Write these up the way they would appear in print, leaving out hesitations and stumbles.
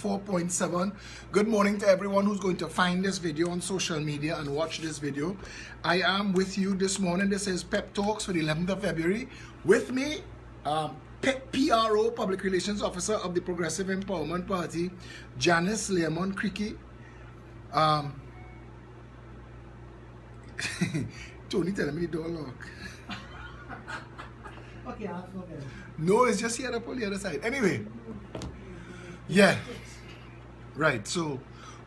4.7. Good morning to everyone who's going to find this video on social media and watch this video. I am with you this morning. This is PEP Talks for the 11th of February. With me, PRO, Public Relations Officer of the Progressive Empowerment Party, Janice Lemon Cricky. Tony, tell me the door lock. Okay, I'll forget. No, it's just here up on the other side. Anyway, yeah. Right, so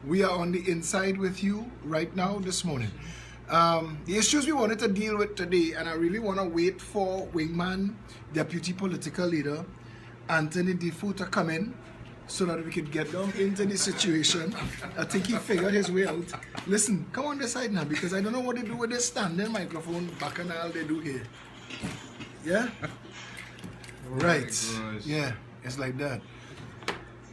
we are on the inside with you right now this morning. The issues we wanted to deal with today, and I really want to wait for Wingman, Deputy Political Leader, Anthony Defoe to come in so that we could get down into the situation. I think he figured his way out. Listen, come on this side now, because I don't know what they do with this standing microphone back and all they do here. Yeah? Right. Yeah, it's like that.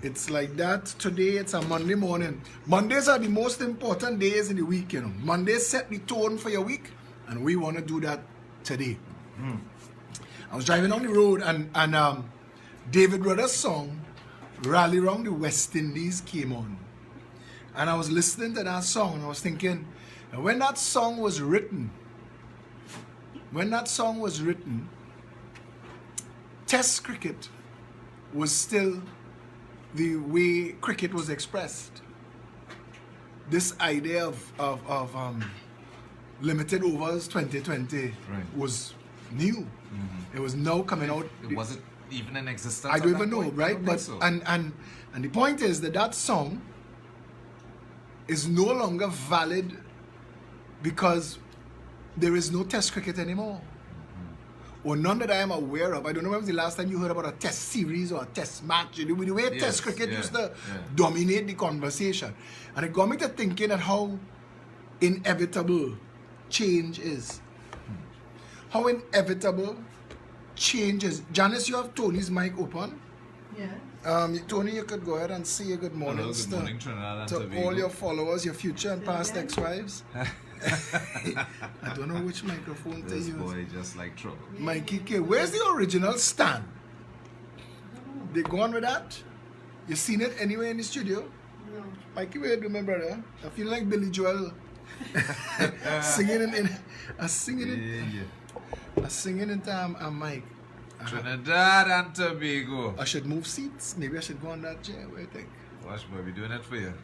It's like that. Today, it's a Monday morning. Mondays are the most important days in the week, you know. Mondays set the tone for your week, and we want to do that today. I was driving on the road, and David Rudder's song, Rally Round the West Indies, came on. And I was listening to that song, and I was thinking, when that song was written, Test cricket was still the way cricket was expressed. This idea of limited overs 2020 was new. It was now coming out. Was it even in existence? I don't even know, right? But so. and the point is that song is no longer valid because there is no test cricket anymore. Or none that I am aware of. I don't know when was the last time you heard about a test series or a test match. The way test cricket used to dominate the conversation. And it got me to thinking at how inevitable change is. How inevitable change is. Janice, you have Tony's mic open. Yeah. Tony, you could go ahead and say a good morning, Hello, good morning, Trinidad and to Tobago. all your followers, your future and past ex-wives. I don't know which microphone to This use. boy just like trouble. Mikey K, where's the original stand? They gone with that? You seen it anywhere in the studio? No. Mikey, where do you remember that? I feel like Billy Joel singing into a mic. Trinidad and Tobago. I should move seats. Maybe I should go on that chair. What do you think? Watch boy, we doing it for you.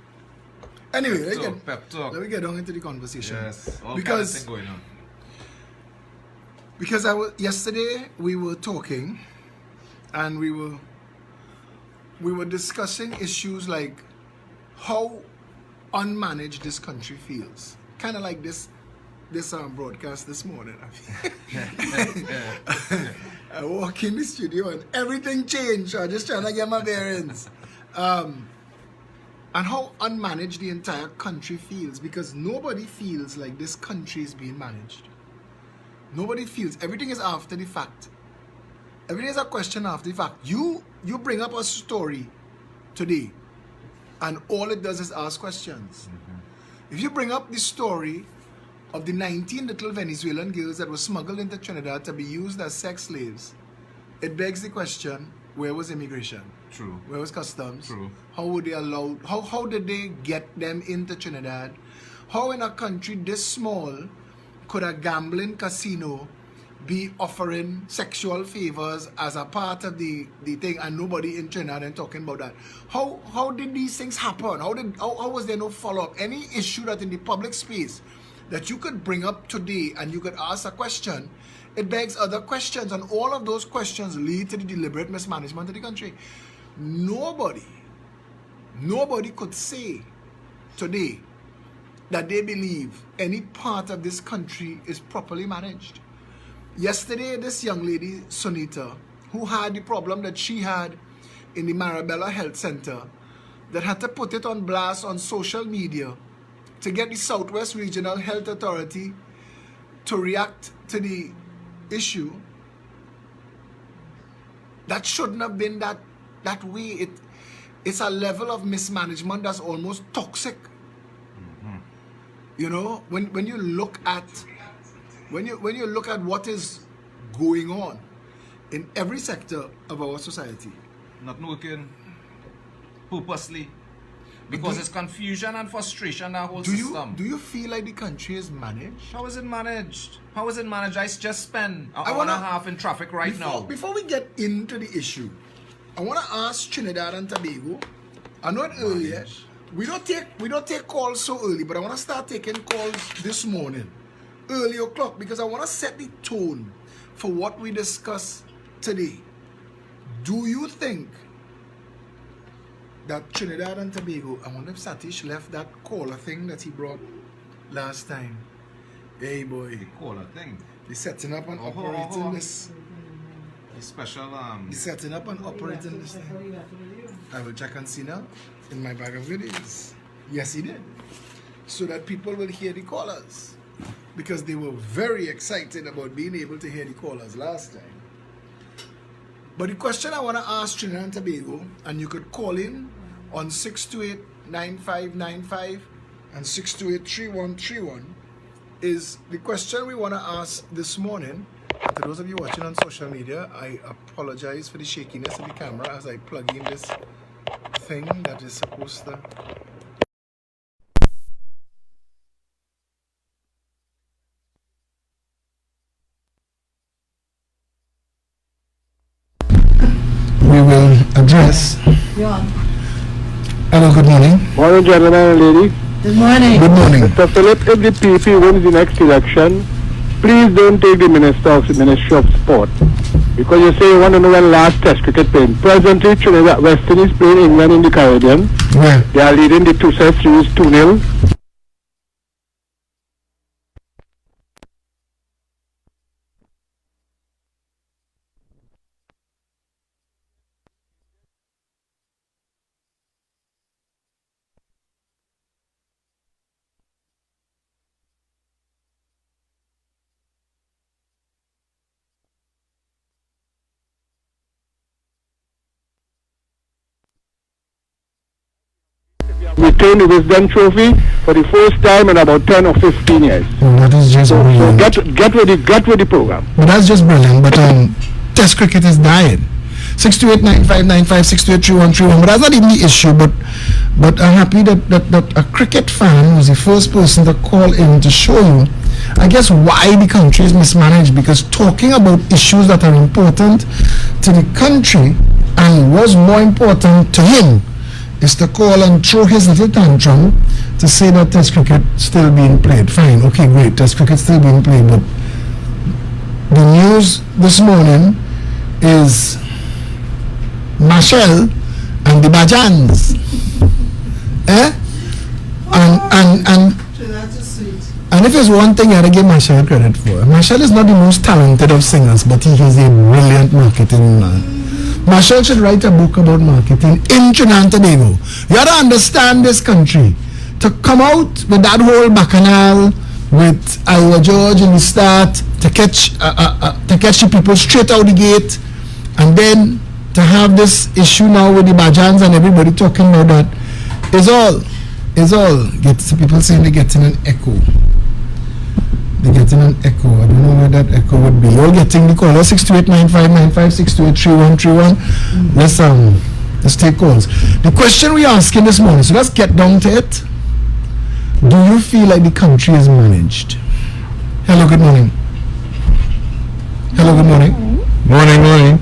Anyway, Pep talk. let me get on into the conversation. Yes, all because kind of thing going on. Because yesterday we were talking, and we were discussing issues like how unmanaged this country feels. Kind of like this broadcast this morning. I walk in the studio and everything changed. I'm just trying to get my bearings. And how unmanaged the entire country feels, because nobody feels like this country is being managed. Nobody feels. Everything is after the fact. Everything is a question after the fact. You bring up a story today, and all it does is ask questions. If you bring up the story of the 19 little Venezuelan girls that were smuggled into Trinidad to be used as sex slaves, it begs the question, where was immigration? True. Where was customs? True. How would they allow? How did they get them into Trinidad? How in a country this small could a gambling casino be offering sexual favors as a part of the thing, and nobody in Trinidad and talking about that? How did these things happen? How was there no follow-up? Any issue that in the public space that you could bring up today and you could ask a question, it begs other questions, and all of those questions lead to the deliberate mismanagement of the country. Nobody could say today that they believe any part of this country is properly managed. Yesterday, this young lady, Sunita, who had the problem that she had in the Marabella Health Center, that had to put it on blast on social media to get the Southwest Regional Health Authority to react to the issue, that shouldn't have been that way. It's a level of mismanagement that's almost toxic. You know, when you look at what is going on in every sector of our society, Not working. purposely. Because it's confusion and frustration, that whole system. Do you feel like the country is managed? How is it managed? How is it managed? I just spent an I hour and a half in traffic now. Before we get into the issue, I want to ask Trinidad and Tobago. I know it earlier. We don't take calls so early, but I want to start taking calls this morning, early o'clock, because I want to set the tone for what we discuss today. Do you think that Trinidad and Tobago, I wonder if Satish left that caller thing that he brought last time? Hey boy. The caller thing. He's setting up and operating this. The special He's setting up and operating this thing. I will check and see now in my bag of videos. Yes, he did. So that people will hear the callers. Because they were very excited about being able to hear the callers last time. But the question I want to ask Trinidad and Tobago, and you could call in on 628-9595 and 628-3131, is the question we want to ask this morning. To those of you watching on social media, I apologize for the shakiness of the camera as I plug in this thing that is supposed to... We will address. Hello, good morning. Morning, gentlemen and ladies. Good morning. Good morning. Mr. Philip, if the PEP wins the next election, please don't take the Ministry of Sport. Because you say you want to know when last Test cricket playing. Presently, Trinidad West Indies playing England in the Caribbean. Where? They are leading the two-set series 2-0. Retain the Wisdom Trophy for the first time in about 10 or 15 years. Oh, that is just So brilliant. get with the program. But that's just brilliant. But Test cricket is dying. 628-9595, 628-3131. But that's not even the issue. But I'm happy that a cricket fan was the first person to call in to show you, I guess, why the country is mismanaged. Because talking about issues that are important to the country and was more important to him is to call and throw his little tantrum to say that Test cricket still being played. Fine, okay, great, Test cricket still being played, but the news this morning is Marshall and the Bajans. And if there's one thing I gotta give Marshall credit for, Marshall is not the most talented of singers, but he is a brilliant marketing man. Marshall should write a book about marketing in Trinidad and Tobago. You have to understand this country. To come out with that whole bacchanal with Iowa George in the start, to catch the people straight out the gate, and then to have this issue now with the Bajans and everybody talking about that, is all. Gets people saying they're getting an echo. They're getting an echo. I don't know where that echo would be. You're getting the caller 628-9595, 628-3131. Let's take calls. The question we're asking this morning, so let's get down to it. Do you feel like the country is managed? Hello, good morning. Hello, good morning. Morning.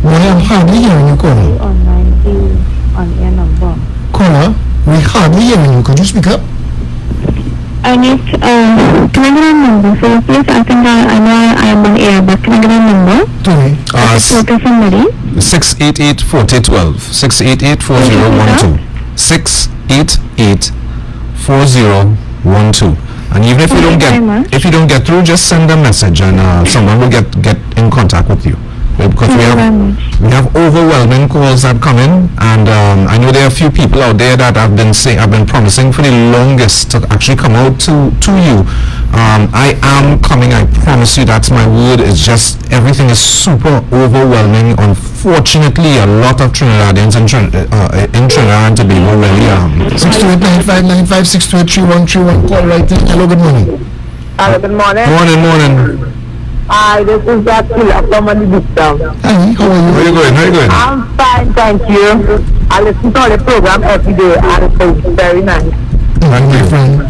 I'm hardly hearing you, caller. On your number. Caller, we hardly hearing you. Could you speak up? I need, can I get a number? So please, I think I know I am on air, but can I get a number? To me. Talk to somebody. 688-4012. 688-4012. 688-4012. And even if you don't get through, just send a message and someone will get in contact with you. Because we have overwhelming calls that come in, and I know there are a few people out there that have been promising for the longest to actually come out to you. I am coming, I promise you, that's my word. It's just everything is super overwhelming. Unfortunately, a lot of Trinidadians in Trinidad and Tobago really 628-9595, 628-3131. Call right in. Hello, good morning. Hello, good morning. Morning. Hi, this is Jackie from the Big Town. Hi, how are you? How are you going? I'm fine, thank you. I listen to the program every day, and it's very nice. Thank you, friend.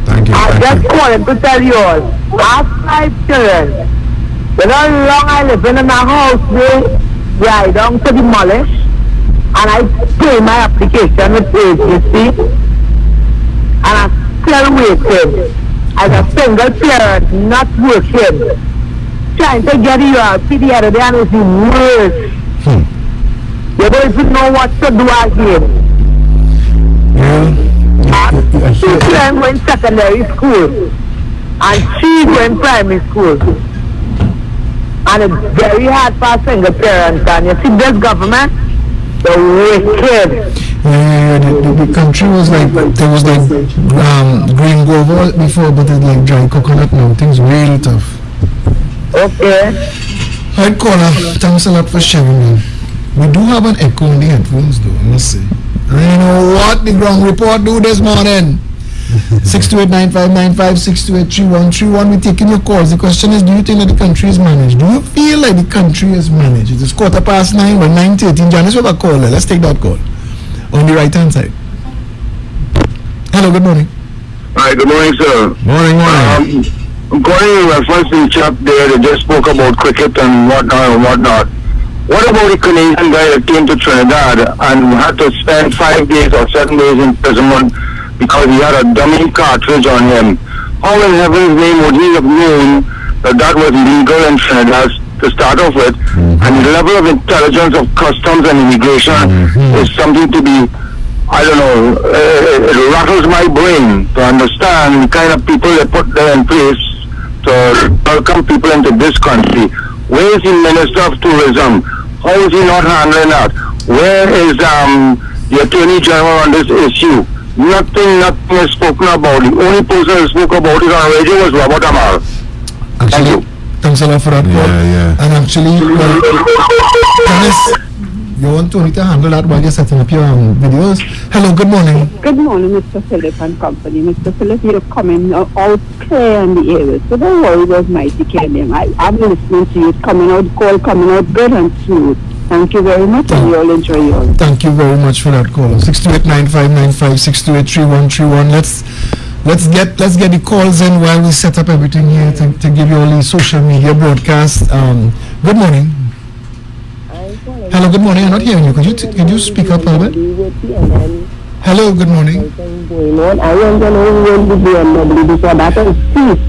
Thank you. I Thank just you. calling to tell you all, I have 5 children. You know how long I live in a house where I don't to demolish, and I pay my application with agency, and I'm still waiting. As a single parent, not working, trying to get you out to the other day, and it's the worst. You don't even know what to do again. Two children going secondary school, and 3 going primary school. And it's very hard for a single parent, and you see this government, they're wicked. The country was like, there was like green guava before, but it's like dry coconut now. Things really tough. Okay. Alright, caller, thanks a lot for sharing, man. We do have an echo in the headphones though, I must say. And you know what the ground report do this morning? 628-9595, 628-3131. We're taking your calls. The question is, do you think that the country is managed? Do you feel like the country is managed? It is 9:15, but 9:13. Janice, we have a call there. Let's take that call. On the right hand side. Hello, good morning. Hi, good morning, sir. Morning. I'm calling in reference to the chap there that just spoke about cricket and whatnot. What about the Canadian guy that came to Trinidad and had to spend 5 days or 7 days in imprisonment because he had a dummy cartridge on him? How in heaven's name would he have known that that was legal in Trinidad to start off with? And the level of intelligence of customs and immigration is something to be, I don't know, it rattles my brain to understand the kind of people they put there in place to welcome people into this country. Where is the Minister of Tourism? How is he not handling that? Where is the Attorney General on this issue? Nothing is spoken about. The only person who spoke about it on radio was Robert Amal. Thank you. Thanks a lot for that call. Yeah. And actually, Dennis, you want Tony to handle that while you're setting up your videos? Hello, good morning. Good morning, Mr. Philip and company. Mr. Philip, you're coming out clear in the areas. So don't worry about Mighty Kingdom. I'm listening to you. Coming out good and smooth. Thank you very much, and you all enjoy yours. Thank you very much for that call. 628-9595, 628-3131. Let's get the calls in while we set up everything here to give you all the social media broadcast. Good morning. Hello, good morning. I'm not hearing you. Could you speak up a little bit? Hello, good morning. I want to know who will be BMW before that is peace.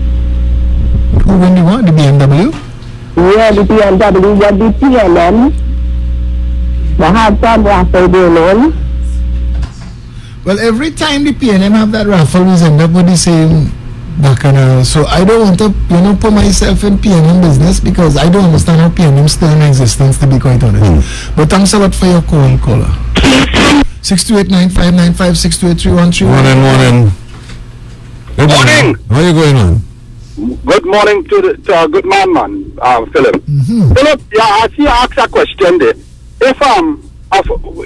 Who win the what? The BMW? Yeah, the BMW, what the PLM. They have some raffle going on. Well, every time the PNM have that raffle, we end up with the same bacchanal. So I don't want to, put myself in PNM business because I don't understand how PNM is still in existence, to be quite honest. But thanks a lot for your call, caller. 628-9595, 628-3131. Morning. Good morning. How are you going on? Good morning to good man, Philip. Philip, I see you ask a question there. If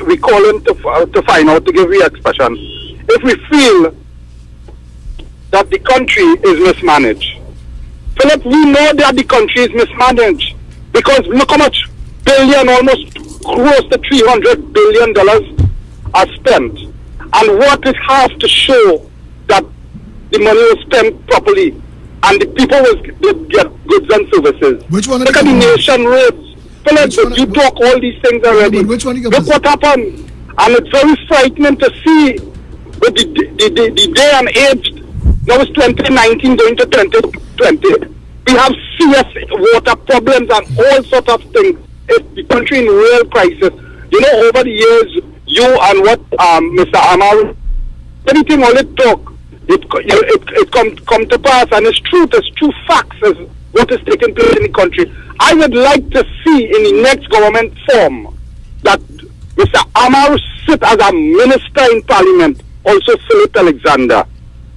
we calling to find out, to give you expression, if we feel that the country is mismanaged, Philip, we know that the country is mismanaged because look how much billion, almost close to $300 billion are spent, and what it has to show that the money was spent properly and the people will get goods and services. Which one? Look at the nation roads. Philip, you talk all these things already. Which one? Look what happened, and it's very frightening to see with the day and age. Now it's 2019 going to 2020. We have serious water problems and all sorts of things. It's the country in real crisis. Over the years, you and what Mr. Amal, anything all it talk, it come to pass, and it's true facts as what is taking place in the country. I would like to see in the next government form that Mr. Amal sit as a minister in parliament, also Philip Alexander.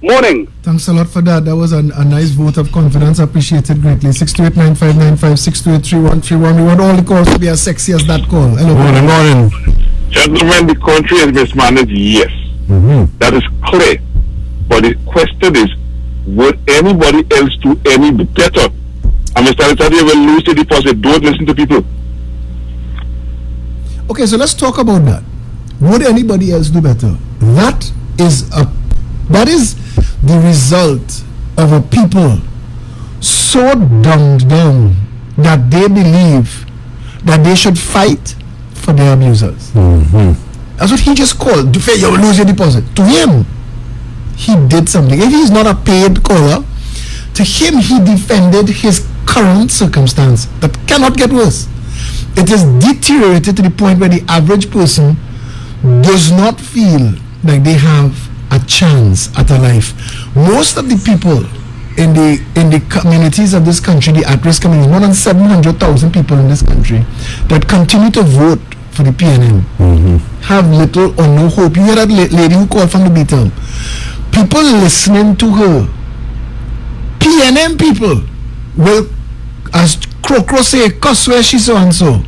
Morning. Thanks a lot for that. That was a nice vote of confidence. Appreciated greatly. 628-9595, 628-3131. We want all the calls to be as sexy as that call. Hello. Morning. Gentlemen, the country is mismanaged, yes. That is clear. But the question is, would anybody else do any better? And Mr. Alexander will lose the deposit. Don't listen to people. Okay, so let's talk about that. Would anybody else do better? That is the result of a people so dumbed down that they believe that they should fight for their abusers. That's what he just called. To say you will lose your deposit. To him, he did something. If he's not a paid caller, to him he defended his current circumstance that cannot get worse. It is deteriorated to the point where the average person does not feel like they have a chance at a life. Most of the people in the communities of this country, the at-risk communities, more than 700,000 people in this country that continue to vote for the PNM have little or no hope. You hear that lady who called from the Beetle? People listening to her, PNM people will, as Crocro say, cuss where she so and so.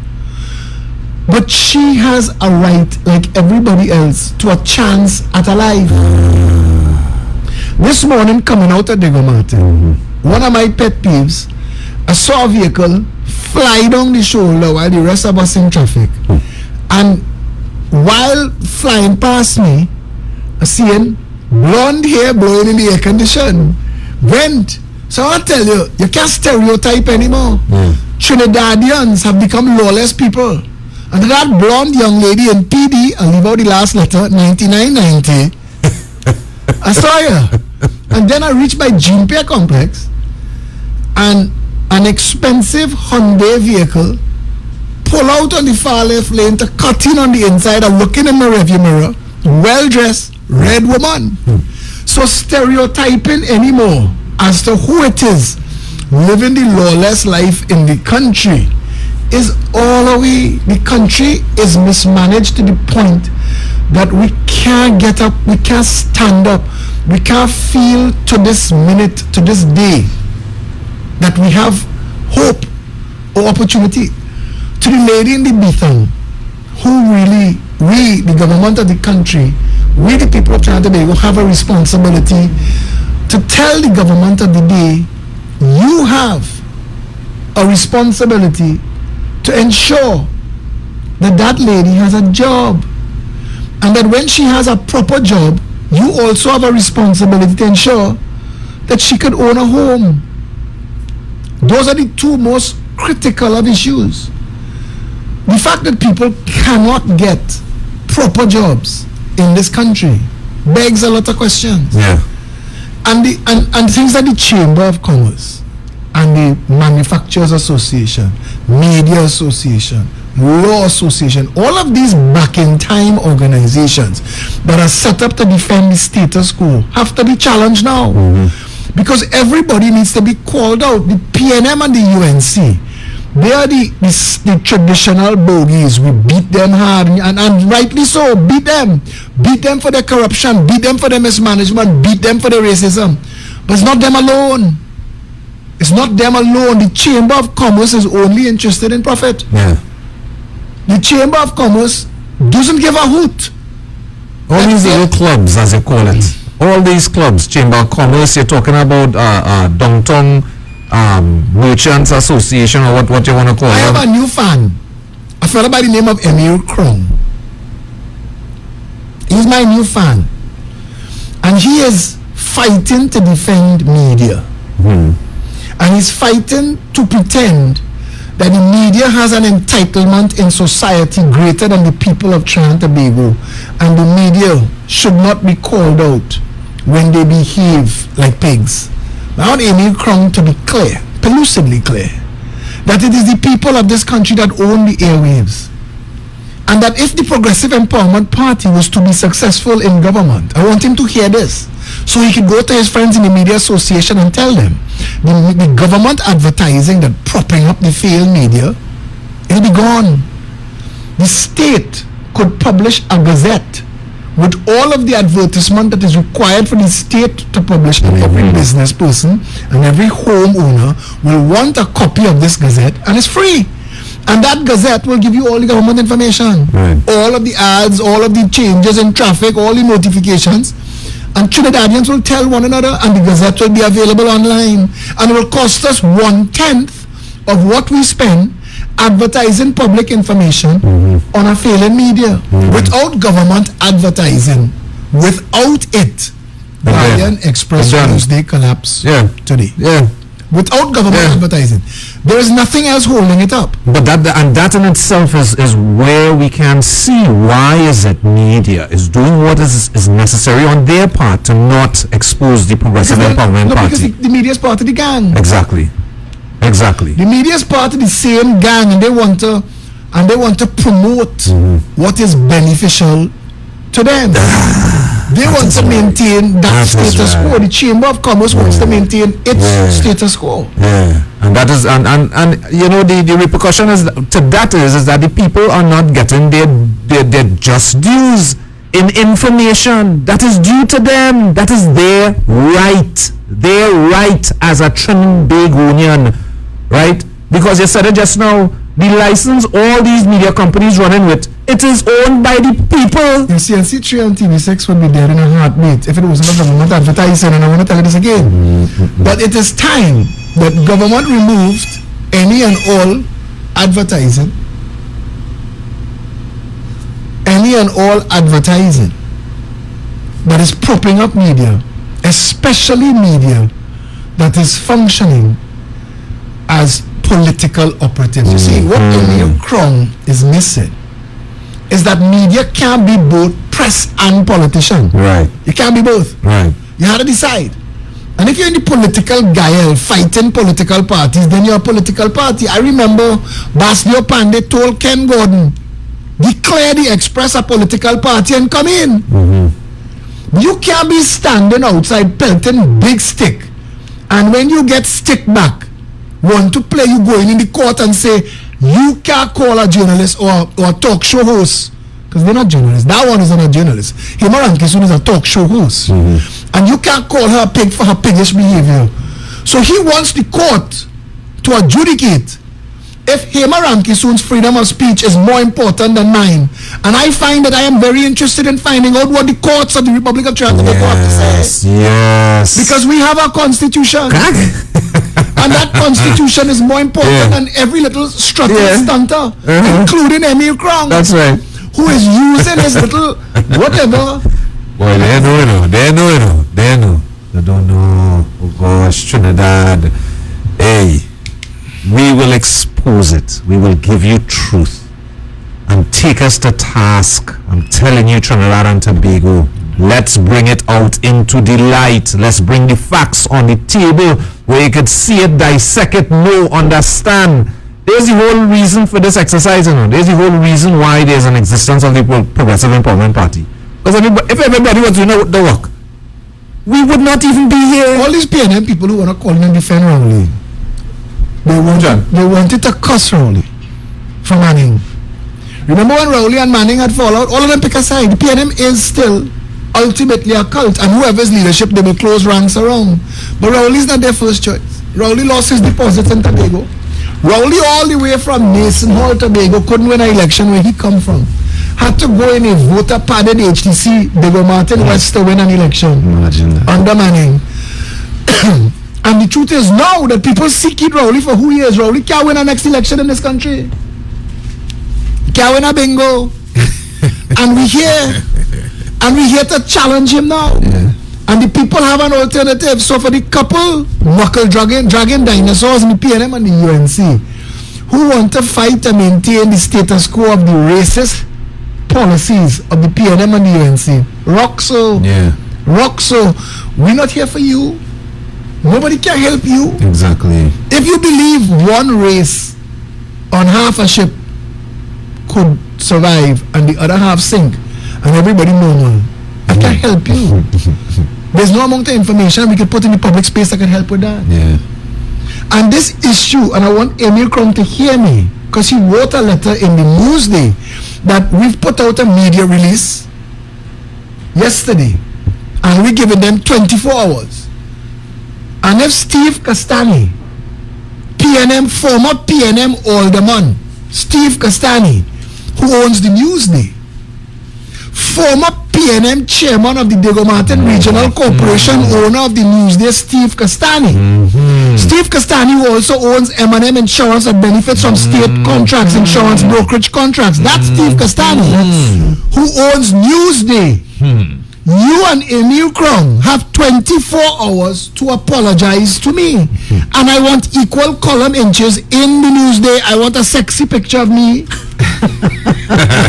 But she has a right, like everybody else, to a chance at a life. This morning, coming out of Diego Martin, one of my pet peeves, I saw a vehicle fly down the shoulder while the rest of us in traffic. And while flying past me, I see blonde hair blowing in the air condition. Went. So I tell you, you can't stereotype anymore. Trinidadians have become lawless people. And that blonde young lady in PD, I'll leave out the last letter, 9990. I saw her. And then I reached my Jimpia complex, and an expensive Hyundai vehicle pull out on the far left lane to cut in on the inside. I'm looking in my rearview mirror, well-dressed, red woman. So stereotyping anymore as to who it is living the lawless life in the country is all away. The country is mismanaged to the point that we can't get up, we can't stand up, we can't feel to this minute, to this day, that we have hope or opportunity. To the lady in the Bethel, who really, we, the government of the country, we the people of Trinidad today, will have a responsibility to tell the government of the day, you have a responsibility to ensure that that lady has a job, and that when she has a proper job, you also have a responsibility to ensure that she could own a home. Those are the two most critical of issues. The fact that people cannot get proper jobs in this country begs a lot of questions. Yeah. And things like the Chamber of Commerce and the Manufacturers Association, Media Association, Law Association, all of these back-in-time organizations that are set up to defend the status quo have to be challenged now. Because everybody needs to be called out. The PNM and the UNC, they are the traditional bogies. We beat them hard, and rightly so. Beat them for their corruption, beat them for their mismanagement, beat them for their racism. But it's not them alone. It's not them alone. The Chamber of Commerce is only interested in profit. The Chamber of Commerce doesn't give a hoot. All these little clubs, as they call it. All these clubs, Chamber of Commerce, you're talking about downtown Merchants Association, or what you want to call it. I have a new fan, a fellow by the name of Emil Krong. He's my new fan, and he is fighting to defend media, and he's fighting to pretend that the media has an entitlement in society greater than the people of Trinidad and Tobago, and the media should not be called out when they behave like pigs. I want Emil Krong to be clear, pellucidly clear, that it is the people of this country that own the airwaves. And that if the Progressive Empowerment Party was to be successful in government, I want him to hear this, so he can go to his friends in the Media Association and tell them the government advertising that propping up the failed media, it'll be gone. The state could publish a gazette with all of the advertisement that is required for the state to publish, and every business person and every homeowner will want a copy of this gazette, and it's free. And that gazette will give you all the government information, all of the ads, all of the changes in traffic, all the notifications. And Trinidadians will tell one another, and the gazette will be available online. And it will cost us 1/10 of what we spend, advertising public information on a failing media. Without government advertising, without it, Guardian, Express, Newsday collapse today. Without government advertising, there is nothing else holding it up. But that in itself is where we can see why is it media is doing what is necessary on their part to not expose the Progressive Empowerment Party. Because the media is part of the gang. Exactly. The media is part of the same gang, and they want to promote what is beneficial to them. They want to maintain that status quo. The Chamber of Commerce wants to maintain its status quo. And that is and you know the repercussion is to that is that the people are not getting their just dues in information that is due to them. That is their right as a Trinbagonian, right? Because you said it just now, the license all these media companies running with, it is owned by the people. You see, NC3 and TV6 would be there in a heartbeat if it wasn't a government advertising, and I want to tell you this again. But it is time that government removed any and all advertising. Any and all advertising that is propping up media, especially media that is functioning as political operatives. You see, what Emil Crown is missing is that media can't be both press and politician. Right. You can't be both. Right. You have to decide. And if you're in the political guile fighting political parties, then you're a political party. I remember Basleo Pandey told Ken Gordon, declare the Express a political party and come in. You can't be standing outside pelting big stick, and when you get stick back, want to play you going in the court and say you can't call a journalist or a talk show host, because they're not journalists. That one is not a journalist. Hema Ramkisoon is a talk show host, and you can't call her a pig for her piggish behavior. So he wants the court to adjudicate if Hema Ramkisoon's freedom of speech is more important than mine. And I find that I am very interested in finding out what the courts of the Republic of Trinidad have to say. Yes. Because we have a constitution. And that constitution is more important than every little strutter stunter, including Emil Crown. That's right. Who is using his little whatever. Boy, they know. They don't know. Oh gosh, Trinidad. Hey, we will expose it. We will give you truth and take us to task. I'm telling you, Trinidad and Tobago, let's bring it out into the light. Let's bring the facts on the table where you could see it, dissect it, know, understand. There's the whole reason for this exercise, you know. There's the whole reason why there's an existence of the Progressive Empowerment Party. Because if everybody was doing the work, we would not even be here. All these PNM people who want to call and defend Rowley, they wanted to cuss Rowley for Manning. Remember when Rowley and Manning had fallout? All of them pick a side. The PNM is still ultimately a cult, and whoever's leadership, they will close ranks around. But Rowley's not their first choice. Rowley lost his deposits in Tobago. Rowley, all the way from Mason Hall, Tobago, couldn't win an election where he come from. Had to go in a voter-padded HTC, Bego Martin West, to win an election. Imagine that. Under Manning. And the truth is now that people see Kid Rowley for who he is. Rowley can't win our next election in this country. He can't win a bingo. And we're here to challenge him now. And the people have an alternative. So for the couple knuckle dragging dinosaurs in the PNM and the UNC who want to fight and maintain the status quo of the racist policies of the PNM and the UNC, rock so. We're not here for you. Nobody can help you. Exactly. If you believe one race on half a ship could survive and the other half sink and everybody normal, I can't help you. There's no amount of information we could put in the public space that can help with that. And this issue, and I want Emil Crown to hear me, because he wrote a letter in the Newsday that we've put out a media release yesterday, and we're giving them 24 hours. And if Steve Castani, former PNM alderman, Steve Castani, who owns the Newsday, former PNM chairman of the Diego Martin Regional Corporation, owner of the Newsday, Steve Castani. Steve Castani, who also owns M&M Insurance that benefits from state contracts, insurance brokerage contracts. That's Steve Castani, who owns Newsday. You and Emil Crown have 24 hours to apologize to me. And I want equal column inches in the Newsday. I want a sexy picture of me.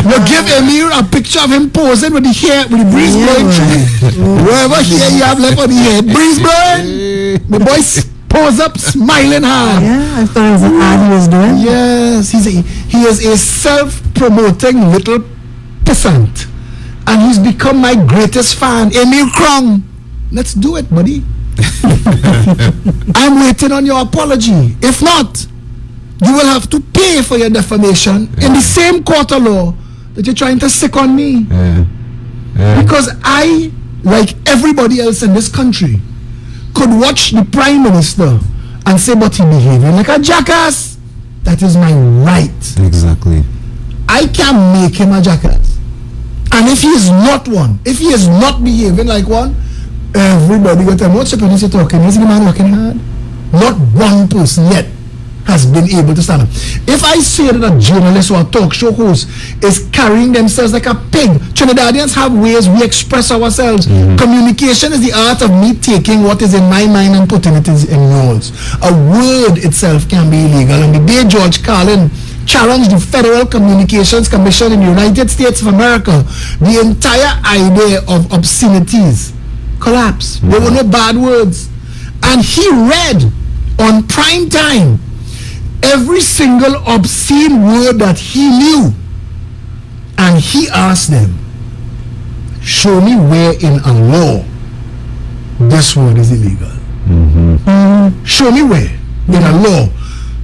You give Emil a picture of him posing with the hair, with the breeze blowing through. Wherever hair you have left on the head, breeze blowing. The boy pose up, smiling hard. Yeah, I thought it was an ad he was doing. Yes, he is a self-promoting little pissant. And he's become my greatest fan. Emil Krong, let's do it, buddy. I'm waiting on your apology. If not, you will have to pay for your defamation in the same court of law that you're trying to sick on me. Because I, like everybody else in this country, could watch the Prime Minister and say, but he behaving like a jackass. That is my right. Exactly. I can make him a jackass. And if he is not one, if he is not behaving like one, everybody got them. What's the police talking? Is the man working hard? Not one person yet has been able to stand up. If I say that a journalist or a talk show host is carrying themselves like a pig, Trinidadians have ways we express ourselves. Communication is the art of me taking what is in my mind and putting it in yours. A word itself can be illegal. And the day George Carlin challenged the Federal Communications Commission in the United States of America, the entire idea of obscenities collapsed. There were no bad words. And he read on prime time every single obscene word that he knew. And he asked them, show me where in a law this word is illegal. Show me where in a law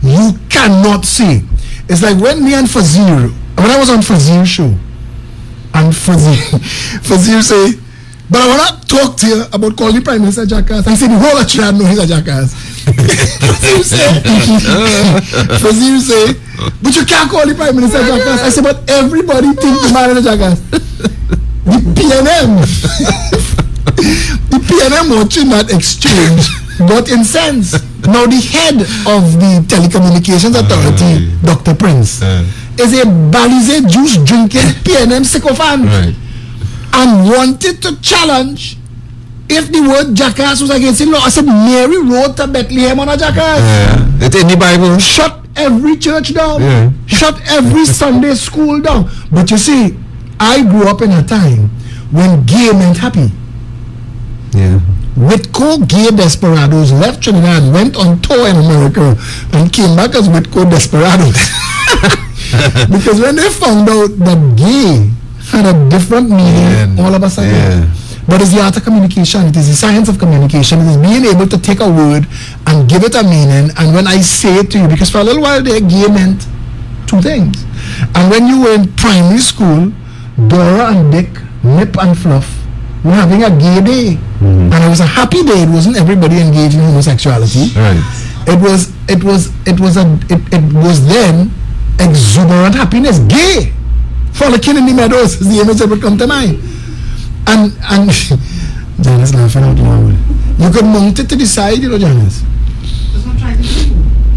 you cannot say. It's like when me and Fazir, when I was on Fazir's show, and Fazir say, but I want to talk to you about calling Prime Minister jackass. I said, the whole of Trinidad know he's a jackass. Fazir say, but you can't call the Prime Minister jackass. I said, but everybody thinks the man is a jackass. The PNM watching that exchange got incensed. Now the head of the Telecommunications Authority, Dr. Prince, is a Balize juice drinking PNM sycophant, and wanted to challenge if the word jackass was against him. No, I said Mary wrote to Bethlehem on a jackass. It's in the Bible. Shut every church down. Shut every Sunday school down. But you see, I grew up in a time when gay meant happy. Whitco gay desperados left Trinidad, went on tour in America, and came back as Whitco desperados. Because when they found out that gay had a different meaning all of a sudden. But it's the art of communication, it is the science of communication, it is being able to take a word and give it a meaning. And when I say it to you, because for a little while there, gay meant two things. And when you were in primary school, Dora and Dick, Nip and Fluff, were having a gay day. And it was a happy day. It wasn't everybody engaged in homosexuality. It was then exuberant happiness. Gay, frolicking in the meadows is the image that would come to mind. And Janice laughing out loud. You could mount it to the side, you know, Janice. That's what I'm trying to do.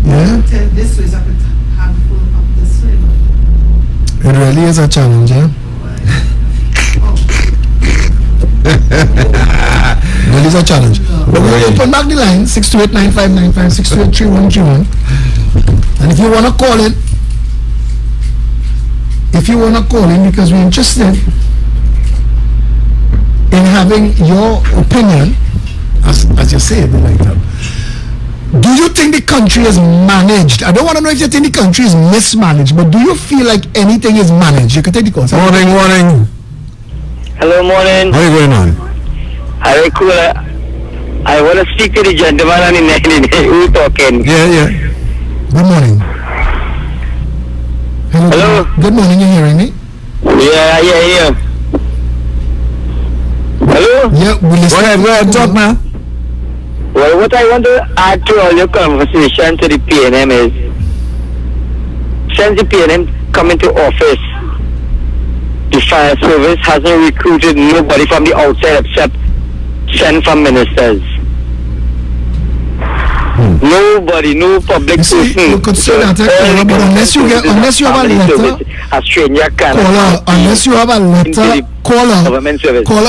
Yeah. Tell this way, so I could have the phone up this way. It really is a challenge, yeah. Well, it's a challenge. But we'll open back the line 628-9595, 628-3131. And if you want to call in, because we're interested in having your opinion, as you say, like that. Do you think the country is managed? I don't want to know if you think the country is mismanaged, but do you feel like anything is managed? You can take the call. Morning. Hello, morning. How are you going on? Very cool. I want to speak to the gentleman on the next who talking. Yeah. Good morning. Hello. Good morning. You hearing me? Yeah. Hello? Yeah, we listen. Go ahead, talk now. Well, what I want to add to all your conversation to the PNM is, since the PNM come into office, the fire service hasn't recruited nobody from the outside except sent from ministers. Nobody, no public person. You could say that, caller, but unless you have a letter, a stranger can. Caller, unless you have a letter, caller,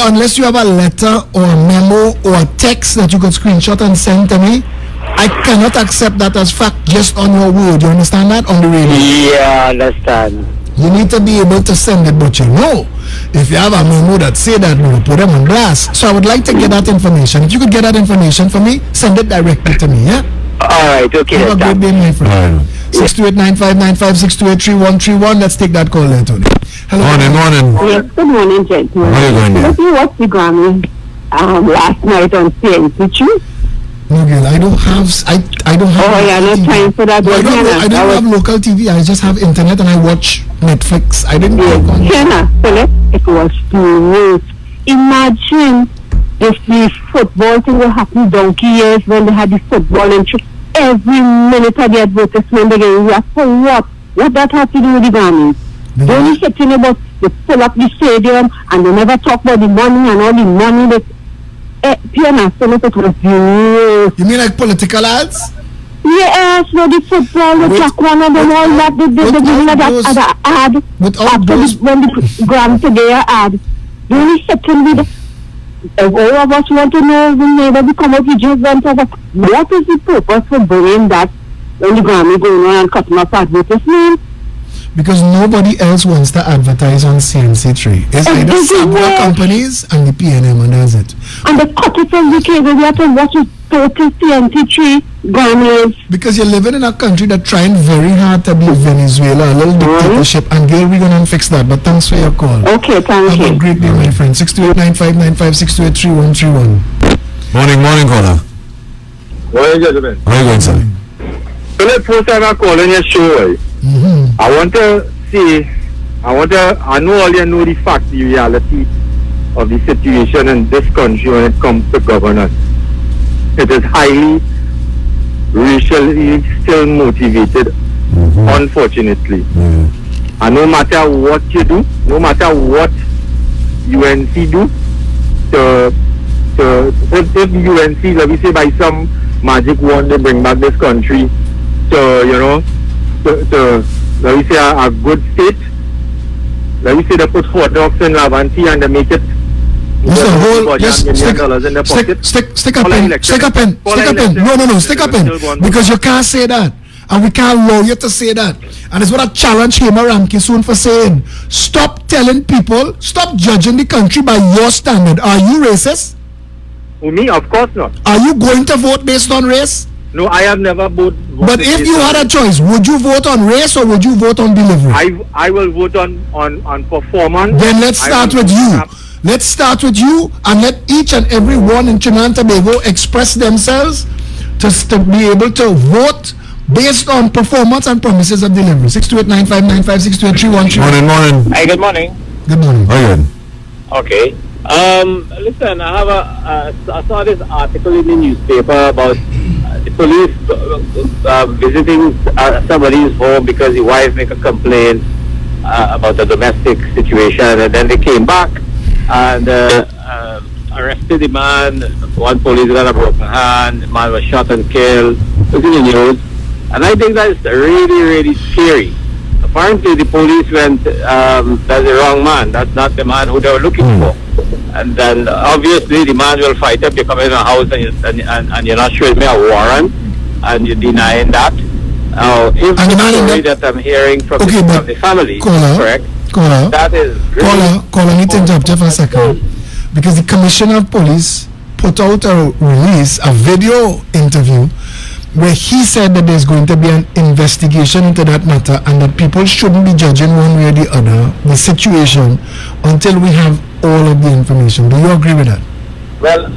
unless you have a letter or a memo or a text that you could screenshot and send to me, I cannot accept that as fact just on your word. You understand that? On the radio. Yeah, I understand. You need to be able to send it, but you know, if you have a memo that say that, we will put them on blast. So I would like to get that information. If you could get that information for me, send it directly to me, yeah? Alright, okay. Have a great day, my friend. 628-9595-628-3131. Let's take that call there, Tony. Hello. Morning. Yes, good morning, gentlemen. Where are you going there? Let me watch the Grammy last night on CNC. No, girl, I don't have. Oh, yeah, no time for that. No, I don't have local TV. I just have internet and I watch Netflix. I didn't work on Philip, it was great. Imagine if the football thing will happen donkey years when they had the football and every minute of the advertisement they gave for what? What that had to do with the Grammys? They only talking about they fill up the stadium and they never talk about the money and all the money that Piana, Philip, it was great. You mean like political ads? Yes, no, the football, the track one and all that, the ad. Without those, when the Gram today ad. The only second with all of us want to know when they come up with just went over. What is the purpose for bringing that when the Grammy going on and cutting up advertisement? because nobody else wants to advertise on CNC3. It's either Sabra companies and the PNM, and that's it. And the cut it from the cable, we have to watch it total CNC3 Grammys. Because you're living in a country that's trying very hard to be Venezuela, a little dictatorship, and girl, we're going to fix that. But thanks for your call. Okay, thank you. Have a great day, my friend. 628-9595, 628-3131. Morning, caller. Morning, gentlemen. How are you going, sir? Philip, first time I'm calling your show. I want to see, I know all you know the fact, the reality of the situation in this country when it comes to governance. It is highly racially still motivated, unfortunately. And no matter what you do, no matter what UNC do, if UNC, let me say by some magic wand, they bring back this country to, you know, to let me say a good state. Let me say they put 4 dogs in Lavanti and they make it stick a pen. No, stick a pen. Because you can't say that. And we can't allow you to say that. And it's what I challenge Hema Ramki soon for saying. Stop telling people, stop judging the country by your standard. Are you racist? Me? Of course not. Are you going to vote based on race? No, I have never voted. But if you had a choice, would you vote on race or would you vote on delivery? I will vote on performance. Then let's start with you. Let's start with you and let each and every one in Trinidad and Tobago express themselves to be able to vote based on performance and promises of delivery. 628-9595, 628-3131. Morning. Hi, good morning. Good morning. How are you? Okay. Listen, I saw this article in the newspaper about the police visiting somebody's home because the wife make a complaint about a domestic situation, and then they came back and arrested the man. One police got a broken hand. The man was shot and killed. It was in the news, and I think that's really, really scary. Apparently, the police went, that's the wrong man. That's not the man who they were looking for. And then, obviously, the man will fight up. You come in a house and you're not showing me a warrant, and you're denying that. If the story that I'm hearing from the family, correct? That is really... Caller, I need to interrupt you for a second. Because the Commissioner of Police put out a release, a video interview, where he said that there's going to be an investigation into that matter and that people shouldn't be judging one way or the other the situation until we have all of the information. Do you agree with that? Well,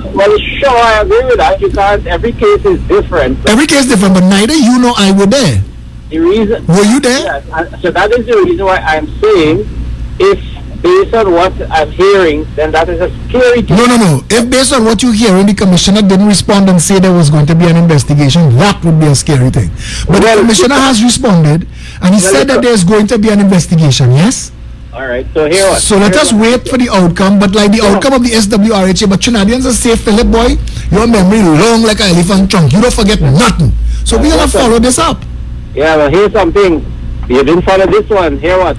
sure, I agree with that. You can't, every case is different. Every case is different, but neither you nor I were there. The reason... Were you there? Yes, so that is the reason why I'm saying, if based on what I'm hearing, then that is a scary thing. No. If based on what you hear, the commissioner didn't respond and say there was going to be an investigation, that would be a scary thing. But the commissioner has responded, and he said that there's going to be an investigation, yes? All right. So here what? So let us wait for the outcome, but like the outcome of the SWRHA, but Trinidadians say, Philip boy, your memory long like an elephant trunk. You don't forget nothing. So we're going to follow this up. Yeah, well, here's something. You didn't follow this one. Here what?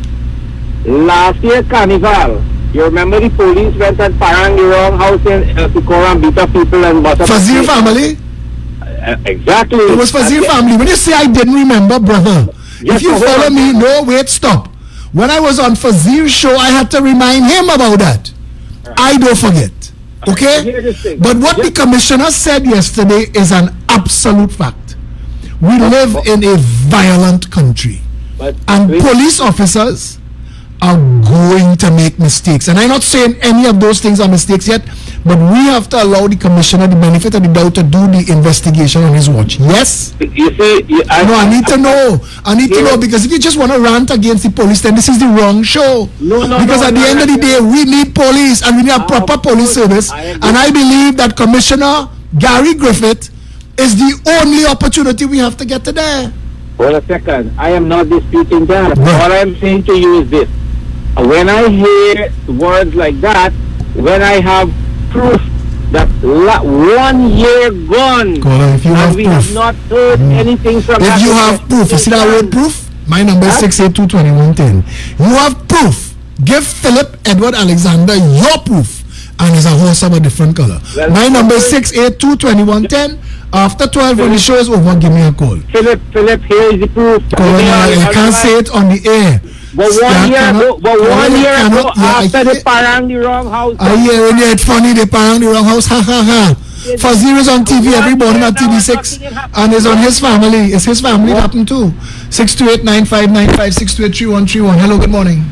Last year Carnival, you remember the police went and parang the wrong house in Sikora and beat up people and bought up Fazir family? Exactly. It was Fazir family. When you say I didn't remember, brother, if you follow me, no, wait, stop. When I was on Fazir's show, I had to remind him about that. I don't forget. Okay? But what the commissioner said yesterday is an absolute fact. We live in a violent country. And police officers are going to make mistakes. And I'm not saying any of those things are mistakes yet, but we have to allow the commissioner the benefit of the doubt to do the investigation on his watch. Yes? You see, I need to know. I need to know, because if you just want to rant against the police, then this is the wrong show. Because at the end of the day, we need police and we need a proper police service. And I believe that Commissioner Gary Griffith is the only opportunity we have to get to there. Hold a second. I am not disputing that. All I'm saying to you is this. When I hear words like that, when I have proof that 1 year gone, and we have not heard anything from If you have proof, you see that word proof? My number is 682-2110. You have proof. Give Philip Edward Alexander your proof, and it's a horse of a different color. My number is 682-2110. After 12, when the show is over, give me a call. Philip, here is the proof. I can't say it on the air. But 1 year ago, after they parang the wrong house. I hear when it's funny, they parang the wrong house. Ha ha ha. Fazir is on TV every morning at TV6, and it's on his family. It's his family that happened too. 628-9595, 628-3131. Hello, good morning.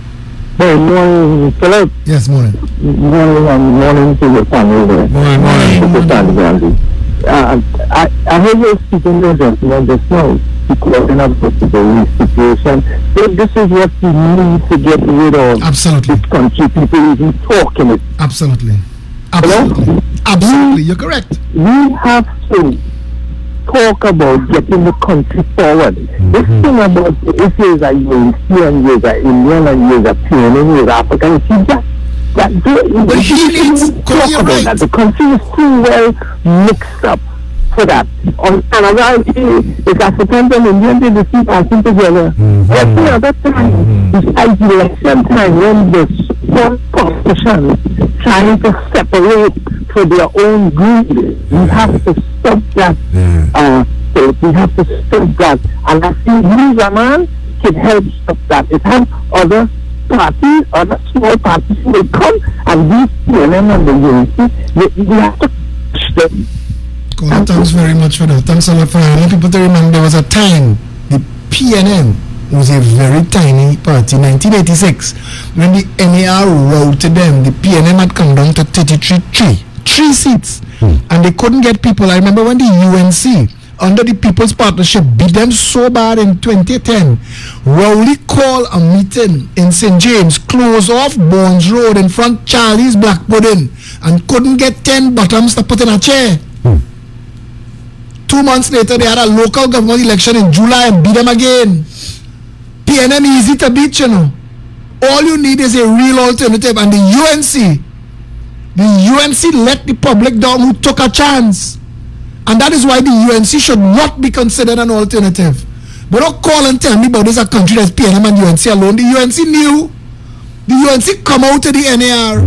Good morning, Philip. Yes, morning. Morning to your family. Morning. I heard you speaking to the gentleman just now, talking about the situation. So this is what we need to get rid of. Absolutely. This country, people even talking it. Absolutely. Absolutely. Absolutely. You're correct. We have to talk about getting the country forward. This thing about if you're a European, you're an Indian, and you're a Peruvian, you're African, see that. But he needs to talk about that. The country is too well mixed up for that. On another it's Africans and Indians, they deceive passing together. Every other time, besides election time, when there's some politicians trying to separate for their own greed, we have to stop that. So we have to stop that. And I think you, man, can help stop that. It has other parties, other small parties will come and these PNM and the UNC, we have to push them. Thanks very much for that. Thanks a lot for that. I want people to remember there was a time the PNM was a very tiny party. 1986, when the NAR routed them, the PNM had come down to 3 seats, and they couldn't get people. I remember when the UNC under the People's Partnership beat them so bad in 2010. Rowley called a meeting in St. James, closed off Bonds Road in front Charlie's Black Pudding, and couldn't get 10 bottoms to put in a chair. 2 months later, they had a local government election in July and beat them again. PNM easy to beat, you know. All you need is a real alternative, and the UNC let the public down who took a chance. And that is why the UNC should not be considered an alternative. But don't call and tell me about this a country that's PNM and UNC alone. The UNC knew. The UNC come out to the NAR.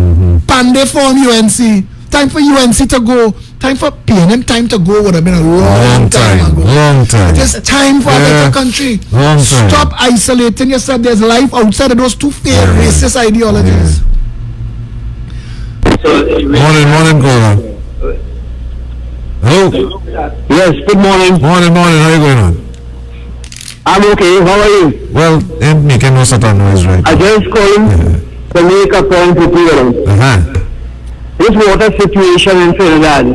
Pande form UNC. Time for UNC to go. Time for PNM time to go would have been a long time ago. Long time. It is time for a better country. Long time. Stop isolating yourself. There's life outside of those two failed racist ideologies. Morning, caller. Hello? Yes, good morning. Morning. How are you going on? I'm okay. How are you? Well, I'm making no sort of noise right now. I just calling to make a point with you. This water situation in Trinidad,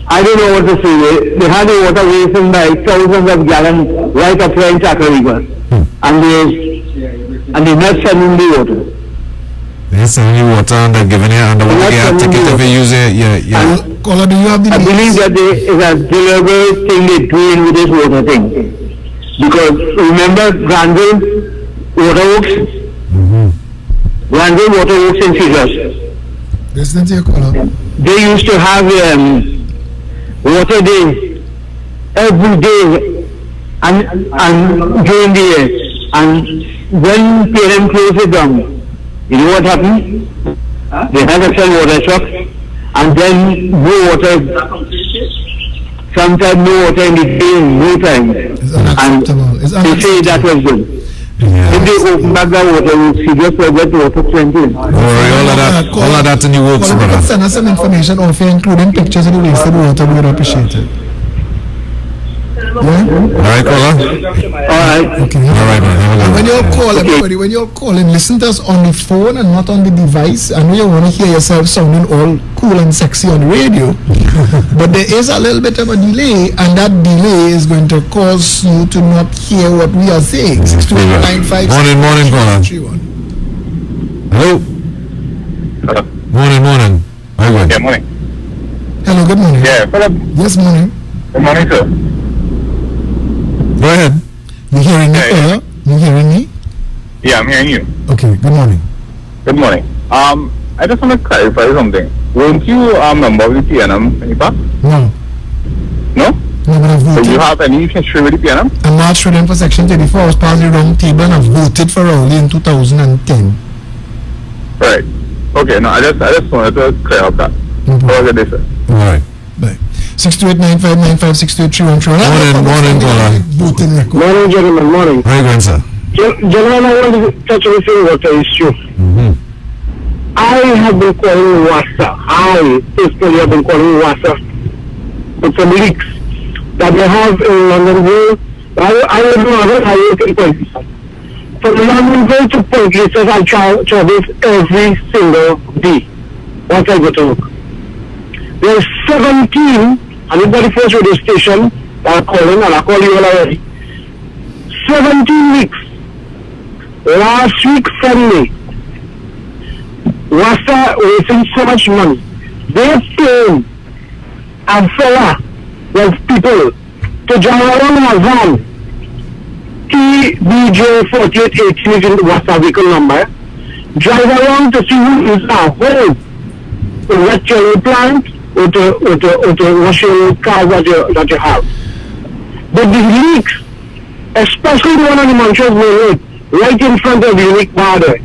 I don't know what to say. They had the water racing by thousands of gallons right up there in Chaka River. And they're not sending the water. They're sending you water and they're giving you a ticket if you use it. Caller, do you have the I believe that there is a deliberate thing they're doing with this water thing. Because remember Granville Water Works, Randall Water Works in Figures. Listen to your caller. They used to have water day every day and during the year. And when parents closed it down, you know what happened? They had a sell water truck and then no water. Sometimes no water in the day, no time. And they say that was good. Yeah. If they open back that water, we'll see just like that water plenty. All of that in the works, brother. Send us some information of you, including pictures of the wasted water. We would appreciate it. Yeah? All right, caller. Alright. Okay. All right, man. And when you're calling, everybody, when you're calling, listen to us on the phone and not on the device. I know you want to hear yourself sounding all cool and sexy on the radio, but there is a little bit of a delay, and that delay is going to cause you to not hear what we are saying. 62956. Morning, caller. Hello. Morning. How you going? Yeah, morning. Hello, good morning. Yeah, Philip. Yes, morning. Good morning, sir. Go ahead. You hearing me, caller? You hearing me? Yeah, I'm hearing you. Okay, good morning. Good morning. I just want to clarify something. Weren't you member of the PNM in the past? No. No? No, but I So voted. you have any history with the PNM? I marched for them for Section 34. I was part of the round table and I voted for Rowley in 2010. Right. Okay, no, I just wanted to clear up that. How was it, sir? All right. Bye. 628-9595-628-313. Morning, caller. Voting record. Morning, gentlemen, morning. How you going, sir? Gentlemen, I want to touch on the thing water issue. I have been calling WASA. I personally have been calling WASA with some leaks that they have in London Road. I don't know how you can point this out. From London Road to Point Places, I traverse every single day once I go to work. There's 17, and it's the first radio station that I'm calling, and I call you all already. 17 weeks. Last week, Sunday, WASA wasting so much money. They paid a fella with people to drive around in a van. TBJ4818 is in the WASA vehicle number. Drive around to see who is at home. To wet your plant or to wash your car that you have. But the leaks, especially the one on the Montreal Road, right in front of the unique border.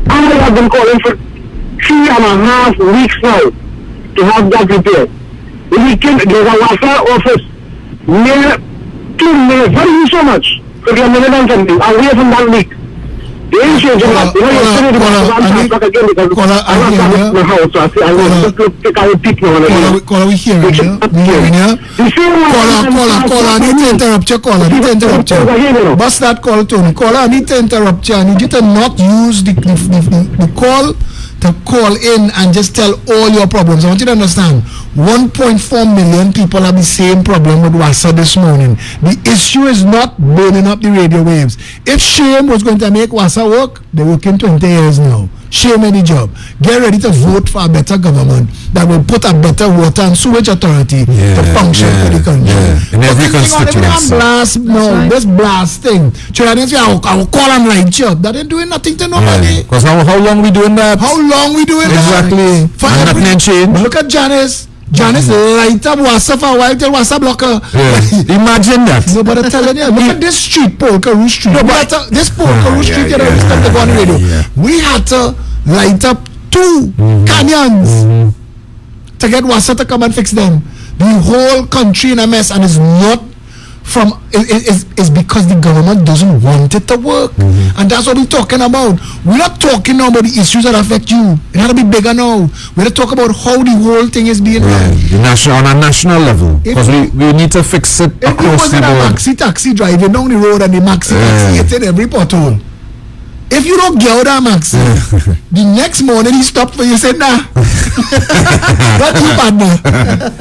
I have been calling for 3.5 weeks now to have that repaired. There's a WASA office near 2 minutes, not even so much, for a minute and something, away from that leak. They ain't changing that. You know, yesterday the WASA back again because I'm not back my house, so I just take out a peek now. Caller, we hearing you. We hearing you. Caller, I need to interrupt you, caller. I need to interrupt you. Bust that call, Tony. Caller, I need to interrupt you. I need you to not use the call to call in and just tell all your problems. I want you to understand, 1.4 million people have the same problem with WASA this morning. The issue is not burning up the radio waves. If Shame was going to make WASA work, they're working 20 years now. Shame any job. Get ready to vote for a better government that will put a better water and sewage authority to function for the country. In every constituency. Blast, no, this blasting. Trinidadians, I will call and write you. That ain't doing nothing to nobody. Because how long we doing that? How long we doing exactly. that? Exactly. And nothing change. Look at Janice. Janice light up WASA for a while till WASA blocker. Imagine that. No, but I'm telling you, look at this street, Polkaroo Street. No, but this Polkaroo Street, you know, we stopped to go on the radio. We had to light up 2 canyons to get WASA to come and fix them. The whole country in a mess, and it's not from it's because the government doesn't want it to work, and that's what we're talking about. We're not talking now about the issues that affect you. It had to be bigger now. We're going to talk about how the whole thing is being run. On a national level, because we need to fix it across the board. If you was in a maxi taxi driving down the road and the maxi taxi hit in every pothole, if you don't get out of maxi, the next morning he stopped for you and said, nah. Not you, partner.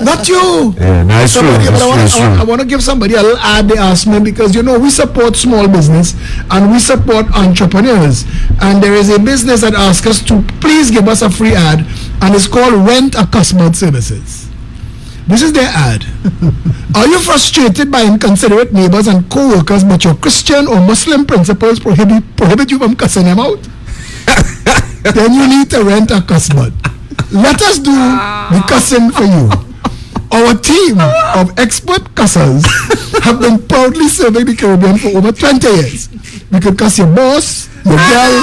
Not you. Yeah, that's true. I want to give somebody a little ad they asked me, because you know we support small business and we support entrepreneurs, and there is a business that asks us to please give us a free ad, and it's called Rent a Customer Services. This is their ad. Are you frustrated by inconsiderate neighbors and co-workers, but your Christian or Muslim principles prohibit you from cussing them out? then you need to rent a cussbot. Let us do the cussing for you. Our team of expert cussers have been proudly serving the Caribbean for over 20 years. We could cuss your boss, your girl,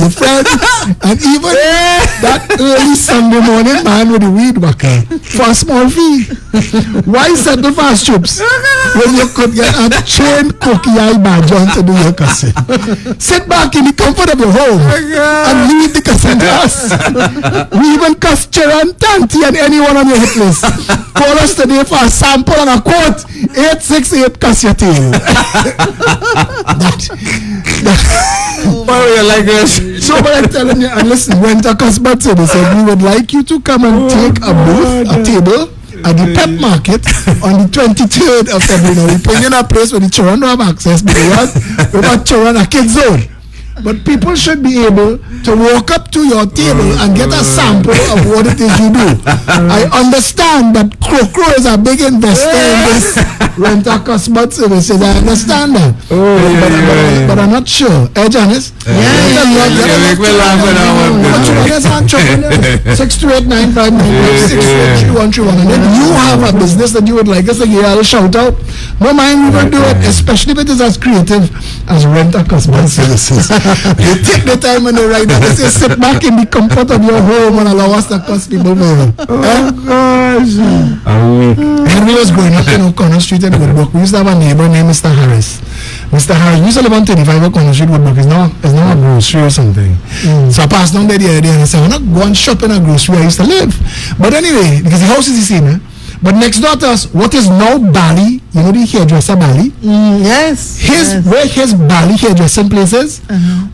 your friend, and even that early Sunday morning man with the weed whacker for a small fee. Why settle for strips when you could get a trained cookie eye badge on to do your cussing? Sit back in the comfort of your home and leave the cussing to us. We even cuss Chiran, Tanti, and anyone on your hit list. Call us today for a sample and a quote. 868 cuss your tail. So what I'm telling you, and listen, when the customer said, they said, we would like you to come and take a booth, a table at the PEP market on the 23rd of February. Now, we're putting in a place where the children don't have access, but we want children a kid zone. But people should be able to walk up to your table and get a sample of what it is you do. I understand that Crow is a big investor in this rent-a-customer services. I understand that. But I'm not sure. Janice? Yeah. 628-959-628-131. And if you have a business that you would like us to give a shout out, no mind, we will do it, especially if it is as creative as rent-a-customer services. You take the time and the right and say, sit back in the comfort of your home and allow us to cuss people over. Oh gosh. Henry was growing up in O'Connor Street in Woodbrook. We used to have a neighbor named Mr. Harris. Mr. Harris used to live on 35 O'Connor Street, Woodbrook. It's now a grocery or something. So I passed down there the other day and I said, I'm not going shopping at a grocery I used to live. But anyway, because the house is the same, but next door to us, what is now Bali, you know the hairdresser Bali? Yes. Where his Bali hairdressing places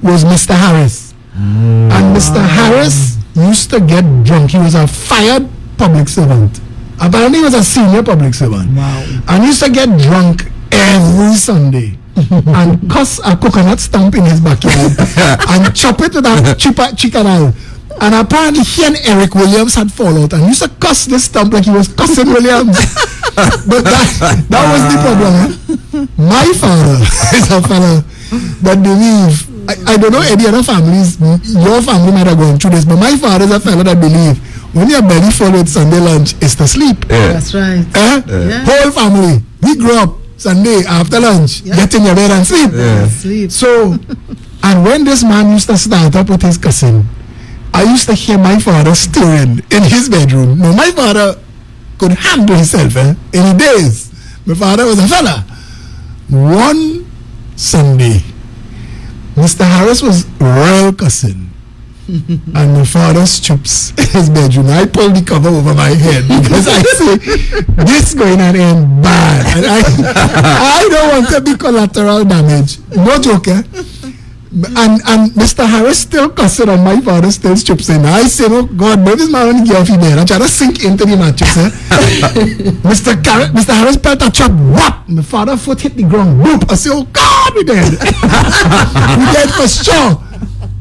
was Mr. Harris. And Mr. Harris used to get drunk. He was a fired public servant. Apparently he was a senior public servant. Wow. And he used to get drunk every Sunday. And cuss a coconut stump in his backyard and chop it with a chicken. And apparently he and Eric Williams had fallout and he used to cuss this stump like he was cussing Williams. But that was the problem. My father is a fellow that believe, I don't know any other families, your family might have gone through this, but my father is a fellow that believe when your belly full with Sunday lunch is to sleep. That's right. Whole family, we grew up Sunday after lunch, get in your bed and sleep. Sleep. So, and when this man used to start up with his cousin, I used to hear my father stirring in his bedroom. Now, my father could handle himself in the days. My father was a fella. One Sunday, Mr. Harris was real cussing. And my father strips in his bedroom. I pulled the cover over my head because I say, this going on end bad. And I don't want to be collateral damage. No joke, And Mr. Harris still cussing and my father still strips in. I say, oh God, maybe this man only get off there. I try to sink into the mattress. Mr. Harris felt a chop, whap! My father foot hit the ground, whoop! I say, oh God, we dead. We dead for sure.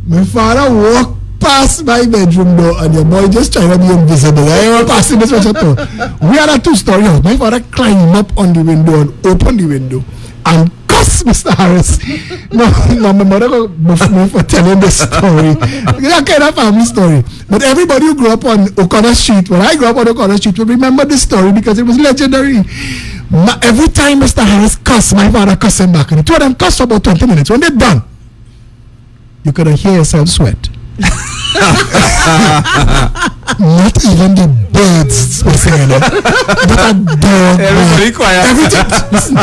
My father walked past my bedroom door and your boy just trying to be invisible. I was passing this much at all. We had a 2-story house. My father climbed up on the window and opened the window and cussed Mr. Harris. No, my mother got me for telling this story. That kind of family story. But everybody who grew up on O'Connor Street, when I grew up on O'Connor Street, will remember this story because it was legendary. Every time Mr. Harris cussed, my father cussed him back. And the two of them cussed for about 20 minutes. When they're done, you could hear yourself sweat. Not even the birds were singing it. But a dog. Everybody quiet. Everything. Listen,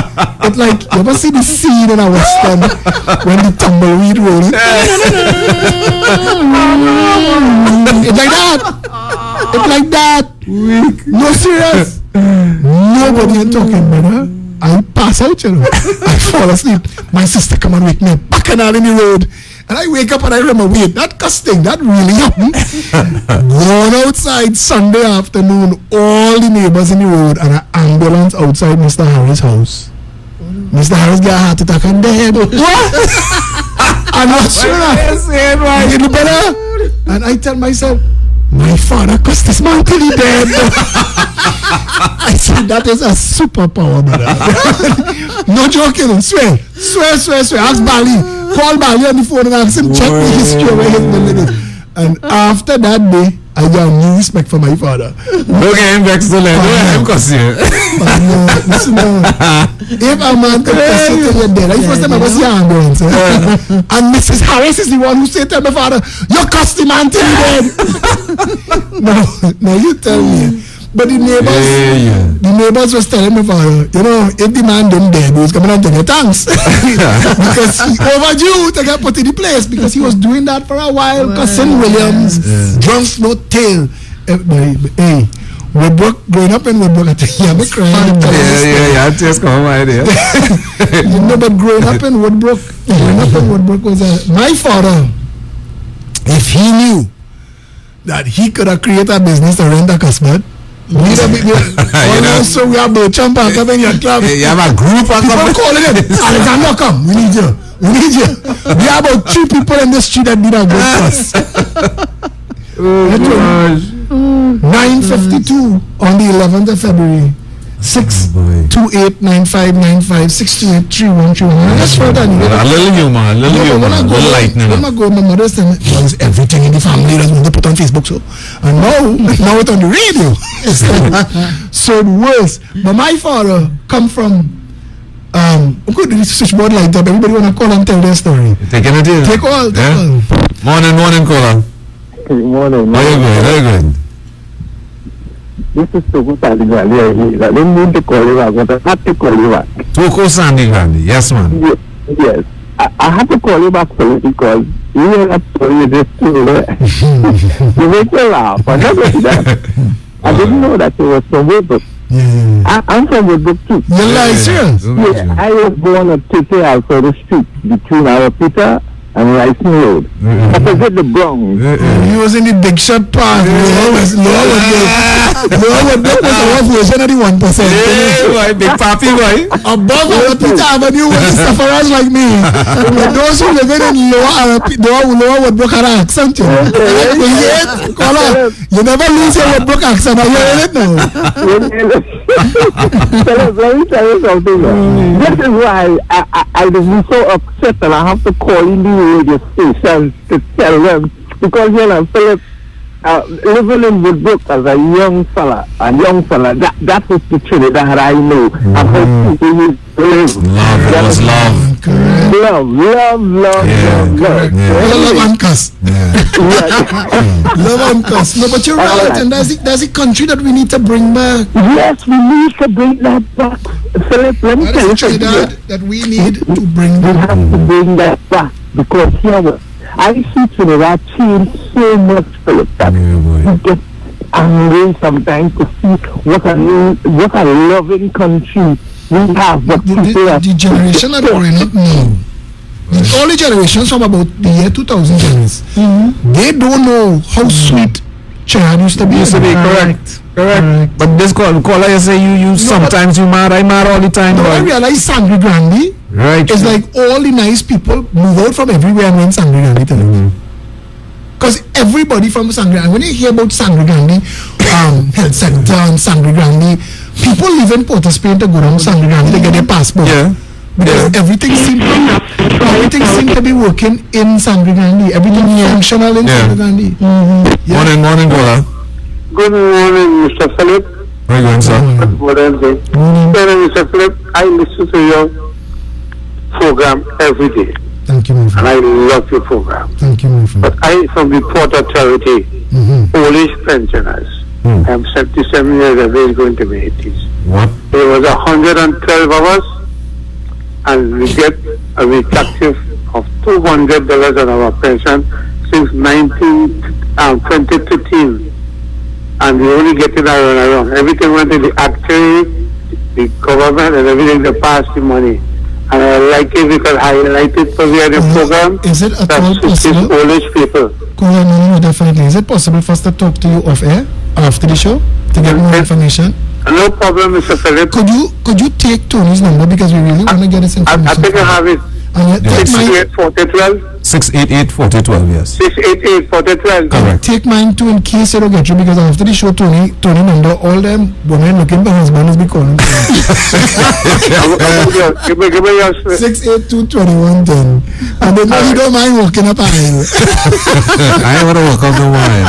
it's like, you ever see the scene in a western when the tumbleweed rolling? It's like that. It's like that. No, serious. Nobody ain't talking, brother. I pass out, you know. I fall asleep. My sister come and wake me up, bacchanal in the road. And I wake up and I remember, wait, that custing, that really happened. Gone outside Sunday afternoon, all the neighbors in the road and an ambulance outside Mr. Harris' house. Mr. Harris got a heart attack and dead. What? I'm not sure. Right. Better. And I tell myself, my father cussed this man till he dead. I said, that is a superpower, brother. No joking, swear. Ask Bali. Call Bali on the phone and ask him, check the history of where his building is. And after that day, I got new respect for my father. Okay, I'm vexed to let I'm cussing. Listen now. If a man can cuss you till you're dead, the first time I was young, and Mrs. Harris is the one who said to my father, you cuss the man till you're dead. Now you tell me. But the neighbors was telling my father, you know, if the man didn't dead, he was coming and tell you thanks. Because he overdue to get put in the place because he was doing that for a while. Cousin Williams, drunk no tail. Hey, Woodbrook, growing up in Woodbrook, I think you have a crying. Yeah, just come my idea. You know, but growing up in Woodbrook was my father, if he knew that he could have created a business to rent a customer, so we have the champ and come in your club. You have a group of people calling him. Alexander, come. We need you. We have about 3 people in the street that need a good bus. 9:52 on the 11th of February. 6289595 6283131. That's further. A little humor, a little lightning. When I go, my mother said, well, it's everything in the family that's going to put on Facebook. So, and now it's on the radio. So it worse. But my father come from. Okay, the switchboard light up. Everybody want to call and tell their story. Take anything. Take all. Morning, caller. Good morning. How you good? This is Toko Sandy Grandi. I didn't mean to call you back, but I had to call you back. Toko Sandy Grandi, yes, man. Yes. I had to call you back, Philip, because you hear that story you just told. You make me laugh. I never did that. I didn't know that you were from Woodbrook. I'm from Woodbrook too. You're like serious? Yeah, I was born at 30 Alfredo Street between our Peter and Rising Road. Opposite the Bronx. He was in the big shot part. Lower was the rough version of the 1%. Hey, big papi, boy. Above our Peter Avenue was the sufferers like me. But those who live in lower Woodbrook had an accent. You never lose your Woodbrook accent. Are you hearing it now? Let me tell you something. This is why I was so upset and I have to call in the radio station to tell them, because Philip, living in Woodbrook as a young fella, that was the Trinidad I know. And how people used to live. Love. Love and cuss. Love and cuss. No, but you're right, and that's a country that we need to bring back. Yes, we need to bring that back. Philip, let me tell you something. That we need to bring back. We have to bring that back, because here I see Trinidad change so much, Philip, that you get angry sometimes to see what a loving country we have. But the generation that are growing up now, all the generations from about the year 2000 they don't know how sweet Chad used to be. Correct. But this caller, you say you sometimes you mad. I mad all the time. No, I realize Sangre Grande. Right. It's like all the nice people move out from everywhere and went Sangre Grande. Because everybody from Sangre Grande, when you hear about Sangre Grande, health center and Sangre Grande, people live in Port of Spain to go down Sangre Grande to get their passport. Yeah. Because everything seemed to be working in Sangre Grande. Everything functional in Sangre Grande. Morning, caller. Good morning, Mr. Philip. How are you going, sir? Good morning, Mr. Philip. I listen to your program every day. Thank you, my friend. And I love your program. Thank you, my friend. But I, from the Port Authority, old age pensioners, I'm 77 years of age, going to be 80s. What? There was 112 of us, and we get a reduction of $200 on our pension since 2013. And we only get it around. Everything went to the actuary, the government, and everything to pass the money. And I like it because I highlight it for the program. Is it at all possible? Old age people. No, definitely. Is it possible for us to talk to you off air after the show to get more information? No problem, Mr. Philip. Could you take Tony's number, because we really want to get his information? I think I have it. And take mine. 688-4012. 688-4012, yes. 688-4012. Correct. Take mine too in case you don't get you, because after the show, Tony number, all them women looking for husbands be calling. Give me your 682-2110. And they know you don't mind walking up aisle. I want to walk up the wine.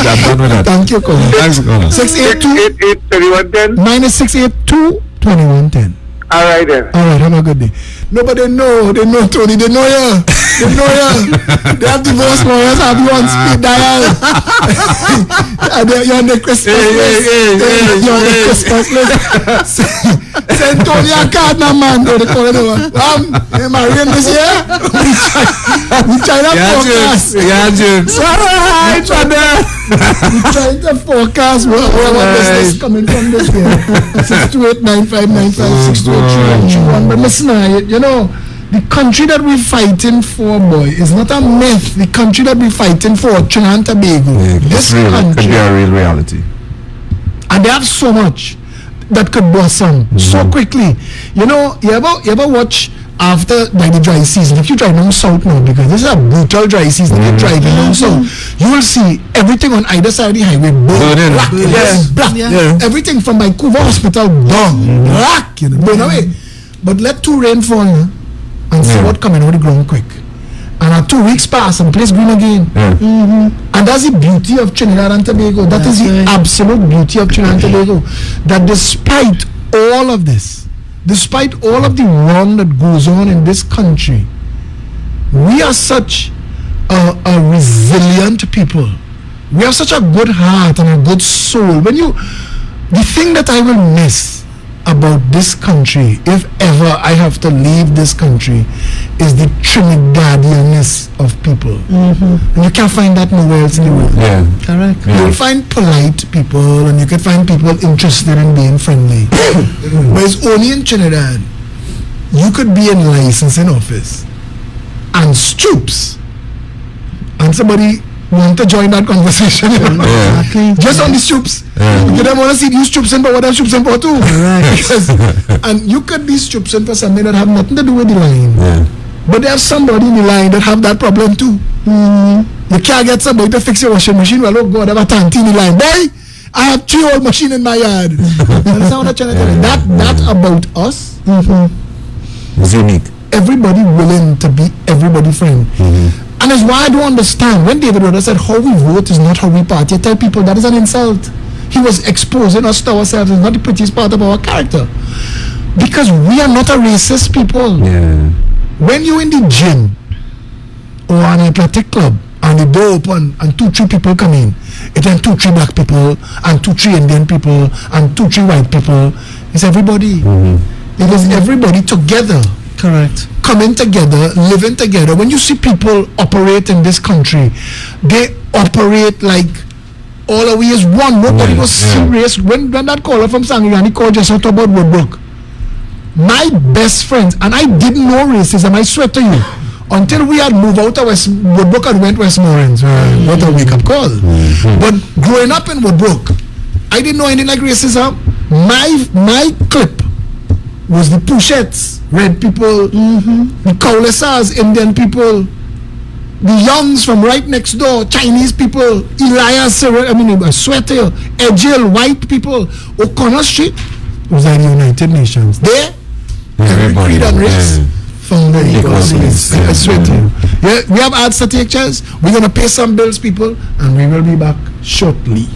I'm done with that. Thank you, Colin. Thanks, Colin. 688-3110. Mine is 682-2110. All right then. All right, have a good day. No, but they know Tony, they know you. They have divorce lawyers, have you on speed dial. And you're on the Christmas list. You're on the Christmas list. Send Tony a card now, man. They call it over. You're marrying this year? We try to forecast. Yeah, jokes. All right, we're trying to forecast what business coming from this year. 628-9595-628-3121. But listen, you know, the country that we're fighting for, boy, is not a myth. The country that we're fighting for, Trinidad and Tobago, this country, could be a real reality. and they have so much that could blossom so quickly. You know, you ever watch after the dry season? If you drive down south now, because this is a brutal dry season, if you're driving down south, you will see everything on either side of the highway black, black. Everything from Vancouver Hospital down, black, burn away. But let 2 rain fall and see what coming out the ground quick. And at 2 weeks pass and place green again. And that's the beauty of Trinidad and Tobago. That is the absolute beauty of Trinidad and Tobago. That despite all of this, despite all of the wrong that goes on in this country, we are such a resilient people. We have such a good heart and a good soul. The thing that I will miss about this country, if ever I have to leave this country, is the Trinidadianness of people. And you can't find that nowhere else in the world. Correct. You'll find polite people, and you can find people interested in being friendly. But it's only in Trinidad. You could be in licensing office and stoops, and somebody want to join that conversation. Just on the stoops. You don't want to see these stoops in, but what are stoops in for too? And you could be stoops in for something that have nothing to do with the line. But there's somebody in the line that have that problem too. You can't get somebody to fix your washing machine. Well, oh God, I have a tank in the line. Boy, I have 3 old machines in my yard. That's what I'm trying to tell you. That about us It's unique. Everybody willing to be everybody's friend. And that's why I don't understand when David Rhoda said how we vote is not how we party. I tell people that is an insult. He was exposing us to ourselves. It's not the prettiest part of our character, because we are not a racist people. When you in the gym or an athletic club and the door open and 2-3 people come in, it then 2-3 black people and 2-3 Indian people and 2-3 white people. It's everybody. It is everybody together. Correct. Coming together, living together. When you see people operate in this country, they operate like all of we is one. Nobody was serious. When that caller from Sangirani called just out about Woodbrook, my best friends, and I didn't know racism, I swear to you, until we had moved out of Woodbrook and went Westmoreland. What a wake-up call. But growing up in Woodbrook, I didn't know anything like racism. My clip was the Pushettes, red people, the Kaulasas, Indian people, the Youngs from right next door, Chinese people, Elias, I swear to you, Ejil, white people, O'Connor Street was at the United Nations. There, every creed and race found the equals. I swear to you. We have ads to take, Charles. We're going to pay some bills, people, and we will be back shortly.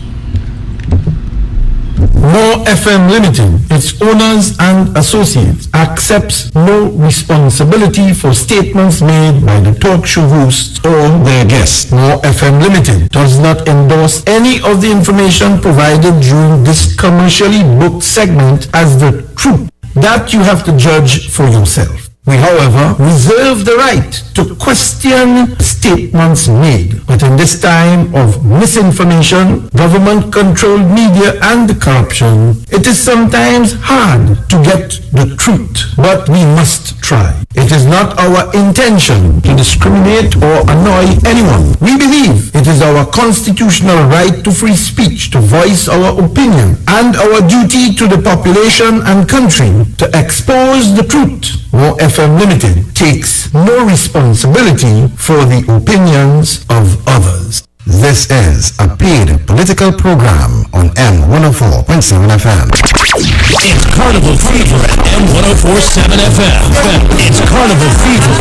More FM Limited, its owners and associates, accepts no responsibility for statements made by the talk show hosts or their guests. More FM Limited does not endorse any of the information provided during this commercially booked segment as the truth. That you have to judge for yourself. We, however, reserve the right to question statements made. But in this time of misinformation, government-controlled media and corruption, it is sometimes hard to get the truth. But we must try. It is not our intention to discriminate or annoy anyone. We believe it is our constitutional right to free speech, to voice our opinion, and our duty to the population and country to expose the truth More FM Limited takes no responsibility for the opinions of others. This is a paid political program on M104.7 FM. It's Carnival Fever at M104.7 FM. It's Carnival Fever.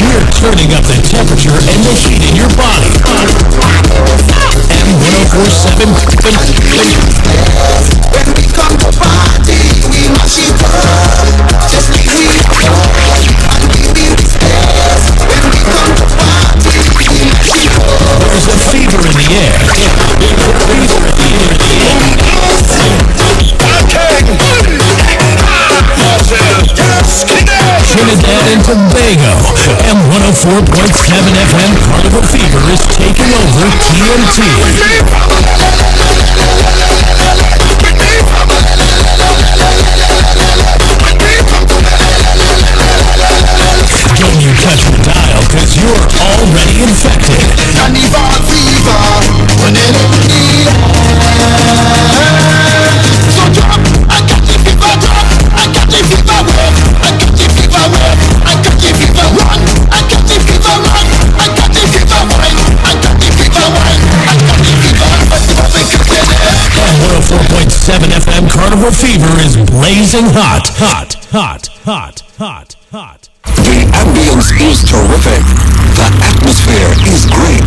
We're turning up the temperature and the heat in your body. M104.7. When we come to party, we mash it up. Just like we and we build stairs. When we come to party, we mash it up. There's a fever in the air. Trinidad and Tobago. M104.7 FM Carnival Fever is taking over TNT. Don't you touch the dial, cause you're already infected. Carnival fever, running in the air. So drop, I got the fever drop, I got the fever wave, I got the fever wave, I got the fever run, I got the fever run, I got the fever wine, I got the fever wine, I got the fever. 104.7 FM Carnival Fever is blazing hot. Hot, hot, hot, hot, hot. The ambience is terrific. The atmosphere is great.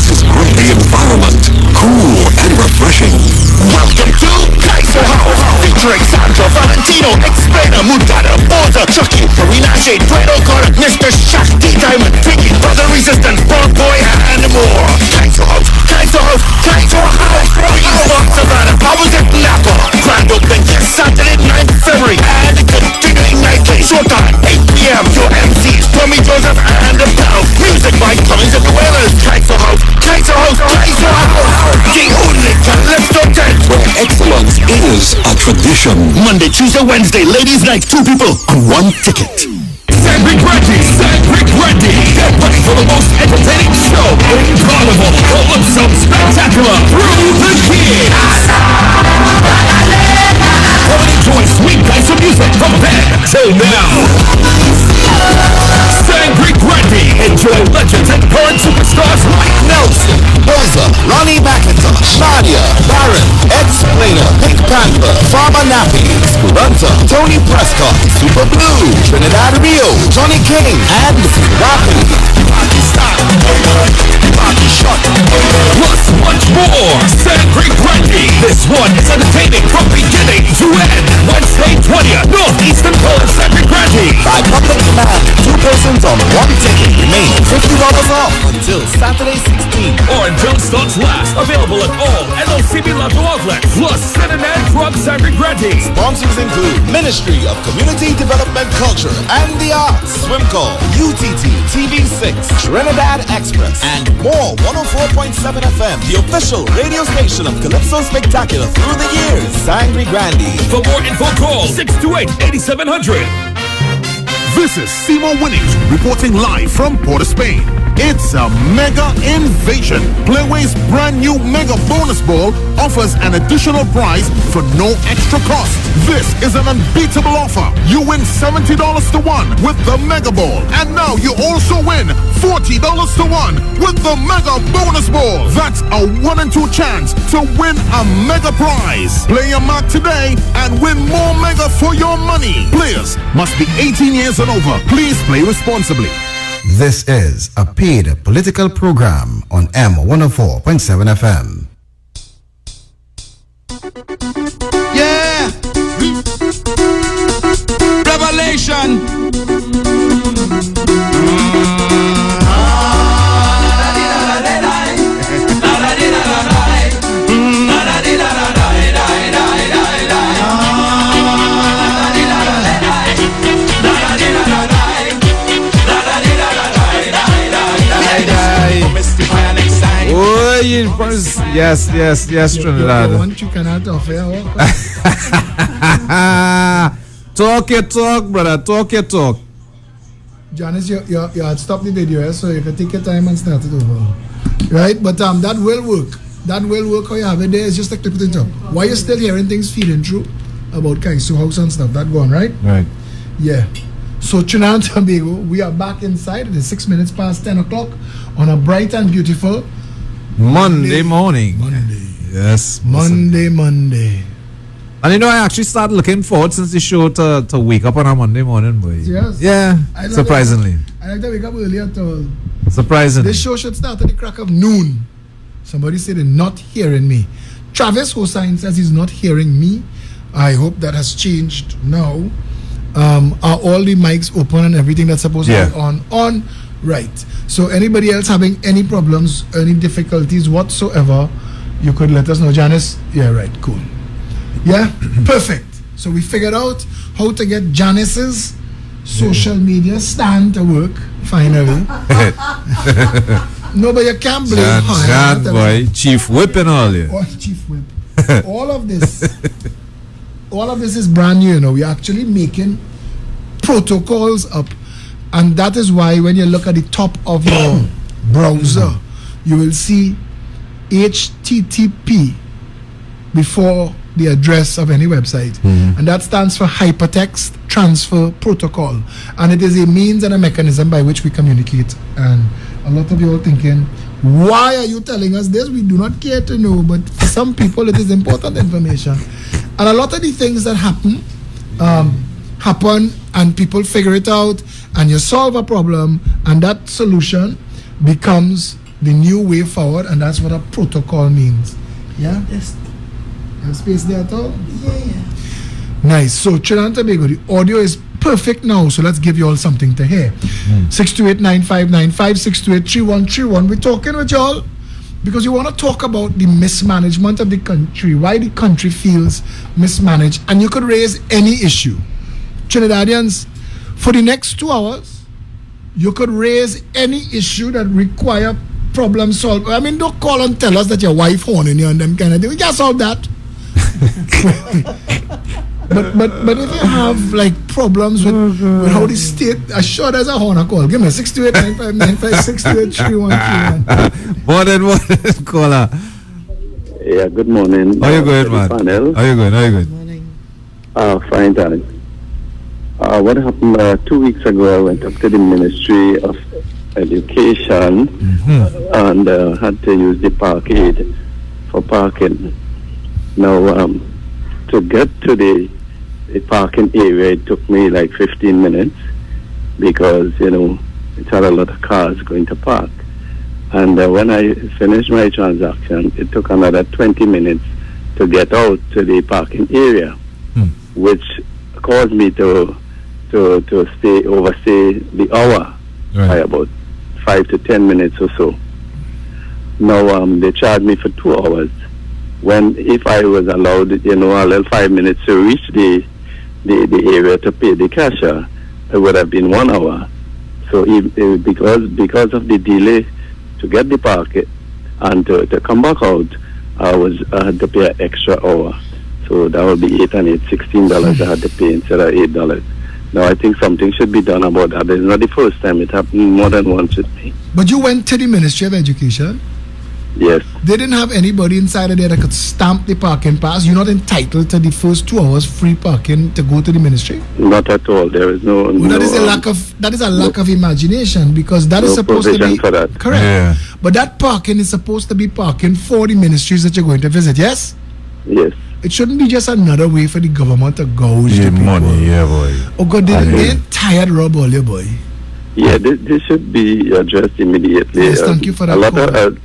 The environment, cool and refreshing. Welcome to Kaiser House, featuring Sandro Valentino, Explainer, Mutata, Boza, Chucky, Farina Shade, Tweedo Carter, Mr. Shakti Diamond, Piggy, Brother Resistance, Broad Boy, and more. Kaiser House, Kaiser House, Kaiser House. Eastbourne, Savannah, I was at Napa. Grand opening this Saturday, 9th February, and continuing nightly. Showtime, 8 p.m. Your MCs, Tommy Joseph and the Bell. Music by Cummings and the Wailers. Kaiser House, Kaiser House, Kaiser House. The only Calypso tent where excellence is a tradition. Monday, Tuesday, Wednesday, ladies' night, 2 people on 1 ticket. Sangre Grande, get ready for the most entertaining show in Carnival. Calypso Spectacular through the years. Come and enjoy sweet nights of music from then till now. Sangre Grande, enjoy legends and current superstars like Nelson, Boza, Ronnie McIntosh, Nadia, Baron, Explainer, Pink Panther, Farmer Nappy, Spurunta, Tony Prescott, Super Blue, Trinidad Rio, Johnny King, and Rappy. Plus much more. Sangre Grande. This one is entertaining from beginning to end. Wednesday 20th, Northeastern College, Sangre Grande. By public demand, 2 persons on 1 ticket remain $50 off until Saturday 16th. Or until stocks last. Available at all LOCB Lotto outlets. Plus Cinnamon from Sangre Grande. Sponsors include Ministry of Community Development, Culture and the Arts, Swimcall, UTT, TV6, Trinidad Express, and more. 104.7 FM, the official radio station of Calypso Spectacular through the years. Sangre Grande. For more info, call 628-8700. This is Simo Winnings reporting live from Port of Spain. It's a mega invasion. Playway's brand new mega bonus ball offers an additional prize for no extra cost. This is an unbeatable offer. You win $70 to 1 with the mega ball. And now you also win $40 to 1 with the mega bonus ball. That's a 1 in 2 chance to win a mega prize. Play your mark today and win more mega for your money. Players must be 18 years and over. Please play responsibly. This is a paid political program on M104.7 FM. Yeah! Revelation! Yes, Trinidad. You cannot offer. Talk your talk, brother. Talk your talk. Janice, you had stopped the video, so you can take your time and start it over. Right? But that will work. That will work how you have it there. It's just a clip it up. Why you still hearing things feeding through about Kaiso House and stuff? That gone, right? Right. Yeah. So Trinidad and Tobago, we are back inside. It is 6 minutes past 10 o'clock on a bright and beautiful Monday morning. Yes. Monday. And you know, I actually started looking forward since the show to wake up on a Monday morning, boy. Yes. Yeah. Surprisingly. I like to wake up early at all. Surprisingly. This show should start at the crack of noon. Somebody said they're not hearing me. Travis Hossain says he's not hearing me. I hope that has changed now. Are all the mics open and everything that's supposed to be on? Right. So anybody else having any problems, any difficulties whatsoever, you could let us know. Janice? Yeah, right. Cool. Yeah? Perfect. So we figured out how to get Janice's social media stand to work, finally. No, but you can't blame her. Jan, boy. Chief Whip and all, yeah. Oh, Chief Whip. All of this is brand new, you know. We're actually making protocols up. And that is why when you look at the top of your browser, you will see HTTP before the address of any website. And that stands for Hypertext Transfer Protocol. And it is a means and a mechanism by which we communicate. And a lot of you are thinking, why are you telling us this? We do not care to know. But for some people, it is important information. And a lot of the things that happen and people figure it out, and you solve a problem, and that solution becomes the new way forward, and that's what a protocol means. Yeah? Yes. Have space there at all? Yeah. Nice. So Trinidad and Tobago, the audio is perfect now, so let's give you all something to hear. 628-9595, 628-3131. We're talking with y'all because we want to talk about the mismanagement of the country, why the country feels mismanaged, and you could raise any issue. Trinidadians, for the next 2 hours, you could raise any issue that require problem solving. I mean, don't call and tell us that your wife horning you and them kind of thing. We can't solve that. But if you have like problems with how the state, I'm sure there's a horn call. Give me 628-9595, 628-3131. Morning, caller. Yeah, good morning. How you good, man? Panel. How you good? Fine, darling. What happened 2 weeks ago, I went up to the Ministry of Education and had to use the parkade for parking. Now, to get to the parking area, it took me like 15 minutes because, you know, it had a lot of cars going to park. And when I finished my transaction, it took another 20 minutes to get out to the parking area, which caused me to overstay the hour by about 5 to 10 minutes or so. Now they charged me for 2 hours. When if I was allowed, you know, a little 5 minutes to reach the area to pay the cashier, it would have been 1 hour. So because of the delay to get the park and to come back out, I had to pay an extra hour. So that would be $8 and $16 I had to pay instead of $8. Now I think something should be done about that. It's not the first time. It happened more than once with me. But you went to the Ministry of Education? Yes. They didn't have anybody inside of there that could stamp the parking pass. You're not entitled to the first 2 hours free parking to go to the ministry? Not at all. There is no. Well, that is a lack of imagination, because that is supposed to be for that. Correct. Yeah. But that parking is supposed to be parking for the ministries that you're going to visit. Yes. Yes. It shouldn't be just another way for the government to gouge the people. Money, yeah, boy. Oh God, they ain't tired, Rob, all your boy. Yeah, this should be addressed immediately. Yes, thank you for that. A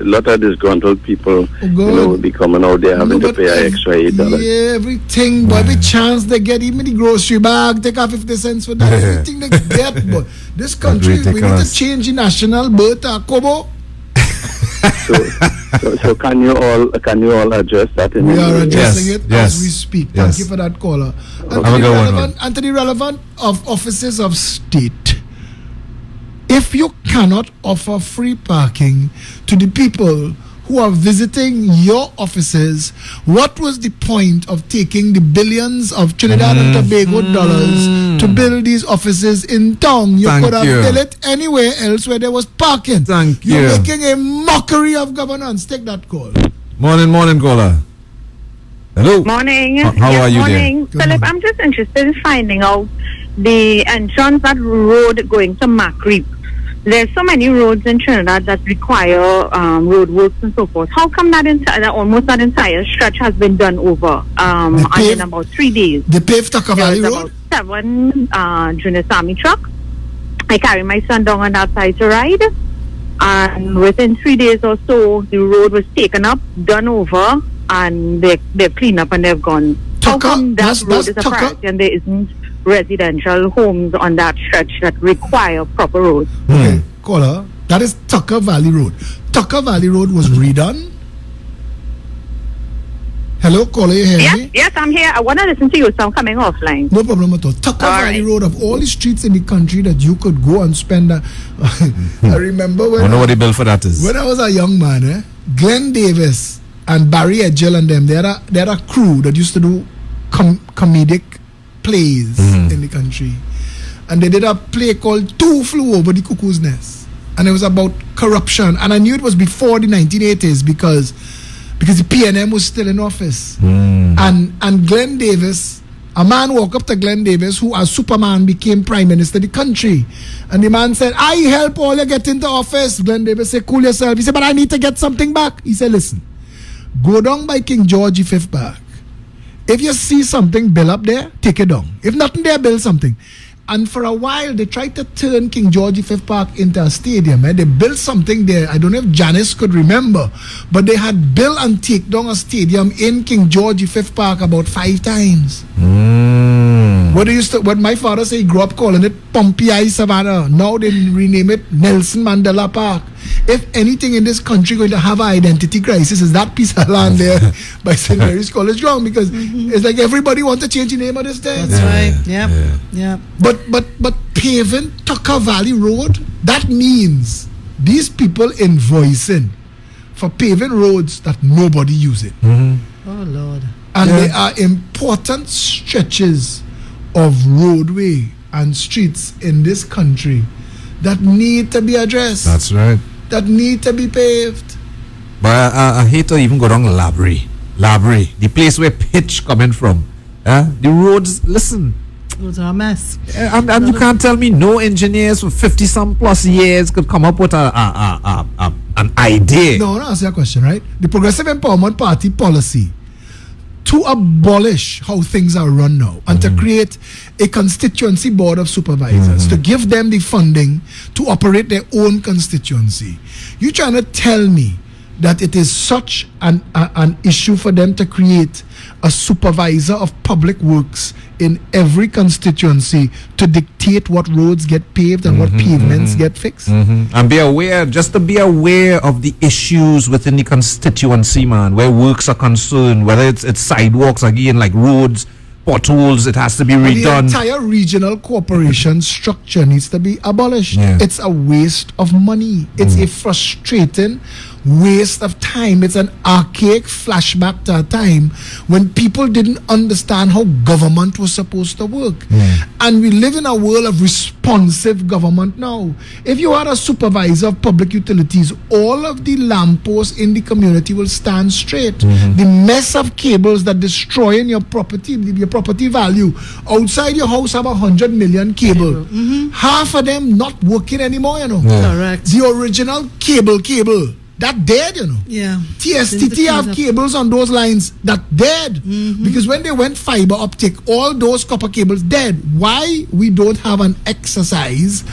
lot of disgruntled people, will be coming out there having to pay an extra $8. Yeah, everything, boy, every chance they get, even the grocery bag, take off 50 cents for that. Everything they get, boy. This country, we need to change the national birth, Kobo. So can you all address that? We are addressing it as we speak. Thank you for that caller. And to the relevant of offices of state, if you cannot offer free parking to the people who are visiting your offices, what was the point of taking the billions of Trinidad and Tobago dollars to build these offices in town? You could have built it anywhere else where there was parking. You're making a mockery of governance. Take that call. Morning, caller. Hello. Morning. How Yes, are you morning. there? Philip, I'm just interested in finding out the entrance that road going to Macreep. There's so many roads in Trinidad that require road works and so forth. How come that almost that entire stretch has been done over in about 3 days? They paved Tucker Valley Road? About 7 junior army trucks. I carry my son down on that side to ride. And within 3 days or so, the road was taken up, done over, and they've cleaned up and they've gone. How come that road is a priority and there isn't residential homes on that stretch that require proper roads? Okay, caller, that is Tucker Valley Road. Tucker Valley Road was redone. Hello, caller, you hear me? Yes, I'm here. I want to listen to you, so I'm coming offline. No problem at all. Tucker Valley Road, of all the streets in the country that you could go and spend. I remember when I wonder what the bill for that is. When I was a young man, Glenn Davis and Barry Edgell and them, they had a crew that used to do comedic plays in the country. And they did a play called Two Flew Over the Cuckoo's Nest. And it was about corruption. And I knew it was before the 1980s because the PNM was still in office. And Glenn Davis, a man walked up to Glenn Davis, who as Superman became Prime Minister of the country. And the man said, I help all you get into office. Glenn Davis said, cool yourself. He said, but I need to get something back. He said, listen, go down by King George V Park. If you see something built up there, take it down. If nothing there, build something. And for a while, they tried to turn King George V Park into a stadium. They built something there. I don't know if Janice could remember, but they had built and take down a stadium in King George V Park about 5 times. What my father say, he grew up calling it Pompey I Savannah. Now they rename it Nelson Mandela Park. If anything in this country going to have an identity crisis, is that piece of land there by St. Mary's College Ground, because it's like everybody wants to change the name of this thing. That's right. Yep. But paving Tucker Valley Road, that means these people invoicing for paving roads that nobody uses. Oh Lord. And there are important stretches of roadway and streets in this country that need to be addressed. That's right. That need to be paved. But I hate to even go down Labrie, the place where pitch coming from. The roads, listen. Roads are a mess. And you can't tell me no engineers for 50-some plus years could come up with an idea. No, answer your question, right? The Progressive Empowerment Party policy to abolish how things are run now and to create a constituency board of supervisors, to give them the funding to operate their own constituency. You trying to tell me that it is such an issue for them to create a supervisor of public works in every constituency to dictate what roads get paved and what pavements get fixed? And be aware, just to be aware of the issues within the constituency, man, where works are concerned, whether it's sidewalks again, like roads, potholes, it has to be redone. The entire regional corporation structure needs to be abolished. It's a waste of money. It's a frustrating waste of time. It's an archaic flashback to a time when people didn't understand how government was supposed to work. And we live in a world of responsive government now. If you are a supervisor of public utilities, all of the lampposts in the community will stand straight. The mess of cables that destroying your property value outside your house have 100 million cable. Half of them not working anymore, you know. Correct. The original cable that dead, you know. Yeah. TSTT have cables on those lines that dead. Because when they went fiber optic, all those copper cables dead. Why we don't have an exercise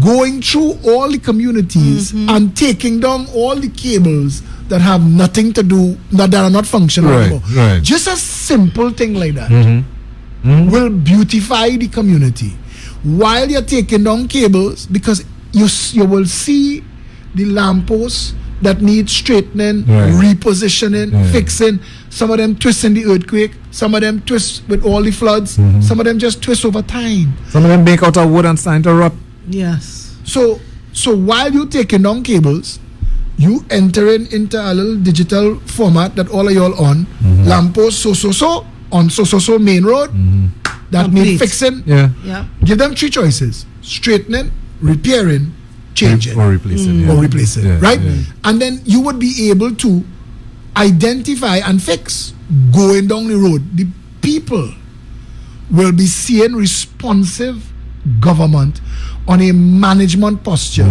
going through all the communities and taking down all the cables that have nothing to do, that are not functional anymore. Right. Just a simple thing like that will beautify the community. While you're taking down cables, because you will see the lampposts that need straightening, repositioning, fixing. Some of them twist in the earthquake, some of them twist with all the floods, some of them just twist over time. Some of them make out of wood and starting to rot. Yes. So while you taking down cables, you entering into a little digital format that all of y'all on, lamppost so on so main road that need fixing. Give them 3 choices: straightening, repairing, changing, or replacing, right? And then you would be able to identify and fix going down the road. The people will be seeing responsive government on a management posture,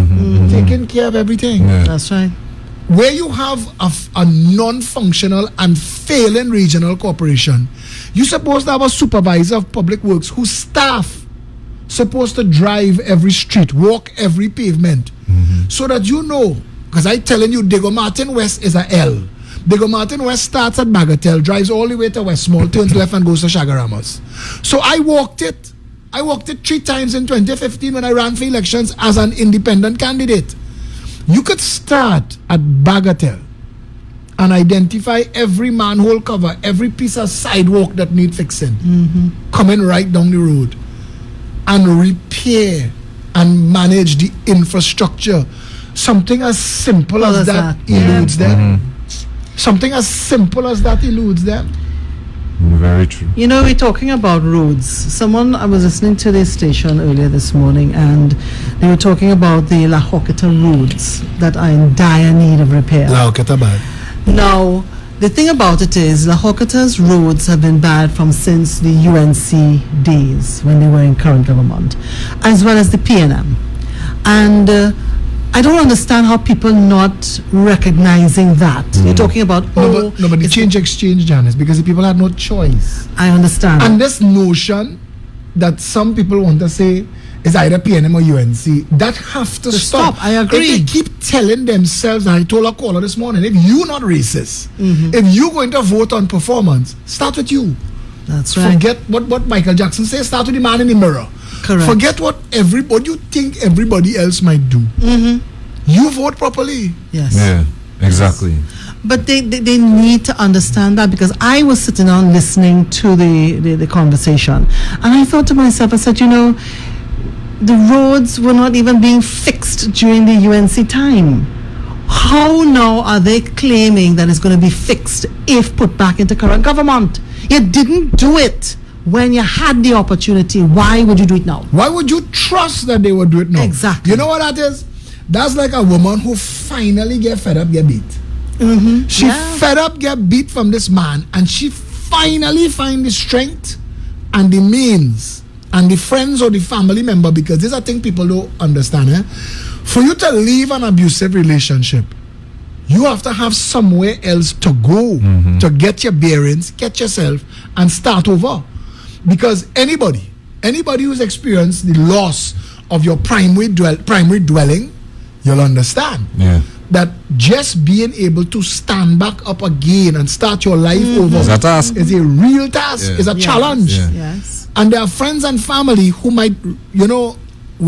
taking care of everything. That's right. Where you have a non-functional and failing regional corporation, you're supposed to have a supervisor of public works whose staff supposed to drive every street, walk every pavement, so that you know, because I'm telling you, Diego Martin West is a L. Diego Martin West starts at Bagatelle, drives all the way to Westmall, turns left and goes to Chagaramas. So I walked it 3 times in 2015 when I ran for elections as an independent candidate. You could start at Bagatelle and identify every manhole cover, every piece of sidewalk that need fixing, coming right down the road, and repair and manage the infrastructure. Something as simple as that eludes them. Something as simple as that eludes them. Very true. You know, we're talking about roads. I was listening to this station earlier this morning, and they were talking about the La Joqueta roads that are in dire need of repair. La Joqueta bad. Now, the thing about it is, La Joqueta's roads have been bad since the UNC days when they were in current government, as well as the PNM. And I don't understand how people not recognizing that. You're talking about but the change exchange, Janice, because the people had no choice. I understand. And this notion that some people want to say is either PNM or UNC, that have to stop. I agree. If they keep telling themselves, and I told a caller this morning, if you're not racist, if you're going to vote on performance, start with you. That's right. Forget what Michael Jackson says, start with the man in the mirror. Correct. Forget what you think everybody else might do. You vote properly. Yes. Yeah, exactly. But they need to understand that, because I was sitting down listening to the conversation, and I thought to myself, I said, you know, the roads were not even being fixed during the UNC time. How now are they claiming that it's going to be fixed if put back into current government? You didn't do it when you had the opportunity. Why would you do it now? Why would you trust that they would do it now? Exactly. You know what that is? That's like a woman who finally get fed up, get beat. She fed up, get beat from this man, and she finally find the strength and the means and the friends or the family member, because this is a thing people don't understand. For you to leave an abusive relationship, you have to have somewhere else to go to get your bearings, get yourself, and start over. Because anybody who's experienced the loss of your primary dwelling, you'll understand that just being able to stand back up again and start your life over is a task. Is a real task. It's a challenge. Yes. And there are friends and family who might, we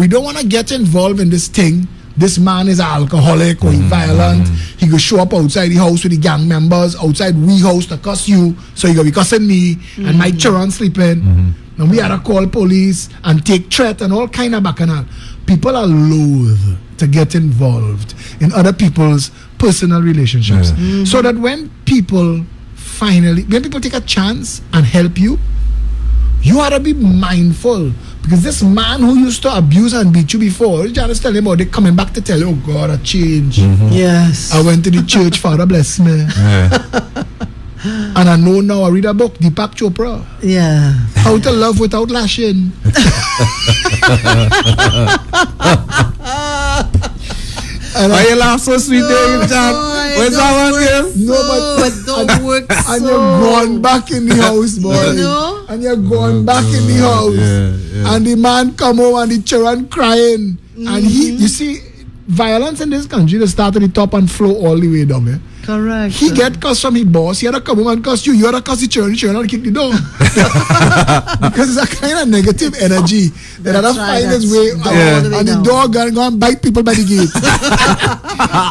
don't want to get involved in this thing. This man is an alcoholic or he's violent. He could show up outside the house with the gang members, outside we house to cuss you, so he gonna be cussing me and my children sleeping. And we had to call police and take threat and all kind of bacchanal. People are loath to get involved in other people's personal relationships. So that when people take a chance and help you, you ought to be mindful. Because this man who used to abuse and beat you before, you just tell him about it, coming back to tell you, oh God, I changed. Yes. I went to the church, Father bless me. And I know now, I read a book, Deepak Chopra. Yeah. How to Love Without Lashing. Why you laugh so sweet there, John? Where's that one, girl? No, but don't work and you're going back in the house, boy. No? And you're going back in the house. And the man come home and the children crying. And you see, violence in this country, they start at the top and flow all the way down. Correct. He get cussed from his boss. He had to come home and cuss you. You had to cuss the children and kick the door. Because it's a kind of negative energy that had to find its way out. And the dog go and bite people by the gate.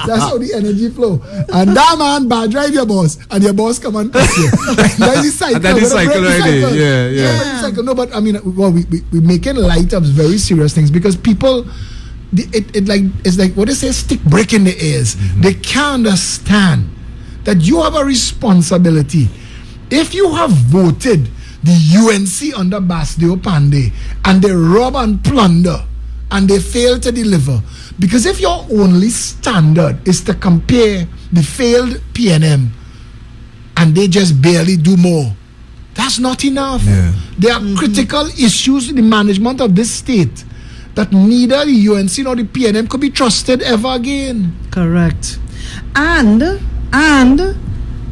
That's how the energy flow. And that man bad drive your boss, and your boss come and cuss you. That's the cycle. That's the cycle right there. Yeah. No, but I mean, we're making light of very serious things, because people, it's like what they say, stick brick in the ears. They can't understand that you have a responsibility. If you have voted the UNC under Basdeo Pandey and they rob and plunder and they fail to deliver, because if your only standard is to compare the failed PNM and they just barely do more. That's not enough. Yeah. There are critical issues in the management of this state that neither the UNC nor the PNM could be trusted ever again. Correct. And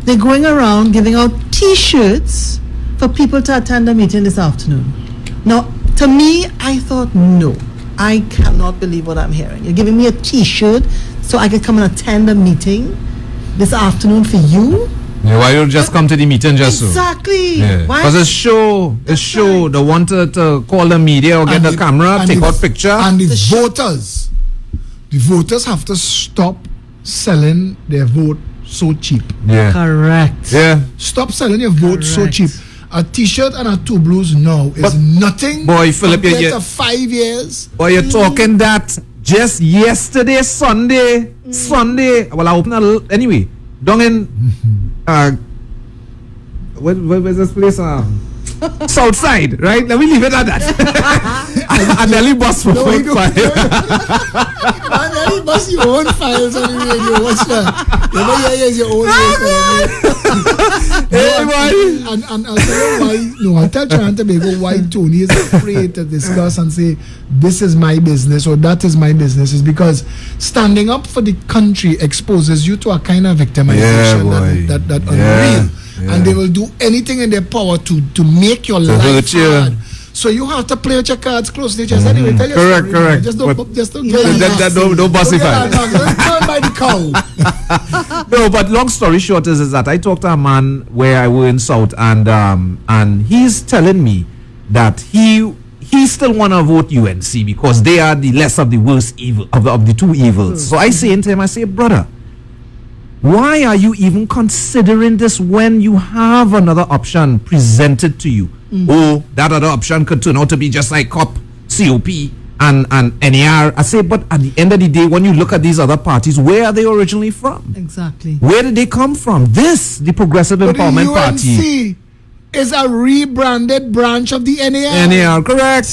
they're going around giving out T-shirts for people to attend the meeting this afternoon. Now, to me, I thought, no, I cannot believe what I'm hearing. You're giving me a T-shirt so I can come and attend a meeting this afternoon for you? Yeah, why don't you just come to the meeting just Exactly. so? Because it's show. They want to call the media or get the camera, take out picture. And the voters have to stop selling their vote so cheap. Yeah. Correct. Yeah. Stop selling your vote so cheap. A T-shirt and a two blues now is nothing. Boy, Philip, compared to 5 years. Boy, you're talking that just yesterday, Sunday. Well, I opened a little, anyway. Down in where's this place? Southside, right? Let me leave it at that. I nearly bust for 4 5. Man, nearly bust your own files on the radio. Watch that. You know, here's your own and I'll tell you why. No, I'll tell Trying to why Tony is afraid to discuss and say this is my business or that is my business is because standing up for the country exposes you to a kind of victimization that unreal. Yeah. And they will do anything in their power to make your life hard. So you have to play with your cards closely. Just anyway, tell your story. Correct. Just don't Don't bossify. Turn by the cow. No, but long story short is that I talked to a man where I were in South, and he's telling me that he still want to vote UNC because they are the less of the worst evil of the two evils. So I say to him, I say, brother, why are you even considering this when you have another option presented to you? Oh, that other option could turn out to be just like COP, COP, and NAR. I say, but at the end of the day, when you look at these other parties, where are they originally from? Exactly. Where did they come from? The Progressive Empowerment Party, is a rebranded branch of the NAR. NAR, correct.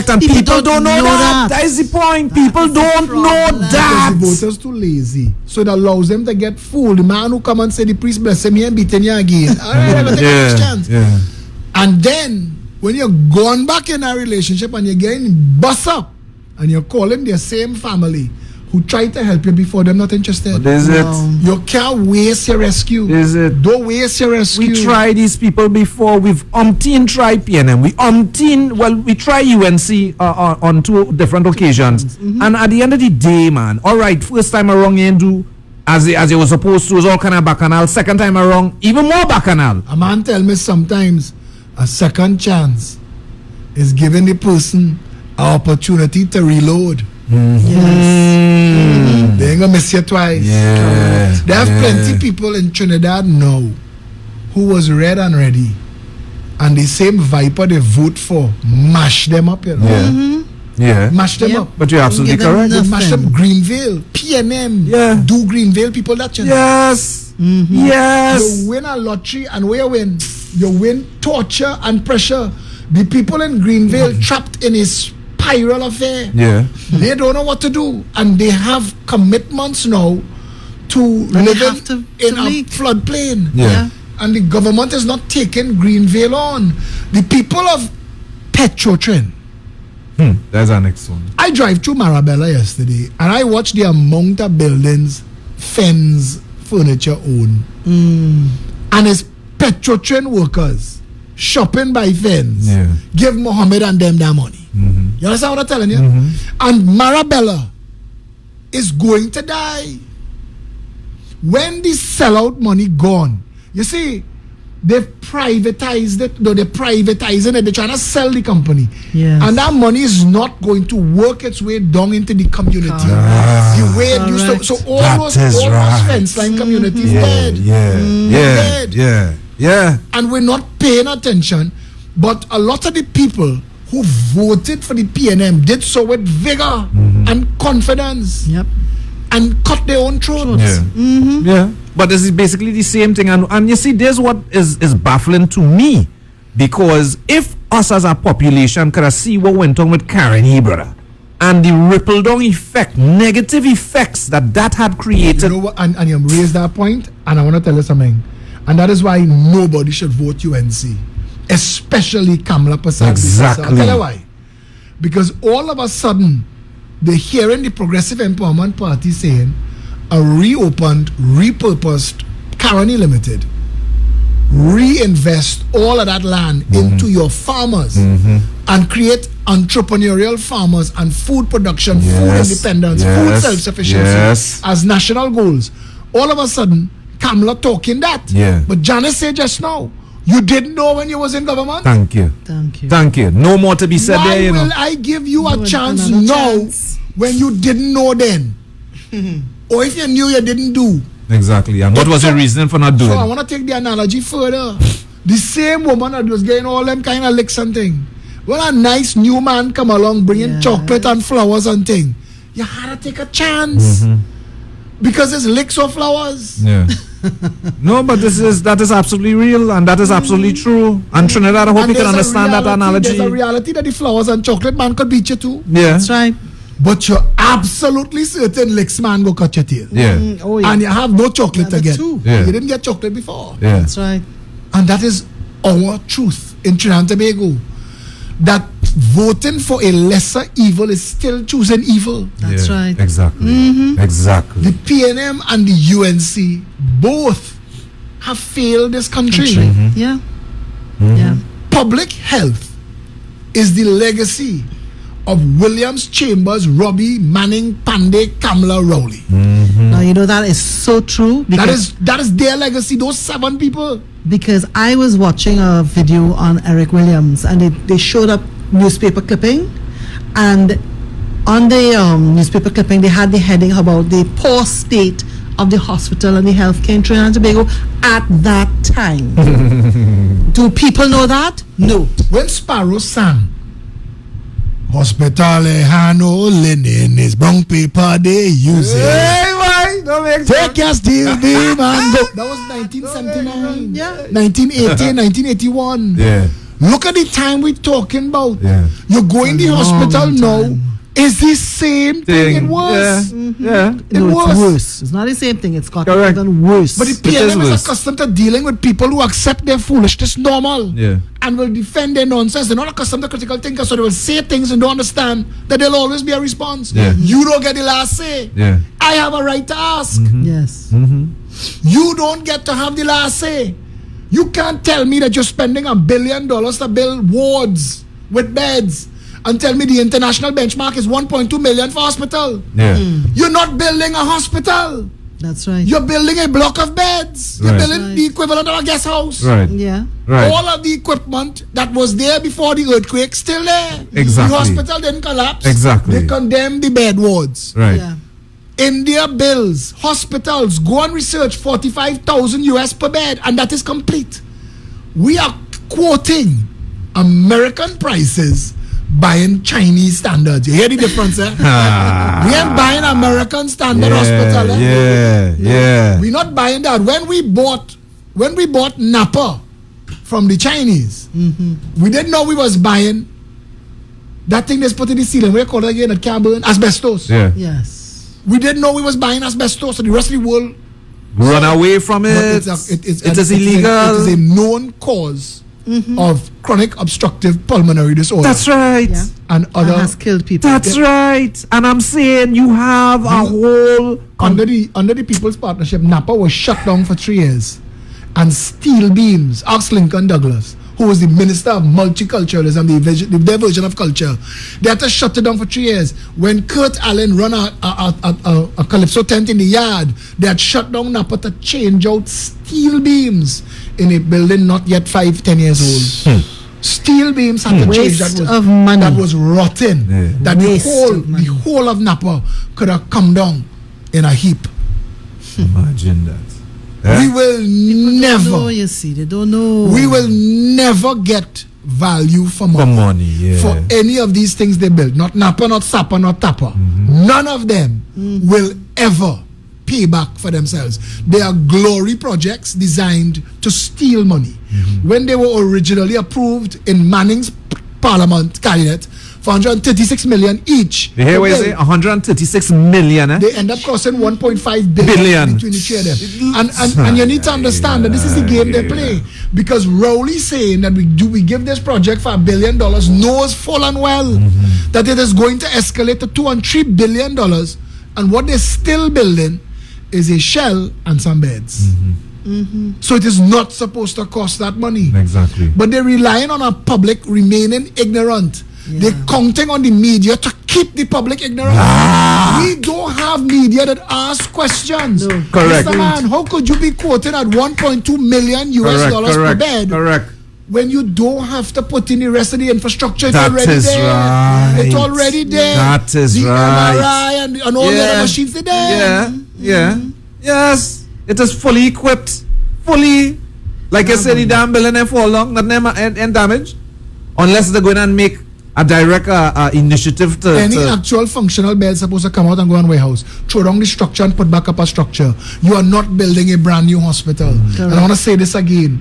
And people don't know that. That is the point. People don't know that. Because the voters too lazy. So it allows them to get fooled. The man who come and say the priest bless him and beat him again. All right, I'm going to take a chance. Yeah. And then, when you're gone back in a relationship and you're getting bust up and you're calling their same family who tried to help you before, they're not interested. What is it? You can't waste your rescue. Is it? Don't waste your rescue. We tried these people before. We've tried PNM. We try UNC on 2 different occasions. And at the end of the day, man, all right, first time around you do as they were supposed to, was all kind of bacchanal. Second time around, even more bacchanal. A man tell me sometimes a second chance is giving the person an opportunity to reload. Yes. They ain't gonna miss you twice. There have plenty people in Trinidad now who was red and ready, and the same Viper they vote for mash them up, you know. Mash them up. But you're absolutely correct. They mash up Greenville, PNM. Do Greenville people that, you know? Yes. You win a lottery, and where you win? You win torture and pressure. The people in Greenville trapped in a spiral affair. They don't know what to do, and they have commitments now to living in a floodplain. And the government is not taking Greenville on. The people of Petrotrin. There's our next one. I drive through Marabella yesterday, and I watched the amount of buildings Fens Furniture own. And it's Petrotrin workers shopping by Fens. Give Mohammed and them their money. You understand what I'm telling you? And Marabella is going to die. When the sellout money gone, you see, they've privatized it. Though they're privatizing it, they're trying to sell the company. And that money is not going to work its way down into the community. The way it used to. So all those fence line communities dead. And we're not paying attention. But a lot of the people who voted for the PNM did so with vigor and confidence. And cut their own throats. But this is basically the same thing. And you see, there's what is baffling to me. Because if us as a population could see what went on with Karen Hebra and the ripple down effect, negative effects that had created. You know what? And you raised that point, and I want to tell you something. And that is why nobody should vote UNC, especially Kamala Prasad. Exactly. I'll tell you why. Because all of a sudden, they're hearing the Progressive Empowerment Party saying a reopened, repurposed Caroni Limited, reinvest all of that land into your farmers and create entrepreneurial farmers and food production, food independence, food self-sufficiency as national goals. All of a sudden, Kamala talking that. But Janice said just now, you didn't know when you was in government? Thank you. Thank you. No more to be said Why there, you will know. I give you a chance now when you didn't know then? Or if you knew, you didn't do? Exactly. And what was your reason for not doing So I it? want to take the analogy further. The same woman that was getting all them kind of licks and thing. When a nice new man come along bringing chocolate and flowers and thing, you had to take a chance. Because it's licks or flowers. Yeah. No, but that is absolutely real and that is absolutely true. And Trinidad, I hope you can understand that analogy. There's a reality that the flowers and chocolate man could beat you too. Yeah. That's right. But you're absolutely certain licks man go cut your tail. Yeah. And you have no chocolate to get. Yeah. You didn't get chocolate before. Yeah. That's right. And that is our truth in Trinidad and Tobago. That voting for a lesser evil is still choosing evil. That's right. Exactly. Exactly. The PNM and the UNC both have failed this country. Yeah. Yeah. Public health is the legacy of Williams, Chambers, Robbie, Manning, Pandey, Kamala, Rowley. Now you know that is so true. That is their legacy. Those 7 people. Because I was watching a video on Eric Williams and they showed up newspaper clipping, and on the newspaper clipping they had the heading about the poor state of the hospital and the healthcare in Trinidad and Tobago at that time. Do people know that? No. When Sparrow sang, hospital handle linen is brown paper they use it. Take your steel beam and go. That was 1979. 1980, 1981. Yeah. Look at the time we're talking about. Yeah. You go in the hospital now, it's the same thing. It was. Yeah. It's worse. It's not the same thing. It's got even worse. But the PLM is accustomed to dealing with people who accept their foolishness normal. Yeah. And will defend their nonsense. They're not accustomed to critical thinkers, so they will say things and don't understand that there'll always be a response. Yeah. You don't get the last say. Yeah. I have a right to ask. Yes. You don't get to have the last say. You can't tell me that you're spending $1 billion to build wards with beds and tell me the international benchmark is 1.2 million for hospital. Yeah. You're not building a hospital. That's right. You're building a block of beds. You're Right. building the equivalent of a guest house. Right. Yeah. Right. All of the equipment that was there before the earthquake still there. Exactly. The hospital didn't collapse. Exactly. They condemned the bed wards. Right. Yeah. India bills hospitals go and research 45,000 US per bed, and that is complete. We are quoting American prices, buying Chinese standards. You hear the difference, eh? We ain't buying American standard hospital. Eh? Yeah. We're not buying that. When we bought Napa from the Chinese, we didn't know we was buying that thing that's put in the ceiling. We call it again, it can't burn, asbestos. Yeah. Yes. We didn't know we was buying asbestos, so the rest of the world Run away from it. It is illegal. It is a known cause of chronic obstructive pulmonary disorder. That's right. Yeah. And other has killed people. That's right. And I'm saying you have a whole under the People's Partnership, Napa was shut down for 3 years, and steel beams. Ask Lincoln Douglas, who was the Minister of Multiculturalism, their version of culture. They had to shut it down for 3 years. When Kurt Allen run a Calypso tent in the yard, they had shut down Napa to change out steel beams in a building not yet 5-10 years old. Steel beams had to change. Waste of money. That was rotten. Yeah. That Waste the whole of Napa could have come down in a heap. Imagine that. We will never. No, you see, they don't know. We will never get value for money. For money, yeah. For any of these things they build. Not Napa, not Sapa, not Tapa. None of them will ever pay back for themselves. They are glory projects designed to steal money. When they were originally approved in Manning's Parliament cabinet for 136 million each. You hear what you say? 136 million, eh? They end up costing 1.5 billion between the two of them. And you need to understand that this is the game they play. Because Rowley saying that we give this project for $1 billion knows full and well that it is going to escalate to $2 and $3 billion. And what they're still building is a shell and some beds. So it is not supposed to cost that money. Exactly. But they're relying on our public remaining ignorant. They're counting on the media to keep the public ignorant. We don't have media that asks questions. Correct. Mr. Man, how could you be quoting at 1.2 million US dollars per bed when you don't have to put in the rest of the infrastructure? It's already there. Right. It's already there. That is the right. MRI and all the other machines, they're there. Yes. It is fully equipped. Fully. Like I said, the damn building ain't fall long, nothing ain't damaged. Unless they're going to make a direct initiative to... Any actual functional bed supposed to come out and go on warehouse. Throw down the structure and put back up a structure. You are not building a brand new hospital. And I want to say this again.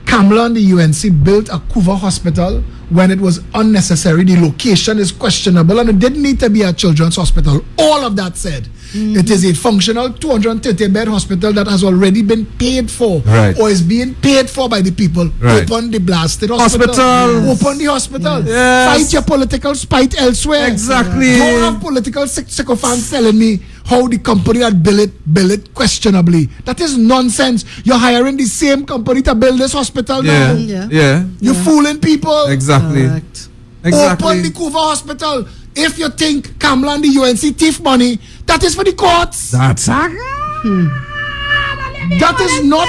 Kamla and the UNC built a Couva hospital when it was unnecessary. The location is questionable and it didn't need to be a children's hospital. All of that said, it is a functional 230-bed hospital that has already been paid for or is being paid for by the people. Open the blasted hospital. Open the hospital. Fight your political spite elsewhere. Exactly. Don't have political sycophants telling me how the company that build it questionably. That is nonsense. You're hiring the same company to build this hospital now. You're fooling people. Exactly. Open the Couva hospital. If you think Kamla and the UNC thief money, that is for the courts. That is not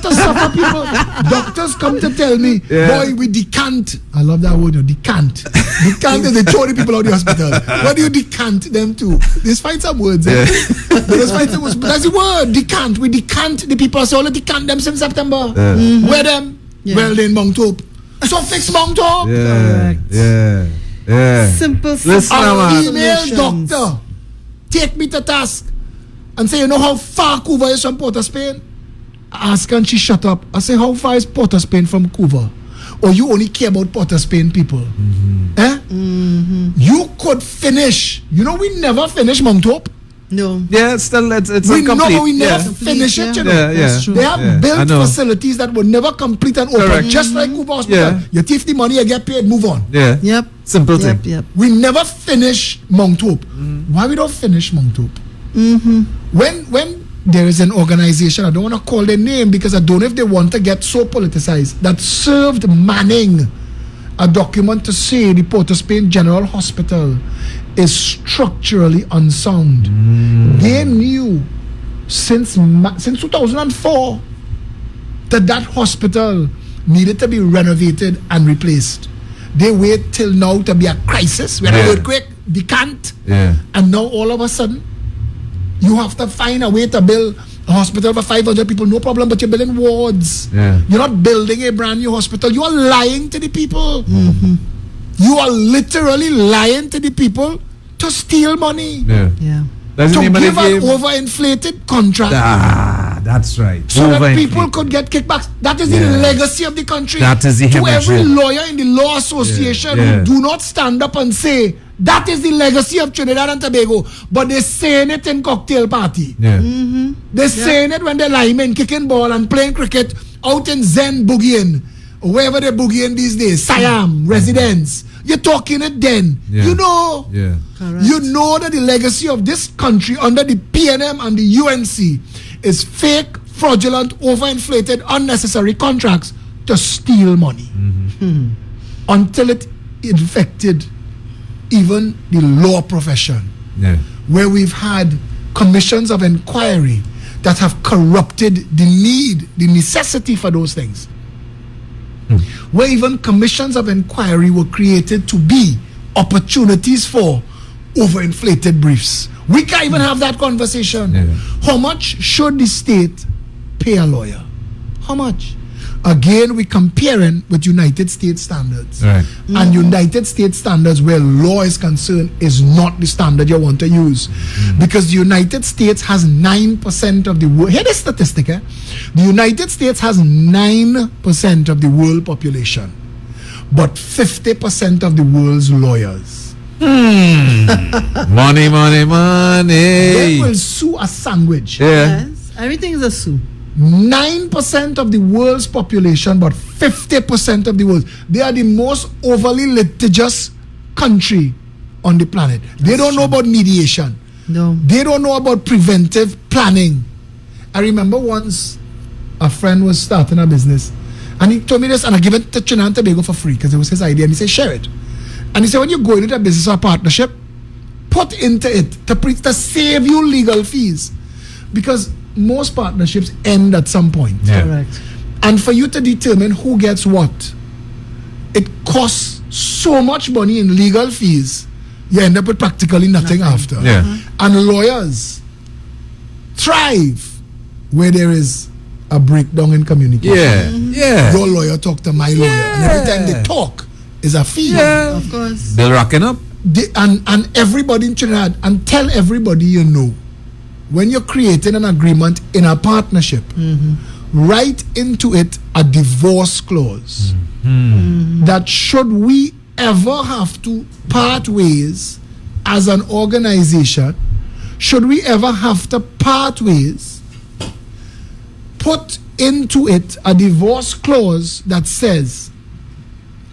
to suffer people. Doctors come to tell me, boy, we decant. I love that word, decant. Decant is they throw the people out of the hospital. What do you decant them to? Let's find some words. Let's find some words. But that's the word, decant. We decant the people. So only decant them since September. Where them? Well, then Mount Hope. So fix Mount Hope. Simple. Listen, email doctor. Take me to task and say, you know how far Couva is from Port of Spain? I ask her and she shut up. I say, how far is Port of Spain from Couva? Or you only care about Port of Spain people? You could finish. You know, we never finish Mount Hope. No. Yeah, it's incomplete. We know, but we never finish it, you know. They have built facilities that will never complete and open. Just like Couva Hospital. You thief the money, you get paid, move on. Simple thing. We never finish Mount Hope. Why we don't finish Mount Hope? When there is an organization, I don't want to call their name because I don't know if they want to get so politicized, that served Manning a document to say the Port of Spain General Hospital is structurally unsound. They knew since 2004 that hospital needed to be renovated and replaced. They wait till now to be a crisis. We had an earthquake, they can't. And now all of a sudden, you have to find a way to build a hospital for 500 people, no problem, but you're building wards. You're not building a brand new hospital. You are lying to the people. You are literally lying to the people to steal money. To give an overinflated contract. That's right. So that people could get kickbacks. That is the legacy of the country. That is the to every lawyer in the law association who do not stand up and say, that is the legacy of Trinidad and Tobago. But they're saying it in cocktail party. They're saying it when they're lying, kicking ball and playing cricket out in Zen boogieing. Wherever they're boogieing these days. Siam, residence. You're talking it then. You know. You know that the legacy of this country under the PNM and the UNC is fake, fraudulent, overinflated, unnecessary contracts to steal money. Until it infected even the law profession, where we've had commissions of inquiry that have corrupted the necessity for those things. Where even commissions of inquiry were created to be opportunities for overinflated briefs. We can't even have that conversation. How much should the state pay a lawyer? How much? Again, we're comparing with United States standards. And United States standards, where law is concerned, is not the standard you want to use. Because the United States has 9% of the world. Hear this statistic, The United States has 9% of the world population. but 50% of the world's lawyers. Money, money, money. They will sue a sandwich. Yeah. Yes. Everything is a sue. 9% of the world's population, but 50% of the world. They are the most overly litigious country on the planet. They don't know about mediation. No. They don't know about preventive planning. I remember once a friend was starting a business and he told me this, and I gave it to Trinidad and Tobago for free because it was his idea, and he said, share it. And he said, when you go into a business or a partnership, put into it to save you legal fees, because most partnerships end at some point. Yeah. Correct. And for you to determine who gets what, it costs so much money in legal fees, you end up with practically nothing after. Yeah. And lawyers thrive where there is a breakdown in communication. Yeah. Yeah. Your lawyer talk to my lawyer, and every time they talk is a fee. Yeah. Of course. They're racking up. And everybody in Trinidad, and tell everybody you know, when you're creating an agreement in a partnership, write into it a divorce clause that should we ever have to part ways as an organization, should we ever have to part ways, put into it a divorce clause that says,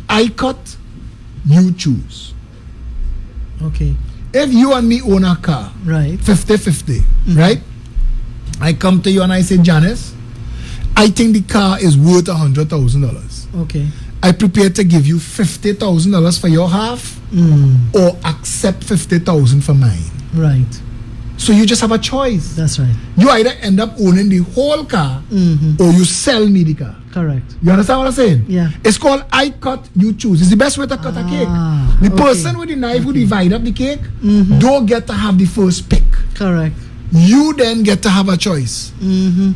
I cut, you choose. Okay. If you and me own a car, Right. 50-50, right? I come to you and I say, Janice, I think the car is worth $100,000. Okay. I prepare to give you $50,000 for your half, or accept $50,000 for mine. Right. So you just have a choice. That's right. You either end up owning the whole car, or you sell me the car. Correct. You understand what I'm saying? Yeah. It's called I cut, you choose. It's the best way to cut a cake. The person with the knife who divide up the cake don't get to have the first pick. Correct. You then get to have a choice.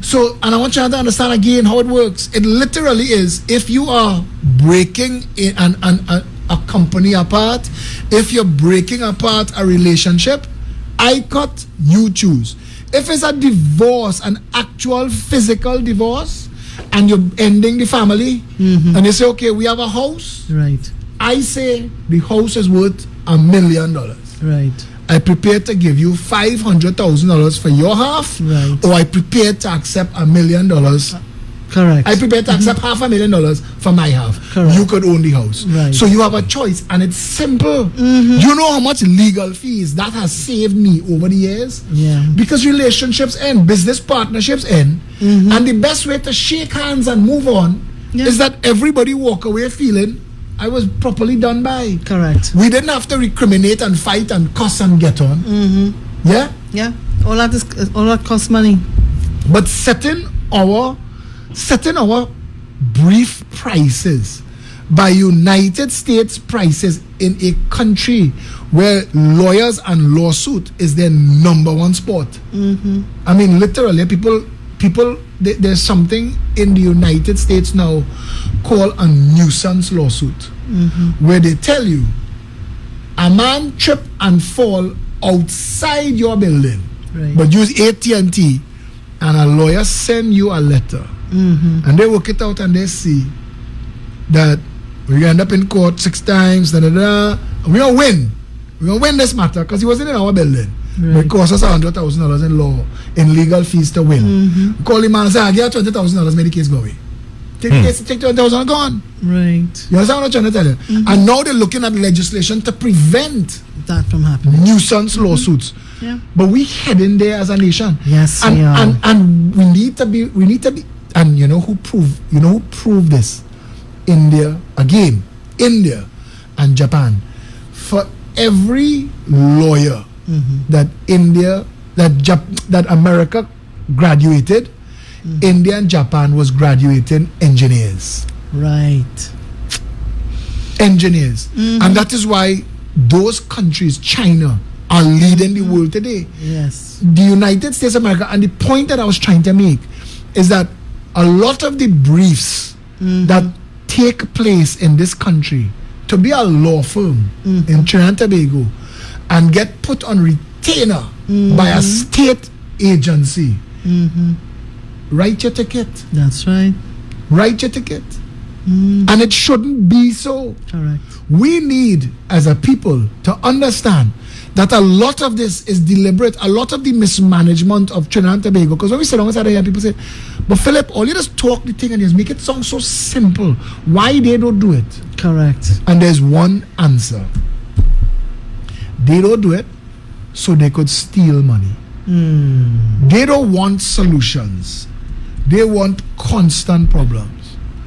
So, and I want you to understand again how it works. It literally is, if you are breaking a company apart, if you're breaking apart a relationship, I cut, you choose. If it's a divorce, an actual physical divorce, and you're ending the family, and they say, okay, we have a house. Right. I say the house is worth $1 million. Right. I prepare to give you $500,000 for your half, Right. or I prepare to accept $1 million. Correct. I prepare to accept $500,000 for my half. Correct. You could own the house. Right. So you have a choice, and it's simple. You know how much legal fees that has saved me over the years? Yeah. Because relationships end, business partnerships end, and the best way to shake hands and move on is that everybody walk away feeling I was properly done by. Correct. We didn't have to recriminate and fight and cuss and get on. Yeah? Yeah. All that costs money. But setting our brief prices by United States prices in a country where lawyers and lawsuit is their number one sport. I mean, literally, people there's something in the United States now called a nuisance lawsuit, where they tell you a man trip and fall outside your building, but use AT&T, and a lawyer send you a letter, and they work it out and they see that we end up in court 6 times, we're gonna win this matter because he wasn't in our building. It cost us $100,000 in law, in legal fees to win. Call him and say, I get $20,000, make the case go away. Take $20,000 gone. Right. You understand what I'm trying to tell you? And now they're looking at legislation to prevent that from happening. Nuisance lawsuits. Yeah. But we heading there as a nation. Yes, and, we are. and we need to be, and you know who proved this? India and Japan. For every lawyer that America graduated, India and Japan was graduating engineers. Right. Engineers. And that is why those countries, China, are leading the world today. Yes. The United States of America, and the point that I was trying to make is that a lot of the briefs that take place in this country to be a law firm in Trinidad and Tobago and get put on retainer by a state agency. Write your ticket. That's right. Write your ticket. And it shouldn't be so. Correct. We need, as a people, to understand that a lot of this is deliberate, a lot of the mismanagement of Trinidad and Tobago. Because when we sit down inside here, people say, but Philip, all you just talk the thing and just make it sound so simple. Why they don't do it? Correct. And there's one answer. They don't do it so they could steal money. They don't want solutions. They want constant problems.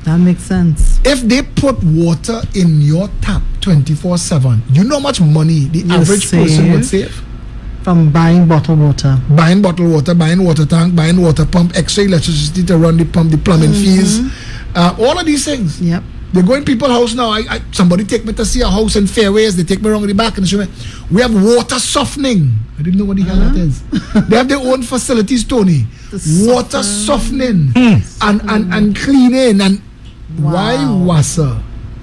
That makes sense. If they put water in your tap 24/7, you know how much money the average person would save? From buying bottled water. Buying bottled water, buying water tank, buying water pump, extra electricity to run the pump, the plumbing fees, all of these things. Yep. They go in people's house now. Somebody take me to see a house in Fairways. They take me around the back and show me. We have water softening. I didn't know what the hell that is. They have their own facilities, Tony. Water softening and cleaning and why WASA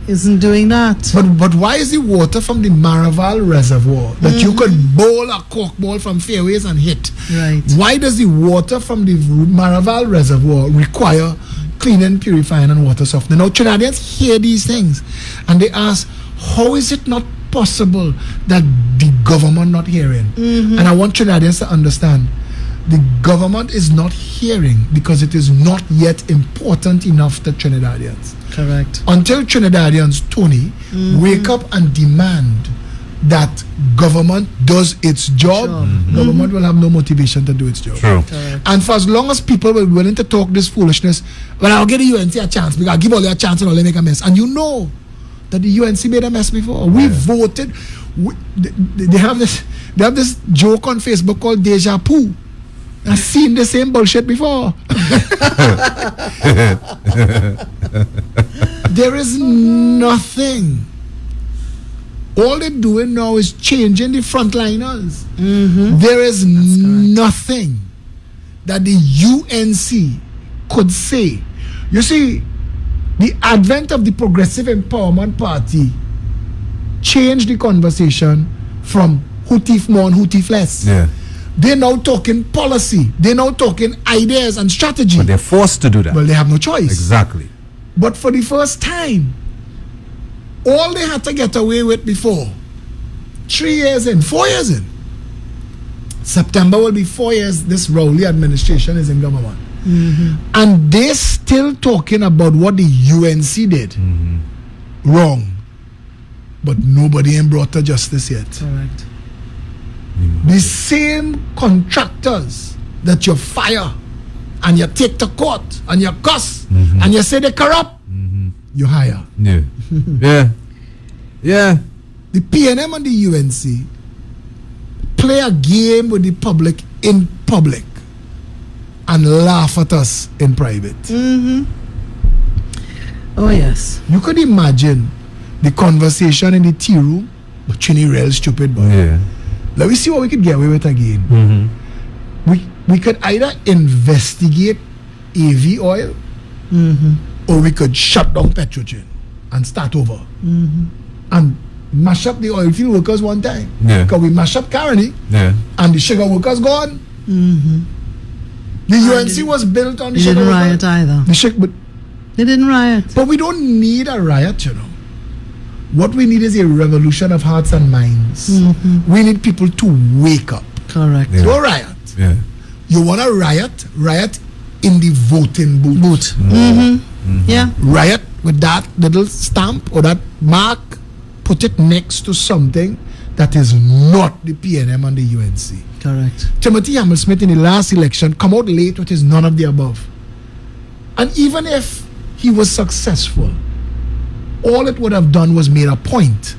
isn't doing that? But why is the water from the Maraval Reservoir that you could bowl a cork ball from Fairways and hit? Right. Why does the water from the Maraval Reservoir require cleaning, purifying, and water softening? Now, Trinidadians hear these things and they ask, how is it not possible that the government not hearing? And I want Trinidadians to understand, the government is not hearing because it is not yet important enough to Trinidadians. Correct. Until Trinidadians, Tony, wake up and demand that government does its job, government will have no motivation to do its job. True. And for as long as people were willing to talk this foolishness, well, I'll give the UNC a chance, because I'll give all their a chance and all they make a mess. And you know that the UNC made a mess before. We voted. They have this joke on Facebook called Deja Vu. I've seen the same bullshit before. There is nothing. All they're doing now is changing the frontliners. There is nothing that the UNC could say. You see, the advent of the Progressive Empowerment Party changed the conversation from who thief more and who thief less. Yeah. They're now talking policy. They're now talking ideas and strategy. But they're forced to do that. Well, they have no choice. Exactly. But for the first time, all they had to get away with before, 3 years in, 4 years in, September will be 4 years this Rowley administration is in government. And they're still talking about what the UNC did wrong. But nobody ain't brought to justice yet. Correct. The same contractors that you fire and you take to court and you cuss and you say they're corrupt, you hire. Yeah. Yeah. Yeah. The PNM and the UNC play a game with the public in public and laugh at us in private. Oh, yes. You could imagine the conversation in the tea room, but Chini real stupid boy. Yeah. Let me see what we could get away with again. We could either investigate AV oil or we could shut down Petrogen and start over and mash up the oil field workers one time. Because we mash up Caroni and the sugar workers gone. The UNC was built on the sugar didn't workers. riot either. But they didn't riot. But we don't need a riot, you know. What we need is a revolution of hearts and minds. We need people to wake up. Correct. Don't riot. Yeah. You want to riot? Riot in the voting booth. Yeah. Riot with that little stamp or that mark. Put it next to something that is not the PNM and the UNC. Correct. Timothy Hammersmith in the last election come out late with his none of the above. And even if he was successful, all it would have done was made a point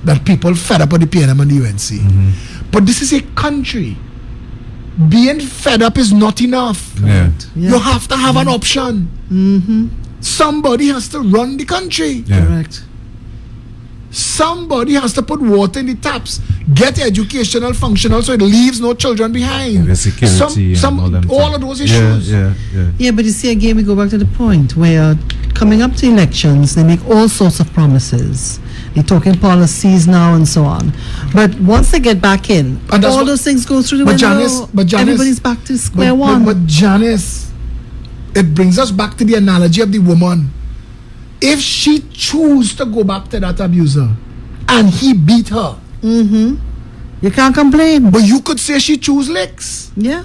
that people fed up with the PNM and the UNC. But this is a country. Being fed up is not enough. You have to have an option. Somebody has to run the country. Correct. Somebody has to put water in the taps, get educational functional so it leaves no children behind. Security all of those issues. Yeah, but you see, again, we go back to the point where coming up to elections, they make all sorts of promises. They're talking policies now and so on. But once they get back in, all those things go through the window. Everybody's back to square one. But Janice, it brings us back to the analogy of the woman. If she choose to go back to that abuser and he beat her, you can't complain. But you could say she choose licks. Yeah.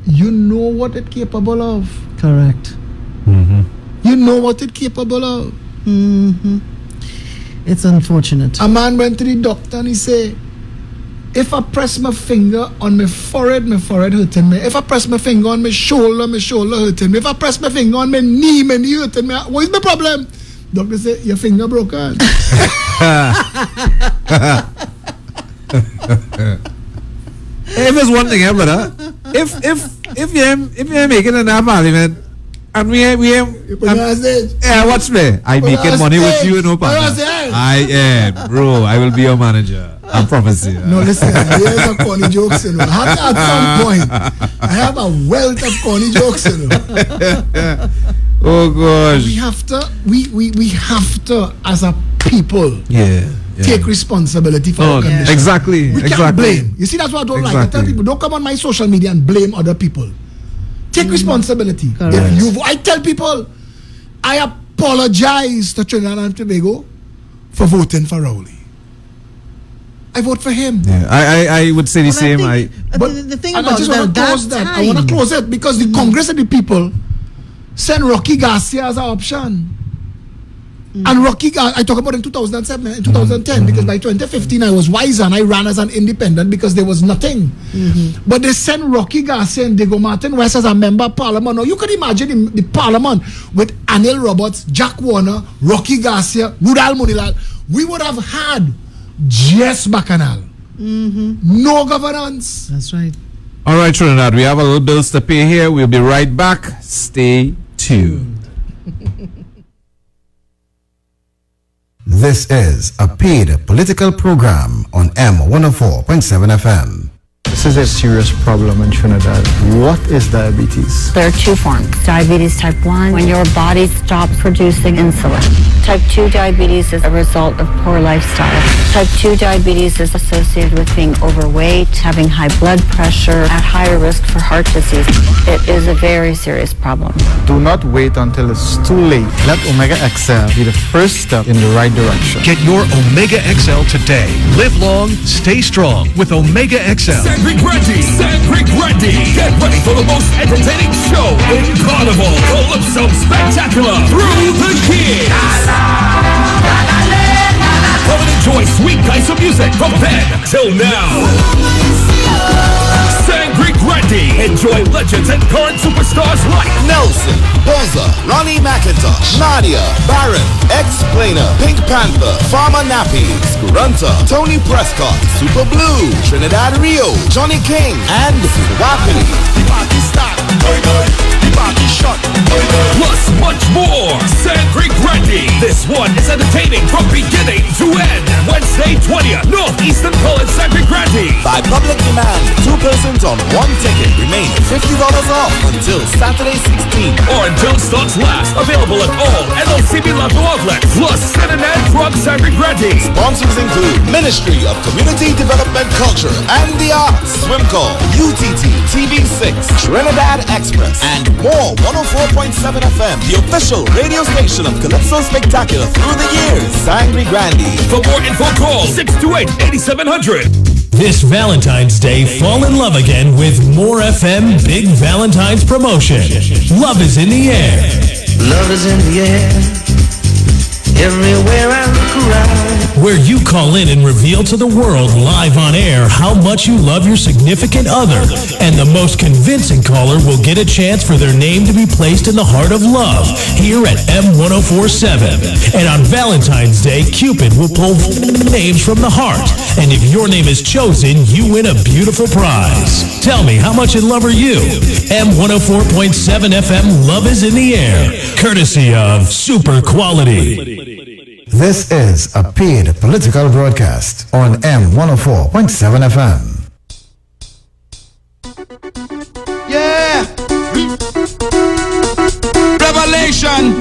You know what it's capable of. Correct. You know what it's capable of. It's unfortunate. A man went to the doctor and he said, if I press my finger on my forehead hurting me. If I press my finger on my shoulder hurting me. If I press my finger on my knee hurting me. What is my problem? Doctor said, your finger broken. If there's one thing, brother, if you're making enough parliament, and watch me. I making money with you, no partner. Bro, I will be your manager. I promise you. No, listen, here's a corny jokes, you know. At some point, I have a wealth of corny jokes, you know. Oh gosh. We have to, as a people, take responsibility for our condition. Exactly. We can't blame. You see, that's what I don't like. I tell people, don't come on my social media and blame other people. Take responsibility. I tell people, I apologize to Trinidad and Tobago for voting for Rowley. I vote for him. Yeah, I would say the same. But the thing about I just want to close that. I want to close it because the Congress of the People sent Rocky Garcia as an option. And Rocky, I talk about in 2007 and 2010 because by 2015 I was wiser and I ran as an independent because there was nothing. But they sent Rocky Garcia and Diego Martin West as a member of parliament. Now you can imagine the parliament with Anil Roberts, Jack Warner, Rocky Garcia, Rudal Munilal. We would have had Jess Bacchanal. No governance. That's right. All right, Trinidad, we have a little bills to pay here. We'll be right back. Stay tuned. This is a paid political program on M104.7 FM. This is a serious problem in Trinidad. What is diabetes? There are two forms. Diabetes type 1, when your body stops producing insulin. Type 2 diabetes is a result of poor lifestyle. Type 2 diabetes is associated with being overweight, having high blood pressure, at higher risk for heart disease. It is a very serious problem. Do not wait until it's too late. Let Omega XL be the first step in the right direction. Get your Omega XL today. Live long, stay strong with Omega XL. Sangre Grande. Get ready for the most entertaining show in Carnival. Calypso Spectacular through the kids. Come and enjoy sweet nights of music from then till now. Sangre Grande. Enjoy legends and current superstars like Nelson, Boza, Ronnie McIntosh, Nadia, Baron, Explainer, Pink Panther, Farmer Nappy, Scurunta, Tony Prescott, Super Blue, Trinidad Rio, Johnny King, and Wapiti. The party start, the party shot, plus much more. Sangre Grande. This one is entertaining from beginning to end. Wednesday 20th, Northeastern College Sangre Grande. By public demand, 2 persons on 1 ticket remain $50 off until Saturday 16th. Or until stocks last. Available at all NLCB Lotto outlets. Plus Trinidad Drug Sangre Grande. Sponsors include Ministry of Community Development Culture and the Arts, Swimco, UTT, TV6, Trinidad Express, and more. 104.7 FM, the official radio station of Calypso Spectacular through the years. Sangre Grande. For more info, call 628-8700. This Valentine's Day, fall in love again with More FM Big Valentine's promotion. Love is in the air. Love is in the air. Everywhere I look around. Where you call in and reveal to the world live on air how much you love your significant other. And the most convincing caller will get a chance for their name to be placed in the heart of love here at M1047. And on Valentine's Day, Cupid will pull names from the heart. And if your name is chosen, you win a beautiful prize. Tell me, how much in love are you? M104.7 FM, Love is in the Air. Courtesy of Super Quality. This is a paid political broadcast on M104.7 FM. Yeah! Revelation!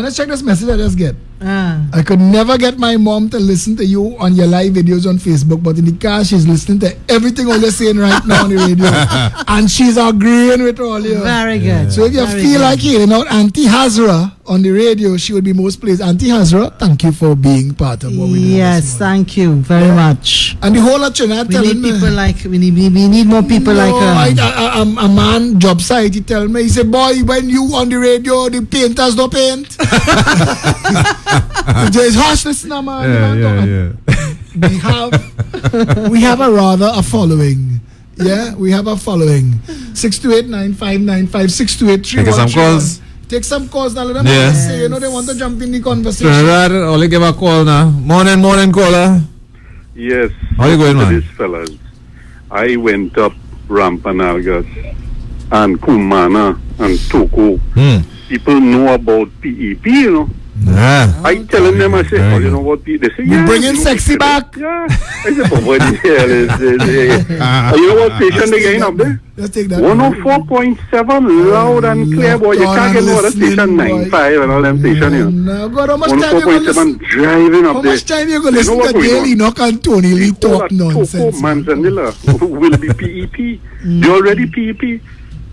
let's check this message I just get. I could never get my mom to listen to you on your live videos on Facebook, but in the car she's listening to everything all you're saying right now on the radio, and she's agreeing with all you. Very good. So if you feel like hearing out Auntie Hazra on the radio, she would be most pleased. Auntie Hazra, thank you for being part of what we do. Yes, thank you very much. And the whole of Trinidad telling me, people like we need more people like her. A man job site, he tell me, he said, boy, when you on the radio, the painters don't paint. There's harshness now, man. We have a following. Yeah, we have a following. 628-9595, 628-3131. Take some calls now. Let them say, you know, they want to jump in the conversation. Only give a call now. Morning caller. Yes. How you going, man? These fellas. I went up Rampanalgas and Kumana and Toko. People know about PEP, you know. I telling them, I say, oh, you know what? They say, you bringing sexy back? Yeah. I said, but what the hell is this? You know what station they getting up there? Let's take that. 104.7 loud and clear, boy. You can't get no other station 95 and all them stations, you know. No, God, how much time you going to listen? Driving up how there. Much time you going to listen to Daily Knock and Tony Lee talk nonsense? Manzanilla will be PEP. They already PEP.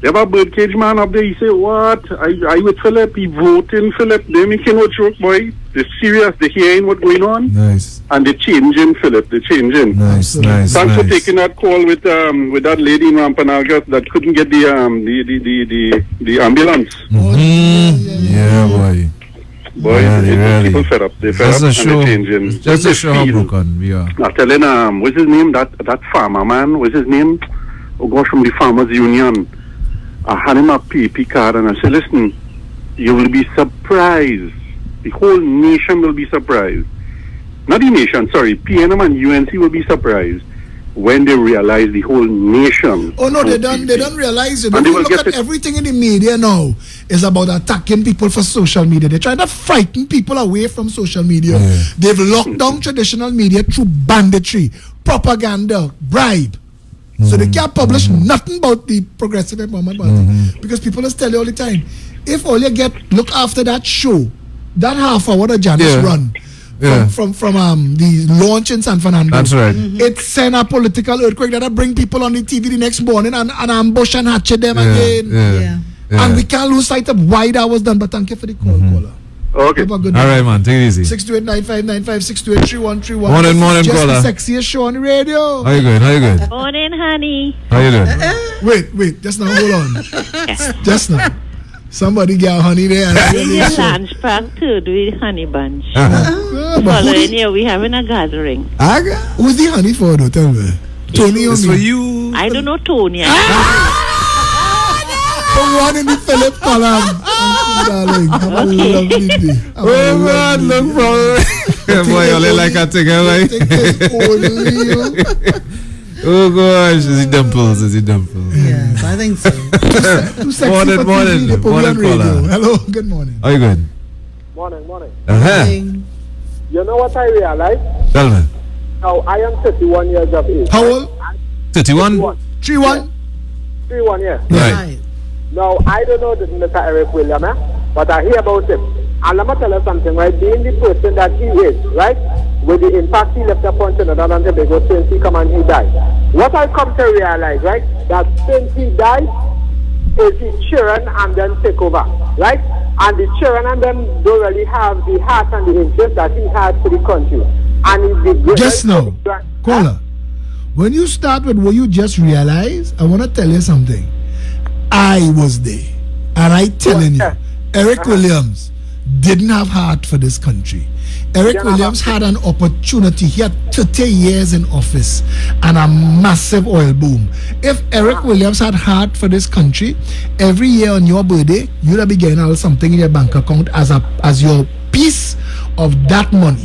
They have a birdcage man up there. He say, what? I with Philip. He voting Philip. They making no joke, boy. They're serious. They're hearing what's going on. Nice. And they're changing, Philip. They're changing. Nice. Thanks for taking that call with that lady in Rampanalgas that couldn't get the ambulance. Yeah, boy. Boy, really. People fed up. They fed Just up a show. and they're changing. Just to show how broken we are. I'm telling what's his name? That farmer man. What's his name? Oh gosh, from the Farmers Union. I had him a PEP card and I said, listen, you will be surprised. The whole nation will be surprised. Not the nation, sorry. PNM and UNC will be surprised when they realize the whole nation. Oh no, they don't realize it. And If you look at everything in the media now is about attacking people for social media. They're trying to frighten people away from social media. They've locked down traditional media through banditry, propaganda, bribe. So they can't publish nothing about the Progressive Empowerment Party because people just tell you all the time, if all you get look after that show, that half hour that Janice run from the launch in San Fernando. That's right. It send a political earthquake that bring people on the TV the next morning and ambush and hatchet them again. And we can't lose sight of why that was done. But thank you for the call, caller. Okay. Have a good All right, man. Take it easy. 628-9595, 628-3131. Morning, just caller. the sexiest show on the radio. How you going? Morning, honey. How you doing? Wait, just now, hold on. Just now. Somebody got honey there. This is lunch pack too, do it honey bunch. Following here, we having a gathering. Who's the honey for, though? Tell me. Tony or me? For you. I don't know Tony. One in the Philip column. Darling, have a lovely day. Oh, God, look for boy, you look like a tiger, right? Oh, gosh, is it dimples? Yes, I think so. Too sexy Morning, for TV, they put me on radio. caller. Hello, good morning. How you good? Morning. You know what I realized? Tell me. Now, I am 31 years of age. How old? 31? 31? 31, yeah. Right. Now, I don't know this Mr. Eric William, but I hear about him. And let me tell you something, right? Being the person that he is, right? With the impact he left upon Trinidad and Tobago since he come and he died. What I come to realize, right? That since he died, is the children and them take over, right? And the children and them don't really have the heart and the interest that he had for the country. And it's the just now, caller, when you start with what you just realized, I want to tell you something. I was there, and I telling you, Eric Williams didn't have heart for this country. Eric Williams had an opportunity. He had 30 years in office and a massive oil boom. If Eric Williams had heart for this country, every year on your birthday, you'd have been getting out something in your bank account as your piece of that money.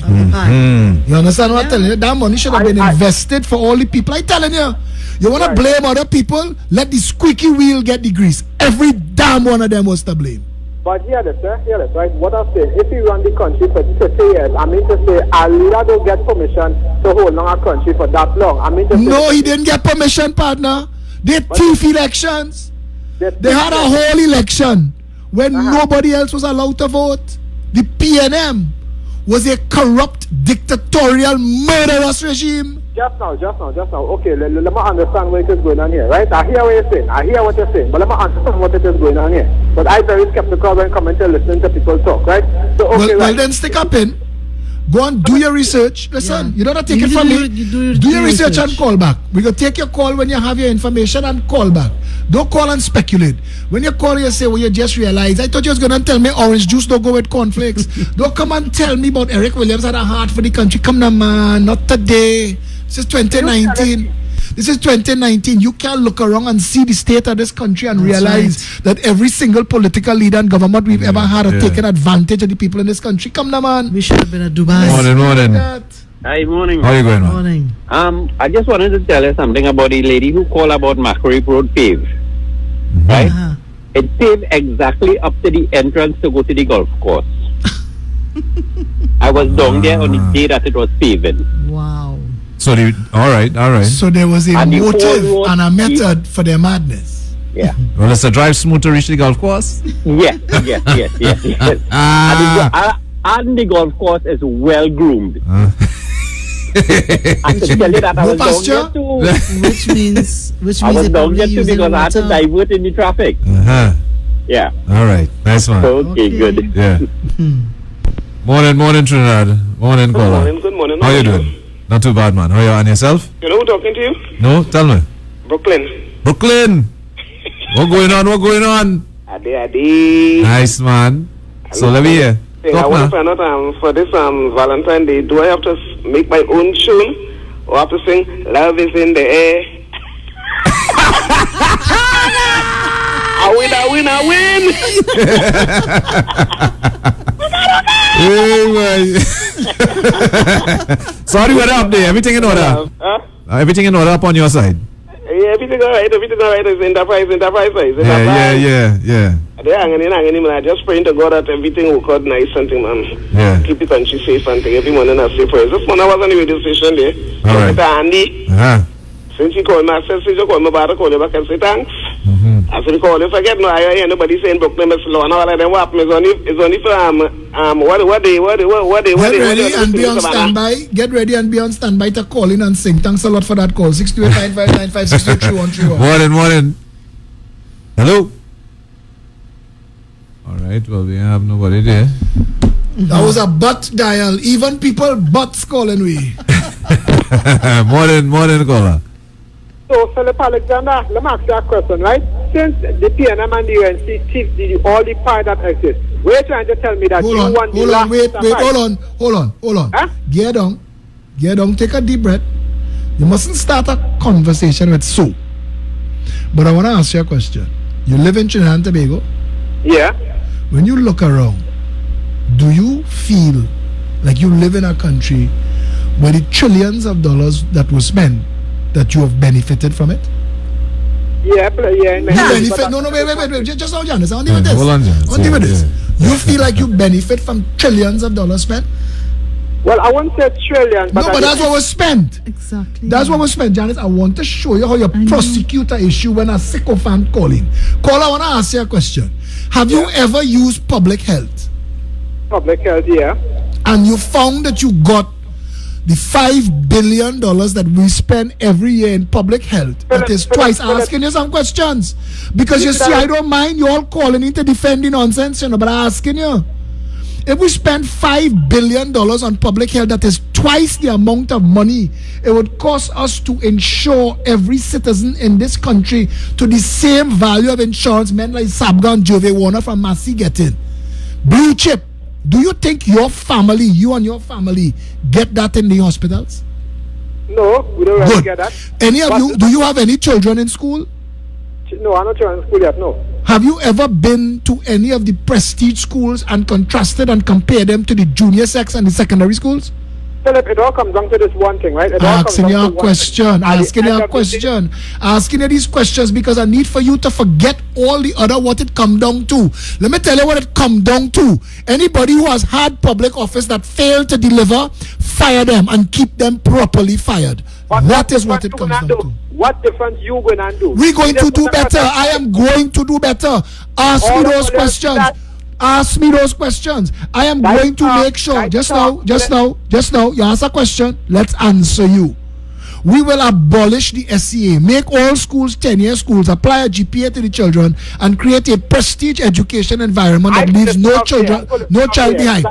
You understand what I'm telling you? That money should have been invested for all the people. I'm telling you. You want to blame other people? Let the squeaky wheel get the grease. Every damn one of them was to blame. But hear this, right? What I'm saying, if you run the country for 30 years, I mean to say, a leader don't get permission to hold on a country for that long. I mean to say, no, he didn't get permission, partner. They thief elections. They had a whole election when nobody else was allowed to vote. the PNM was a corrupt, dictatorial, murderous regime. Just now. Okay, let me understand what is going on here, right? I hear what you're saying. But let me understand what it is going on here. But I'm very skeptical when coming to listening to people talk, right? So, okay, well, then stick up in. Go and do your research. Listen, you don't have to take it from me. Do your research and call back. We go take your call when you have your information and call back. Don't call and speculate. When you call, you say, well, you just realized. I thought you was going to tell me orange juice don't go with cornflakes. Don't come and tell me about Eric Williams had a heart for the country. Come now, man. Not today. This is 2019. This is 2019. You can't look around and see the state of this country and realize that every single political leader and government we've ever had have taken advantage of the people in this country. Come now, man. We should have been at Dubai. Morning. Hi, morning. How you going, man? Morning. I just wanted to tell you something about the lady who called about Macquarie Road pave. Right? It paved exactly up to the entrance to go to the golf course. I was down there on the day that it was paving. Wow. So all right. So there was a motive and a method for their madness. Yeah. Well, it's a drive smooth to reach the golf course. Yes. And the golf course is well groomed. I can tell you that I was down there too. Which means I was down there too using because I had to divert in the traffic. Yeah. All right. Nice one. Okay, good. Yeah. Morning, Trinidad. Morning, caller. Good morning. How you doing? Not too bad, man. How are you? And yourself? You know who talking to you? No, tell me. Brooklyn. What going on? Adi. Nice, man. So let me hear. I want to find out for this Valentine's Day, do I have to make my own tune or have to sing "Love is in the air"? I win! Hey, man. Sorry, what up there? Everything in order? Everything in order up on your side? Yeah, everything all right. It's enterprise. Yeah. I just praying to God that everything will go nice something, man. Yeah. Keep the country safe and thing. Every morning I say prayers. This morning I was on the radio station there. All right. Andy. Since you called me, I said, since you called me back, I call you back and say thanks. I said, call you forget no. I hear nobody saying Brooklyn is slow and all of them. What happens? It's only for what they. Get ready and be on standby to call in and sing. Thanks a lot for that call. 628-9595-628-3131. Morning. Hello. All right. Well, we have nobody there. That was a butt dial. Even people butts calling we. Morning, caller. So, Philip Alexander, let me ask you a question, right? Since the PNM and the UNC chief did all the part that exists, we're trying to tell me that hold on, hold on. Get down, take a deep breath. You mustn't start a conversation with so. But I want to ask you a question. You live in Trinidad and Tobago? Yeah. When you look around, do you feel like you live in a country where the trillions of dollars that were spent, that you have benefited from it? Yeah. You benefit. No, wait. Just hold on. Hold on this. You feel like you benefit from trillions of dollars spent? Well, I won't say trillions, but that's what was spent. Exactly. That's what was spent, Janice. I want to show you how you prosecute an issue when a sycophant calling. Caller, I want to ask you a question. Have you ever used public health? Public health, yeah. And you found that you got the $5 billion that we spend every year in public health. That is twice asking you some questions. Because you see, I don't mind you all calling in to defend the nonsense, but I'm asking you. If we spend $5 billion on public health, that is twice the amount of money it would cost us to insure every citizen in this country to the same value of insurance men like Sabga and Jove Warner from Massey getting. Blue chip. Do you think you and your family get that in the hospitals? No, we don't really get that. Any of you, do you have any children in school? No, I'm not children in school yet, no. Have you ever been to any of the prestige schools and contrasted and compared them to the junior sex and the secondary schools? Philip, it all comes down to this one thing, right? Asking you a question. Asking you these questions because I need for you to forget all the other what it come down to. Let me tell you what it come down to. Anybody who has had public office that failed to deliver, fire them and keep them properly fired. That is what it comes down to. What difference you going to do? We're going to do better. I am going to do better. Ask me those questions. ask me those questions. I am going to make sure. Just now, you ask a question, let's answer you. We will abolish the SCA, make all schools 10-year schools, apply a GPA to the children, and create a prestige education environment that leaves no child behind.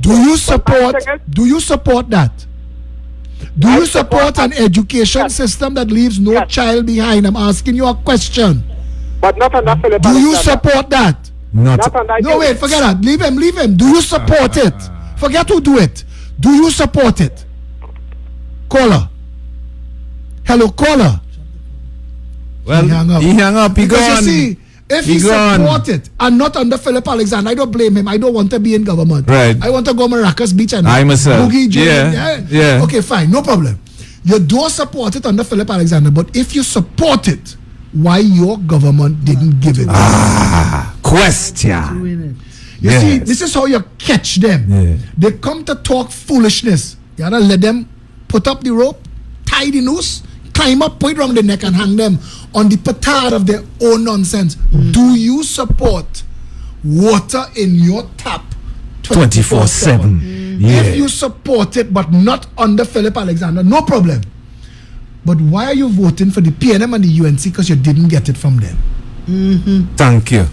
Do you support that? Do you support an education system that leaves no child behind? I'm asking you a question. But not on that Philip. Do you support that? No, wait, forget that. Leave him. Do you support it? Forget who do it. Do you support it? Caller. Hello, caller. Well, he hung up. He because gone. You see, if he support it and not under Philip Alexander, I don't blame him. I don't want to be in government. Right. I want to go Maracas Beach and I myself. Boogie Yeah. Okay, fine, no problem. You don't support it under Philip Alexander, but if you support it, why your government didn't give it? Question. You see, this is how you catch them. Yeah. They come to talk foolishness. You gotta let them put up the rope, tie the noose, climb up, put it around the neck and hang them on the petard of their own nonsense. Do you support water in your tap 24/7? If you support it but not under Philip Alexander, no problem. But why are you voting for the PNM and the UNC? Because you didn't get it from them. Thank you.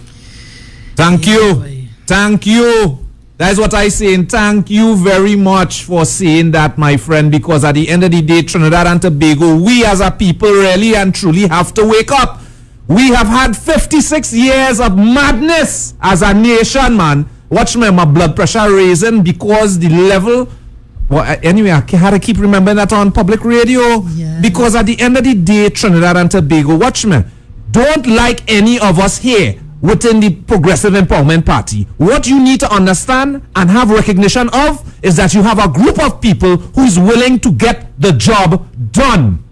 That's what I say. And thank you very much for saying that, my friend, because at the end of the day, Trinidad and Tobago, we as a people really and truly have to wake up. We have had 56 years of madness as a nation, man. Watch me, my blood pressure raising because the level... Well, anyway, I had to keep remembering that on public radio. Yeah. Because at the end of the day, Trinidad and Tobago, watch me, don't like any of us here within the Progressive Empowerment Party. What you need to understand and have recognition of is that you have a group of people who is willing to get the job done.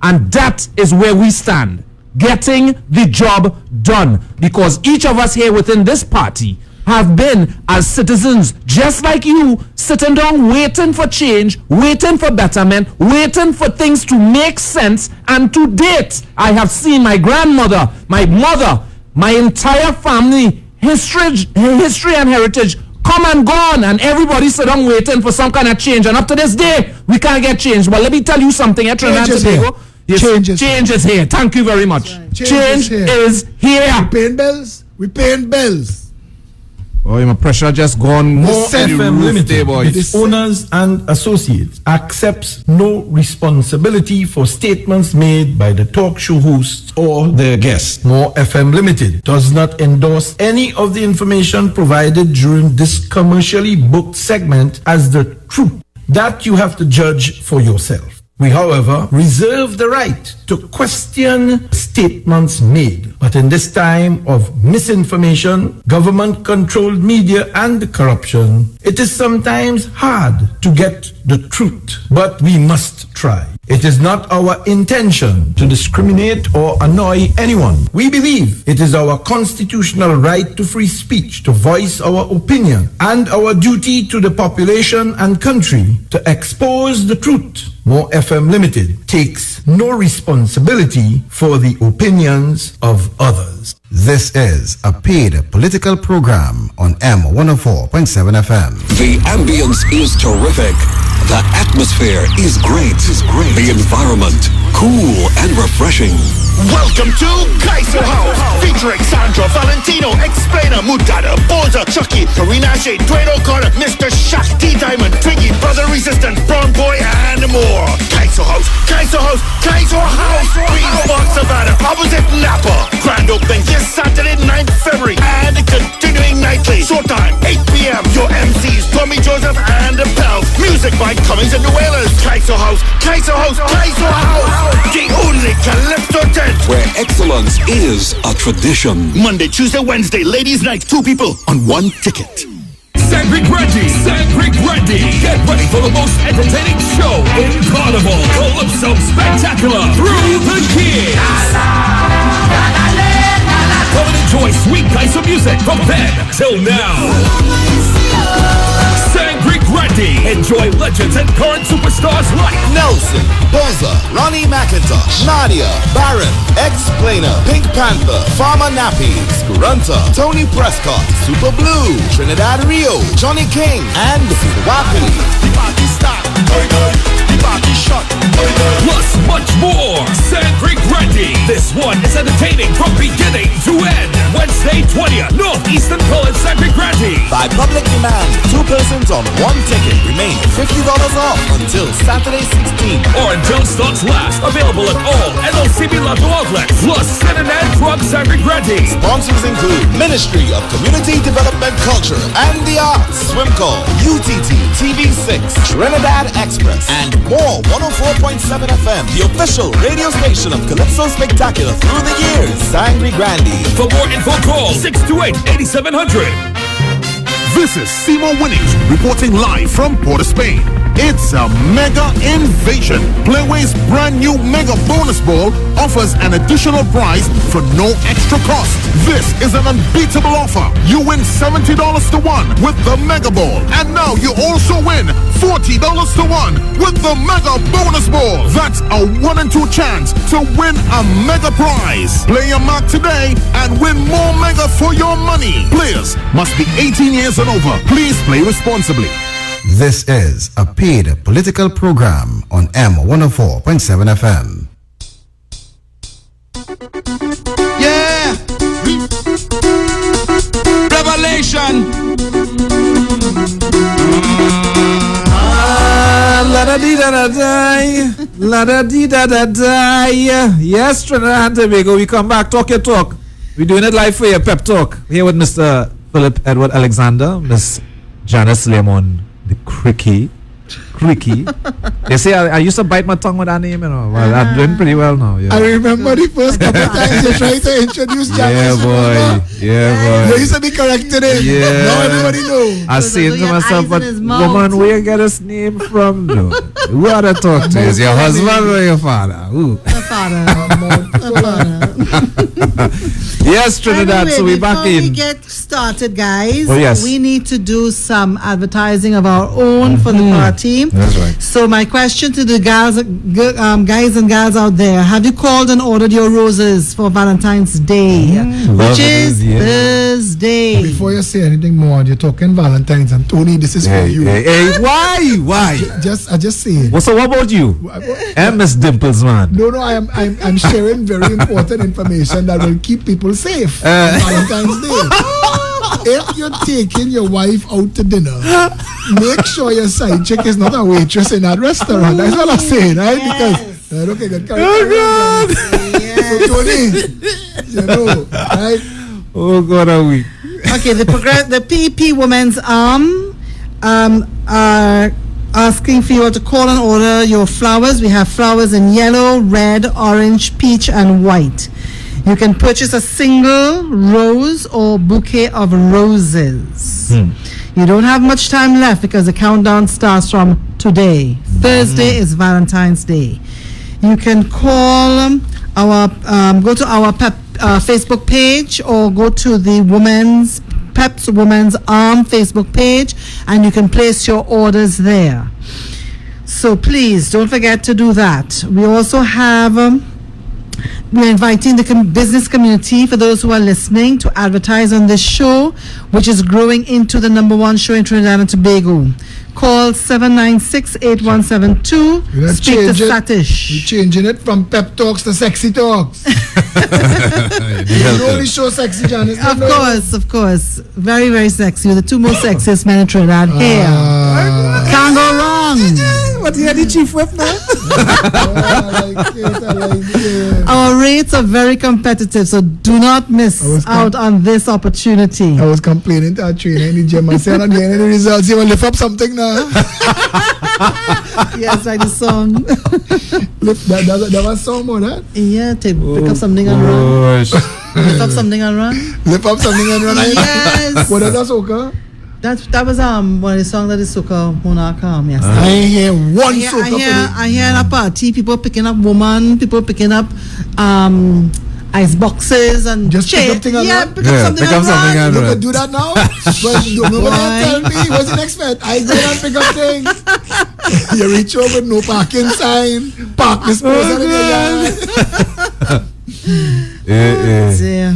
And that is where we stand. Getting the job done. Because each of us here within this party have been, as citizens, just like you, sitting down waiting for change, waiting for betterment, waiting for things to make sense. And to date, I have seen my grandmother, my mother, my entire family, history and heritage come and gone, and everybody sit down waiting for some kind of change. And up to this day, we can't get change. But let me tell you something, Trinidad and Tobago. Change is here. Thank you very much. Right. Change is here. We paying bills. Oh, my pressure just gone. More FM Limited, its owners and associates, accepts no responsibility for statements made by the talk show hosts or their guests. More FM Limited does not endorse any of the information provided during this commercially booked segment as the truth. That you have to judge for yourself. We, however, reserve the right to question statements made. But in this time of misinformation, government-controlled media, and corruption, it is sometimes hard to get the truth. But we must try. It is not our intention to discriminate or annoy anyone. We believe it is our constitutional right to free speech, to voice our opinion, and our duty to the population and country to expose the truth. More FM Limited takes no responsibility for the opinions of others. This is a paid political program on M104.7 FM. The ambience is terrific. The atmosphere is great. The environment, cool and refreshing. Welcome to Kaiser House, featuring Sandra Valentino, Explainer, Mudada, Boza, Chucky, Karina Shade, Dwayne O'Connor, Mr. Shakti Diamond, Twiggy, Brother Resistance, Brown Boy, and more. Kaiser House, Queenspark, Savannah, opposite Napa. Grand opening this Saturday, 9th February, and continuing nightly. Showtime, 8 p.m. Your MCs, Tommy Joseph and the Pels. Music by Cummings and the Wailers. Kaiser House, the only Calypso tent where excellence is a tradition. Monday, Tuesday, Wednesday, ladies' night, 2 people on 1 ticket. Sangrick ready. Get ready for the most entertaining show in Carnival. Calypso Spectacular through the years. Come and enjoy sweet Kaiser music from then till now. Sangrick ready. Enjoy legends and current superstars like Nelson, Boza, Ronnie Mack, Macintosh, Nadia, Baron, Explainer, Pink Panther, Farmer Nappies, Grunter, Tony Prescott, Super Blue, Trinidad Rio, Johnny King, and Wapili. The party start, the party shot, plus much more. Sand Creek Randy. This one is entertaining from beginning to end. Wednesday 20th, Northeastern College, Sand Creek Randy. By public demand, 2 persons on 1 ticket remain $50 off until Saturday 16th. Or until stocks last. Available at all NLCB Lotto outlets. Plus Cincinnati Club Sand Creek Randy. Sponsors include Ministry of Community Development Culture and the Arts, Swimco, UTT, TV6, Trinidad Express, and more. 104.7 FM, the official radio station of Calypso Spectacular through the years. Sangre Grande. For more info, call 628-8700. This is Seymour Winnings reporting live from Port of Spain. It's a mega invasion. Playway's brand new mega bonus ball offers an additional prize for no extra cost. This is an unbeatable offer. You win $70 to 1 with the mega ball. And now you also win $40 to 1 with the mega bonus ball. That's a 1 in 2 chance to win a mega prize. Play your mark today and win more mega for your money. Players must be 18 years and over. Please play responsibly. This is a paid political program on M104.7 FM. Yeah! Revelation! La-da-dee-da-da-die. La-da-dee-da-da-die. Yes, Trinidad and Tobago, we come back, talk your talk. We're doing it live for you, Pep Talk. Here with Mr. Philip Edward Alexander, Miss Janice Lemon, the Cricky. They say I used to bite my tongue with that name, you know. Well, I'm doing pretty well now. Yeah. I remember the first couple of times you tried to introduce Janice. Yeah, boy. They used to be corrected it. Yeah. Now everybody knows. I say to myself, but woman, where you get this name from? No. Who are to talk to? Is your husband or your father? Who? The father. Yes, Trinidad. Anyway, so we're back in. Before we get started, guys, Oh, yes. we need to do some advertising of our own for the party. That's right. So my question to the guys and gals out there: have you called and ordered your roses for Valentine's Day, which is Thursday? Before you say anything more, you're talking Valentine's, and Tony, this is for you. Hey, why? I just say it. Well, so what about you? Miss Dimples, man. No, I'm sharing very important information that will keep people safe on Valentine's Day. If you're taking your wife out to dinner, make sure your side chick is not a waitress in that restaurant. That's what I'm saying, right? Because I don't get carried away. So Tony, you know, right? Oh God, are we? Okay, the PEP Women's Arm are asking for you to call and order your flowers. We have flowers in yellow, red, orange, peach, and white. You can purchase a single rose or bouquet of roses. You don't have much time left because the countdown starts from today. Thursday is Valentine's Day. You can call go to our PEP Facebook page or go to the PEP's Women's Arm Facebook page, and you can place your orders there. So please don't forget to do that. We also have we're inviting the business community, for those who are listening, to advertise on this show, which is growing into the #1 show in Trinidad and Tobago. Call 796-8172. Speak to Satish. You're changing it from pep talks to sexy talks. You only show sexy, Janice. Of course. Very, very sexy. You're the 2 most sexiest men in Trinidad. Here. Can't go wrong. What you the chief whip now? Our rates are very competitive, so do not miss out on this opportunity. I was complaining to our trainer in the gym. I said, I'm getting any results. You will lift up something now. Yes, like the song. There was song more that? Yeah, pick up something and run. Lift up something and run. Lift up something and run. Yes. What is that soca? That was one of the songs that the soca Monarch yes. I hear one soca. I hear in a party people picking up woman, people picking up ice boxes and just pick up things and run. pick up something and You run. could do that now. But nobody tell me what's the next bet. I go and pick up things. You reach over, no parking sign, park disposal in your yard. Yeah.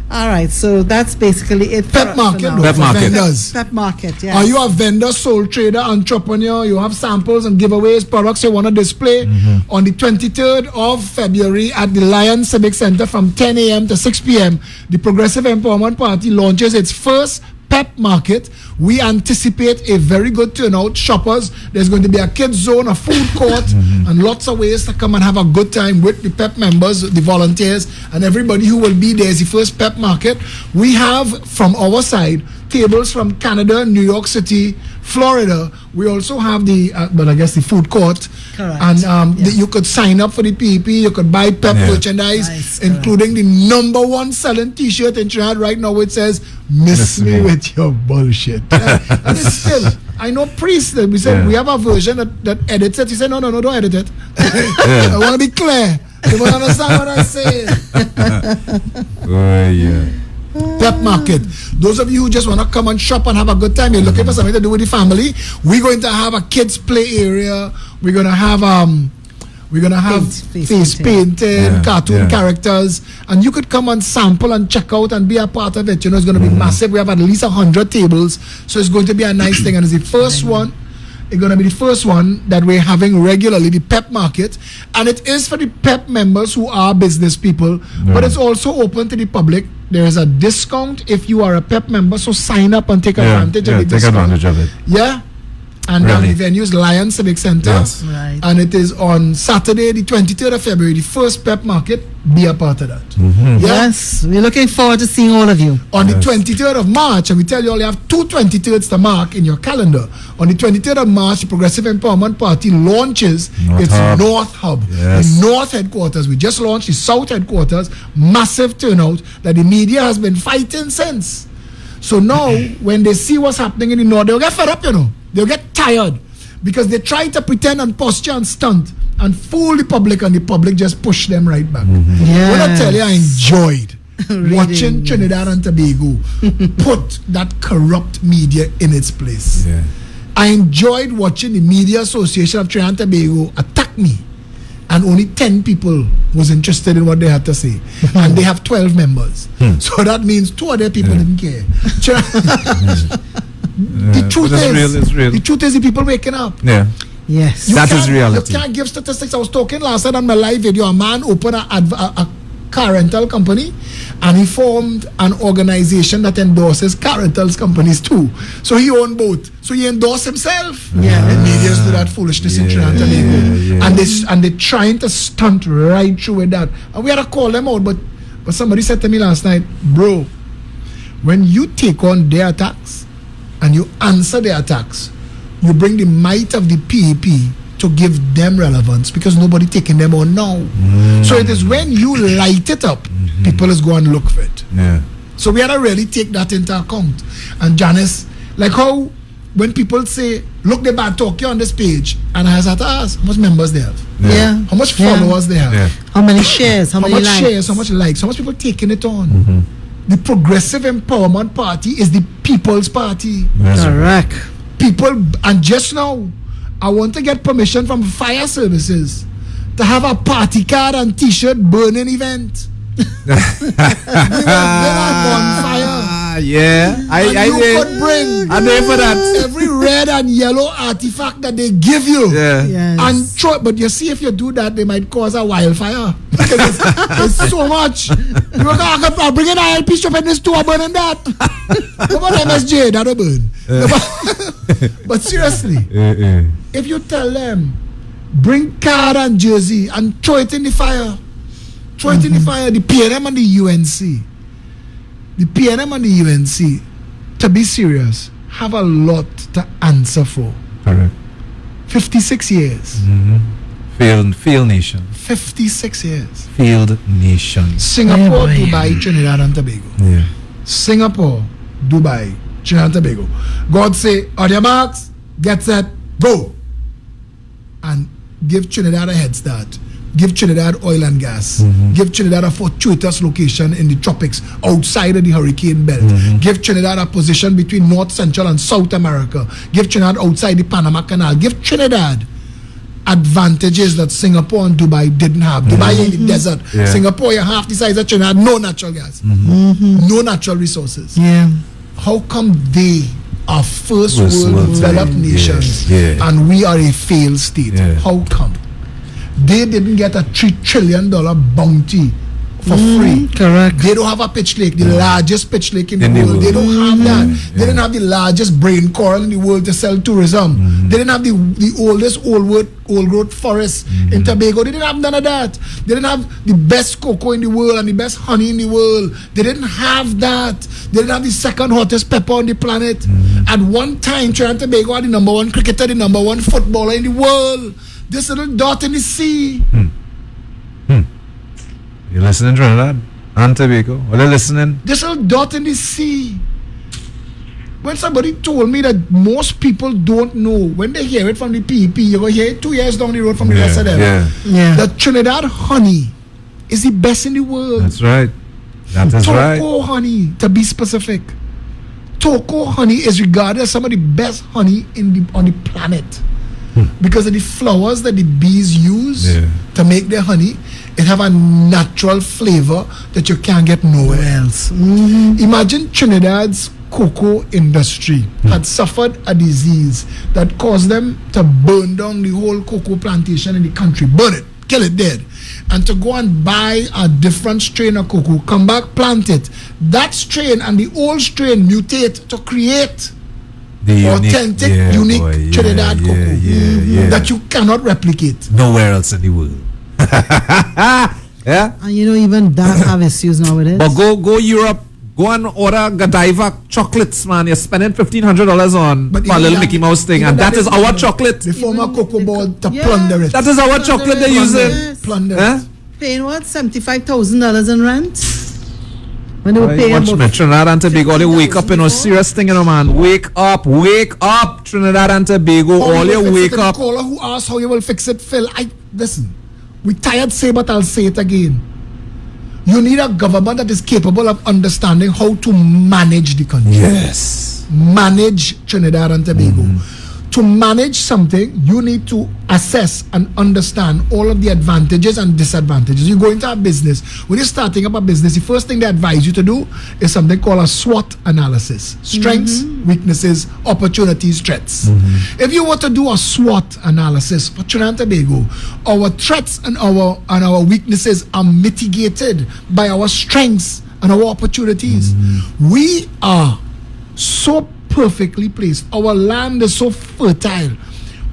All right, so that's basically it. Pep market, no, Pep market. vendors. Pep market, yeah. Are you a vendor, sole trader, entrepreneur? You have samples and giveaways, products you want to display on the 23rd of February at the Lion Civic Center from 10 a.m. to 6 p.m. The Progressive Empowerment Party launches its first Pep market. We anticipate a very good turnout. Shoppers, there's going to be a kids zone, a food court, and lots of ways to come and have a good time with the Pep members, the volunteers, and everybody who will be there. It's the first Pep market. We have from our side tables from Canada, New York City, Florida. We also have the, but I guess the food court. Correct. And you could sign up for the PEP. You could buy Pep merchandise, including the #1 selling T-shirt in Trinidad right now, which says "Miss me with your bullshit." And it's still, I know Priest. We said we have a version that edits it. He said, "No, don't edit it. I want to be clear. You want to understand what I say." Oh yeah. Pep market. Those of you who just want to come and shop and have a good time, you're looking for something to do with the family. We're going to have a kids play area. We're gonna have face painting, cartoon characters, and you could come and sample and check out and be a part of it. You know, it's going to be massive. We have at least 100 tables, so it's going to be a nice thing. And it's the first one. It's going to be the first one that we're having regularly, the PEP market, and it is for the PEP members who are business people, but it's also open to the public. There is a discount if you are a PEP member, so sign up and take advantage of the discount. Take advantage of it. Yeah. And the venue is Lion Civic Center. Yes. Right. And it is on Saturday, the 23rd of February, the first PEP market. Be a part of that. Yes, we're looking forward to seeing all of you. On the 23rd of March, and we tell you all you have 2 23rds to mark in your calendar. On the 23rd of March, the Progressive Empowerment Party launches its North Hub. The North headquarters. We just launched the South headquarters. Massive turnout that the media has been fighting since. So now, when they see what's happening in the North, they'll get fed up, you know. They'll get tired because they try to pretend and posture and stunt and fool the public, and the public just push them right back. When I tell you, I enjoyed watching Trinidad and Tobago put that corrupt media in its place. I enjoyed watching the Media Association of Trinidad and Tobago attack me, and only 10 people was interested in what they had to say, and they have 12 members. So that means 2 other people didn't care. The truth is the people waking up. Yes. That is reality. You can't give statistics. I was talking last night on my live video. A man opened a car rental company, and he formed an organization that endorses car rentals companies too. So he owned both. So he endorsed himself. And media do that foolishness in Trinidad and Tobago. And they're trying to stunt right through with that. And we had to call them out. But somebody said to me last night, bro, when you take on their attacks and you answer their attacks, you bring the might of the PEP to give them relevance, because nobody taking them on now. So it is when you light it up, people is going to look for it. So we had to really take that into account. And Janice, like how when people say, look, the bad talk you on this page, and I has to ask how much members they have, how much followers they have, how many shares, how many much likes, shares, how much likes, how much people taking it on. The Progressive Empowerment Party is the people's party. Correct. People, and just now, I want to get permission from fire services to have a party card and T-shirt burning event. We will bring a bonfire. I could bring I'm there for that. every red and yellow artifact that they give you. And throw, but you see, if you do that, they might cause a wildfire. Because it's so much. I'll bring an ILP shop and this too, I'm burning that. Come on, MSJ, that'll burn. But seriously, if you tell them, bring card and jersey and throw it in the fire. Throw it in the fire. The PNM and the UNC. The PNM and the UNC, to be serious, have a lot to answer for. Correct. 56 years. Field nation. 56 years. Field nation. Singapore, Dubai, Trinidad and Tobago. Singapore, Dubai, Trinidad and Tobago. God say, on your marks, get set, go. And give Trinidad a head start. give Trinidad oil and gas, give Trinidad a fortuitous location in the tropics outside of the hurricane belt, give Trinidad a position between North, Central and South America, give Trinidad outside the Panama Canal, give Trinidad advantages that Singapore and Dubai didn't have. Dubai in the desert. Singapore, you're half the size of Trinidad, no natural gas, no natural resources. How come they are first world developed nations and we are a failed state? How come? They didn't get a $3 trillion bounty for free. Correct. They don't have a pitch lake, the largest pitch lake in the world. They don't have that. They didn't have the largest brain coral in the world to sell tourism. They didn't have the oldest old growth forest in Tobago. They didn't have none of that. They didn't have the best cocoa in the world and the best honey in the world. They didn't have that. They didn't have the second hottest pepper on the planet. At one time, Trinidad and Tobago had the number one cricketer, the number one footballer in the world. This little dot in the sea. You listening, Trinidad and Tobago? Are they listening? This little dot in the sea. When somebody told me that most people don't know, when they hear it from the PEP, you're going to hear it 2 years down the road from the rest of them. That Trinidad honey is the best in the world. That's right. That is right. Toko honey, to be specific. Toko honey is regarded as some of the best honey on the planet. Because of the flowers that the bees use to make their honey. It have a natural flavor that you can't get nowhere else. Imagine Trinidad's cocoa industry had suffered a disease that caused them to burn down the whole cocoa plantation in the country. Burn it, kill it dead. And to go and buy a different strain of cocoa, come back, plant it. That strain and the old strain mutate to create the authentic, unique Trinidad cocoa that you cannot replicate. Nowhere else in the world. And you know, even that have issues nowadays. But go Europe, go and order Godiva chocolates, man. You're spending $1,500 on a little Mickey Mouse thing, and that is our chocolate. The former cocoa board to plunder it. That is our chocolate they're using. Plunder it. Paying what? $75,000 in rent? When they were paying about Trinidad and Tobago, they wake up, you know, serious thing, you know, man. Wake up, Trinidad and Tobago. All you wake up. Caller who asked how you will fix it, Phil. Listen. We tired say, but I'll say it again. You need a government that is capable of understanding how to manage the country. Yes. Manage Trinidad and Tobago. To manage something, you need to assess and understand all of the advantages and disadvantages. You go into a business. When you're starting up a business, the first thing they advise you to do is something called a SWOT analysis. Strengths, weaknesses, opportunities, threats. If you were to do a SWOT analysis for Trinidad and Tobago, our threats and our weaknesses are mitigated by our strengths and our opportunities. We are so perfectly placed. Our land is so fertile.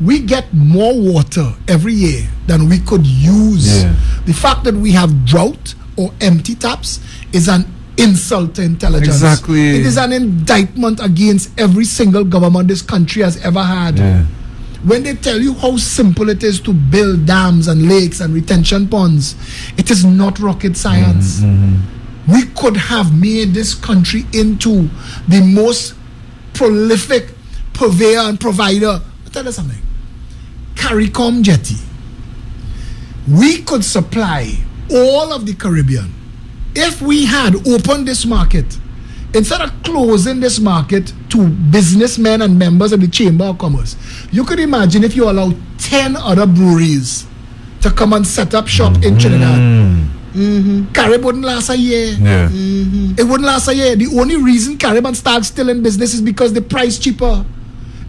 We get more water every year than we could use. The fact that we have drought or empty taps is an insult to intelligence. Exactly. It is an indictment against every single government this country has ever had. When they tell you how simple it is to build dams and lakes and retention ponds, it is not rocket science. We could have made this country into the most prolific purveyor and provider. I'll tell you something. CARICOM jetty. We could supply all of the Caribbean if we had opened this market. Instead of closing this market to businessmen and members of the Chamber of Commerce, you could imagine if you allowed 10 other breweries to come and set up shop in Trinidad. Carib wouldn't last a year. It wouldn't last a year. The only reason Carib and Stag's still in business is because the price cheaper.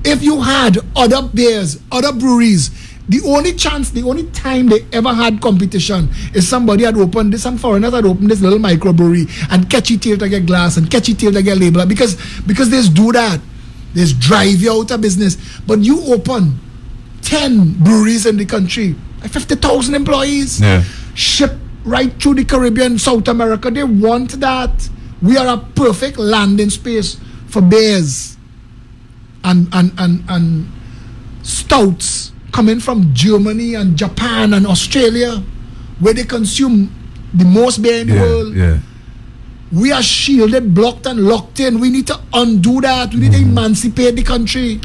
If you had other beers, other breweries, the only time they ever had competition is somebody had opened this, some foreigners had opened this little microbrewery and catchy tail to get glass and catchy tail to get label. Because they do that. They drive you out of business. But you open 10 breweries in the country, 50,000 employees, ship right through the Caribbean, South America. They want that. We are a perfect landing space for beers and stouts coming from Germany and Japan and Australia, where they consume the most beer in the world. We are shielded, blocked and locked in. We need to undo that. We need to emancipate the country.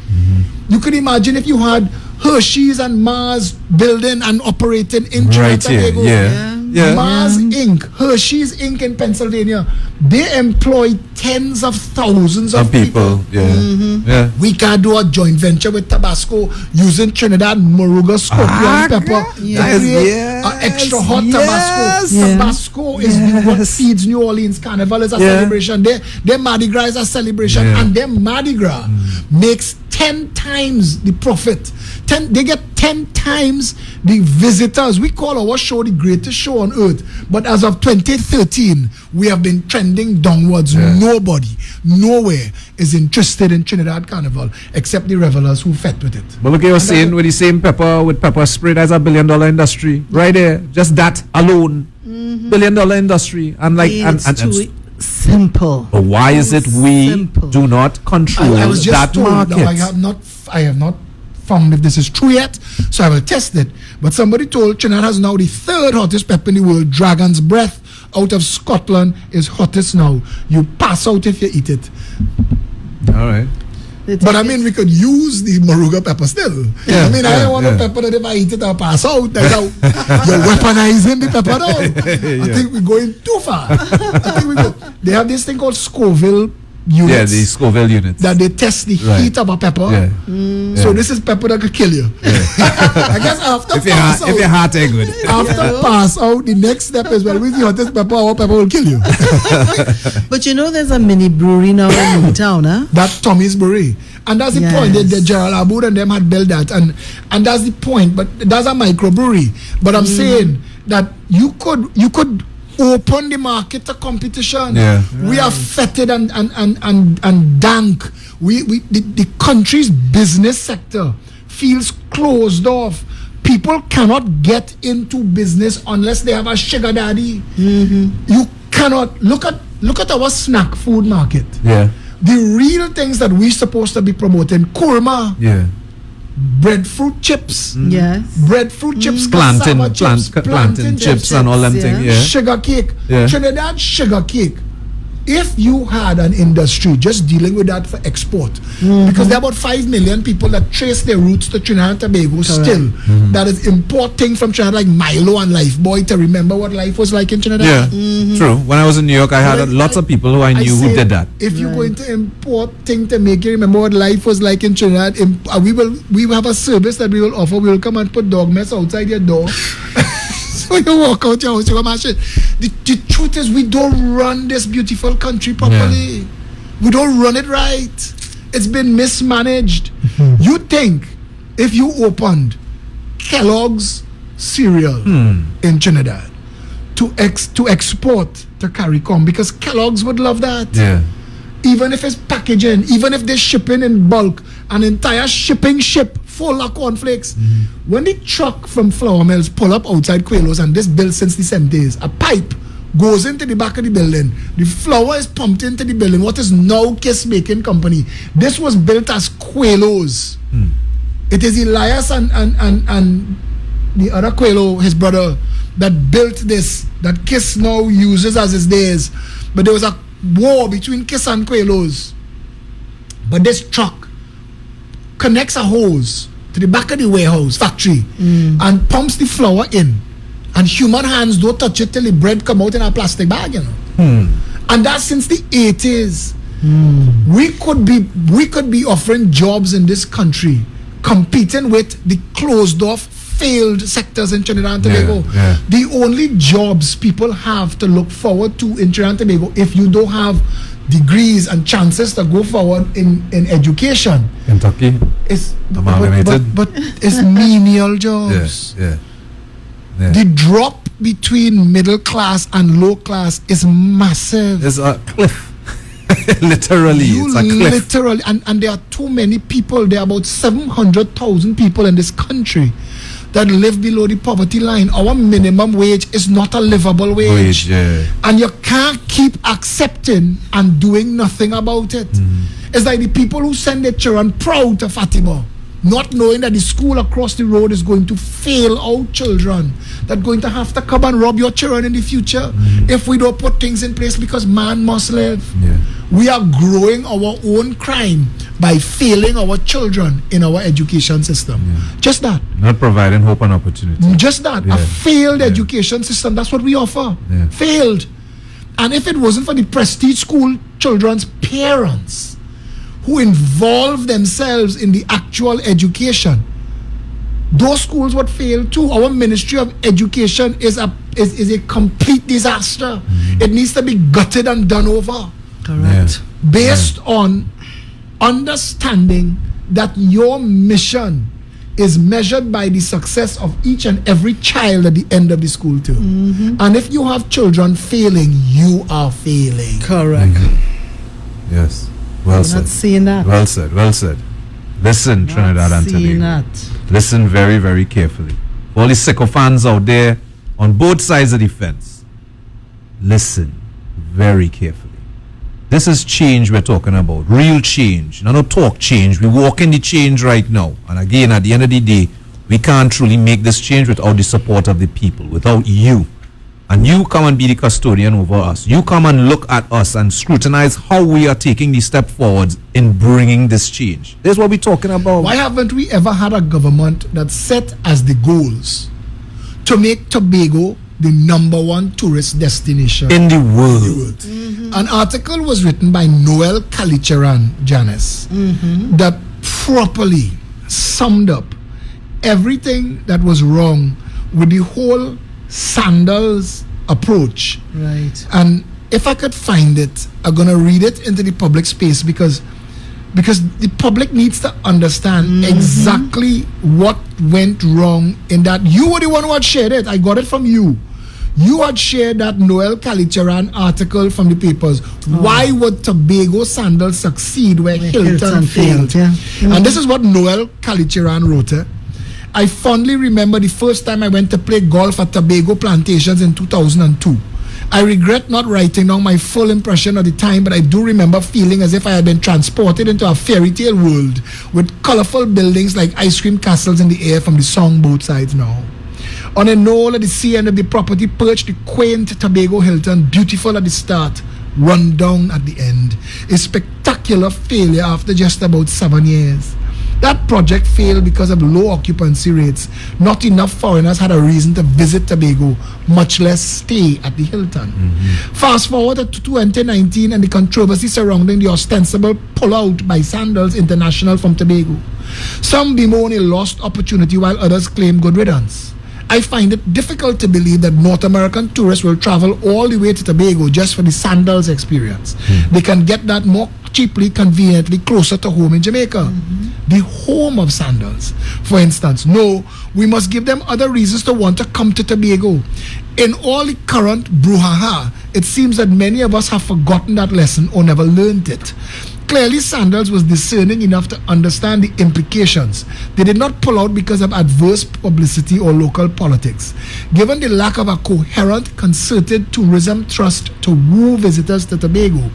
You could imagine if you had Hershey's and Mars building and operating in Right Trinidad here, Tobago. yeah. Mars Inc., Hershey's Inc. in Pennsylvania, they employ tens of thousands of people. Yeah. We can do a joint venture with Tabasco using Trinidad Moruga scorpion pepper to create an extra hot Tabasco. Tabasco is what feeds New Orleans. Carnival is a celebration. Their Mardi Gras is a celebration, and their Mardi Gras makes 10 times the profit. They get 10 times the visitors. We call our show the greatest show on earth. But as of 2013, we have been trending downwards. Nobody, nowhere is interested in Trinidad Carnival except the revelers who fed with it. But look, you're saying with the same pepper, with pepper spray, that's $1 billion industry. Right there. Just that alone. $1 billion industry. And like, It's too simple. But why is it we do not control I was just that told, market? now I have not found if this is true yet, so I will test it. But somebody told Trinidad has now the third hottest pepper in the world. Dragon's Breath out of Scotland is hottest now. You pass out if you eat it. All right. But I mean, we could use the Moruga pepper still. I mean, I don't want a pepper that if I eat it, I'll pass out. That's how you're weaponizing the pepper now. I think we're going too far. They have this thing called Scoville units. Yeah, the Scoville units. That they test the heat of a pepper. So this is pepper that could kill you. I guess after if your heart ain't good. After pass out, the next step is, well, with the hottest pepper, our pepper will kill you. But you know there's a mini brewery now in Newtown, huh? That Tommy's Brewery. And that's the point. The Gerald Abud and them had built that. And that's the point. But that's a microbrewery. But I'm saying that you could open the market to competition. We are fetid and dank. The country's business sector feels closed off. People cannot get into business unless they have a sugar daddy. You cannot look at our snack food market. The real things that we're supposed to be promoting: kurma, breadfruit chips, breadfruit chips, plantain chips, and all them things. Sugar cake, Trinidad sugar cake. If you had an industry just dealing with that for export, because there are about 5 million people that trace their roots to Trinidad and Tobago still, that is importing from Trinidad, like Milo and Lifebuoy, to remember what life was like in Trinidad. True. When I was in New York, I had lots of people who I knew who did that. If you're going to import things to make you remember what life was like in Trinidad, we will have a service that we will offer. We will come and put dog mess outside your door. So you walk out your house, you go mash it. The truth is, we don't run this beautiful country properly. We don't run it right. It's been mismanaged. You think if you opened Kellogg's cereal in Trinidad to export to CARICOM, because Kellogg's would love that. Even if it's packaging, even if they're shipping in bulk, an entire shipping ship full of cornflakes. When the truck from flour mills pull up outside Quaylos, and this built since the 70s, a pipe goes into the back of the building. The flour is pumped into the building. What is now Kiss Baking Company? This was built as Quaylos. It is Elias and the other Quaylo, his brother, that built this, that Kiss now uses as his days. But there was a war between Kiss and Quaylos. But this truck connects a hose to the back of the warehouse factory and pumps the flour in, and human hands don't touch it till the bread come out in a plastic bag, you know. And that's since the 80s. We could be offering jobs in this country, competing with the closed off, failed sectors in Trinidad and Tobago. The only jobs people have to look forward to in Trinidad and Tobago, if you don't have degrees and chances to go forward in education, Kentucky is amalgamated, but it's menial jobs. The drop between middle class and low class is massive. It's a cliff. Literally, it's a cliff. Literally, and there are too many people. There are about 700,000 people in this country that live below the poverty line. Our minimum wage is not a livable wage. And you can't keep accepting and doing nothing about it. It's like the people who send their children proud to Fatima, not knowing that the school across the road is going to fail our children, that going to have to come and rob your children in the future if we don't put things in place, because man must live. We are growing our own crime. by failing our children in our education system. Just that. Not providing hope and opportunity. Just that. A failed education system. That's what we offer. Failed. And if it wasn't for the prestige school children's parents who involve themselves in the actual education, those schools would fail too. Our Ministry of Education is a complete disaster. It needs to be gutted and done over. Correct. Based on understanding that your mission is measured by the success of each and every child at the end of the school term. And if you have children failing, you are failing. Correct. Yes. Well said. Not seeing that. Well said. Well said. Listen, Trinidad and Tobago. Listen very, very carefully. All the sycophants out there on both sides of the fence, listen very carefully. This is change we're talking about. Real change. No talk change. We walk in the change right now. And again, at the end of the day, we can't truly make this change without the support of the people, without you. And you come and be the custodian over us. You come and look at us and scrutinize how we are taking the step forwards in bringing this change. This is what we're talking about. Why haven't we ever had a government that set as the goals to make Tobago the #1 tourist destination in the world? An article was written by Noel Kalicharan, Janice, that properly summed up everything that was wrong with the whole sandals approach. Right. And if I could find it, I'm going to read it into the public space because the public needs to understand exactly what went wrong in that. You were the one who had shared it. I got it from you. You had shared that Noel Kalicharan article from the papers. Why would Tobago sandals succeed where Hilton failed? And this is what Noel Kalicharan wrote. I fondly remember the first time I went to play golf at Tobago Plantations in 2002. I regret not writing down my full impression at the time, but I do remember feeling as if I had been transported into a fairy tale world with colorful buildings like ice cream castles in the air from the song both sides now. On a knoll at the sea end of the property perched the quaint Tobago Hilton, beautiful at the start, run down at the end. A spectacular failure after just about 7 years. That project failed because of low occupancy rates. Not enough foreigners had a reason to visit Tobago, much less stay at the Hilton. Fast forward to 2019 and the controversy surrounding the ostensible pullout by Sandals International from Tobago. Some bemoan a lost opportunity while others claim good riddance. I find it difficult to believe that North American tourists will travel all the way to Tobago just for the sandals experience. They can get that more cheaply, conveniently, closer to home in Jamaica. The home of sandals, for instance. No, we must give them other reasons to want to come to Tobago. In all the current brouhaha, it seems that many of us have forgotten that lesson or never learned it. Clearly, Sandals was discerning enough to understand the implications. They did not pull out because of adverse publicity or local politics. Given the lack of a coherent, concerted tourism trust to woo visitors to Tobago,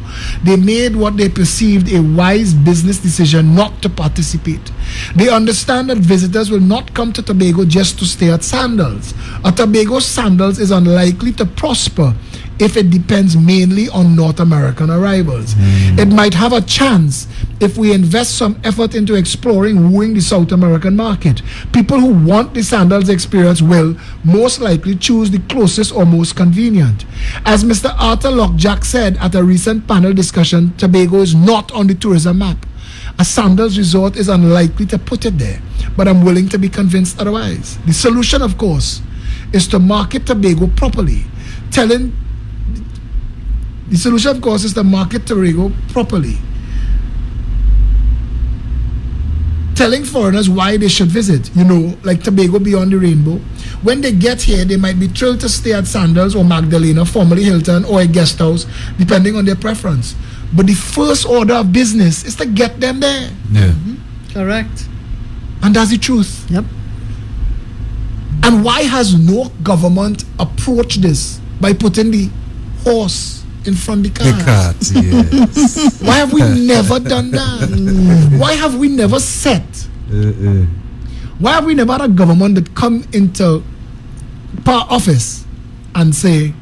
they made what they perceived a wise business decision not to participate. They understand that visitors will not come to Tobago just to stay at Sandals. A Tobago Sandals is unlikely to prosper if it depends mainly on North American arrivals. It might have a chance if we invest some effort into exploring wooing the South American market. People who want the sandals experience will most likely choose the closest or most convenient. As Mr. Arthur Lockjack said at a recent panel discussion, Tobago is not on the tourism map. A sandals resort is unlikely to put it there, but I'm willing to be convinced otherwise. The solution, of course, is to market Tobago properly, The solution, of course, is to market Tobago properly, telling foreigners why they should visit, like Tobago Beyond the Rainbow. When they get here, they might be thrilled to stay at Sandals or Magdalena, formerly Hilton, or a guest house, depending on their preference. But the first order of business is to get them there. Correct. And that's the truth. Yep. And why has no government approached this by putting the horse in front of the cart? Yes. Why have we never done that? Why have we never set? Why have we never had a government that come into power office and say,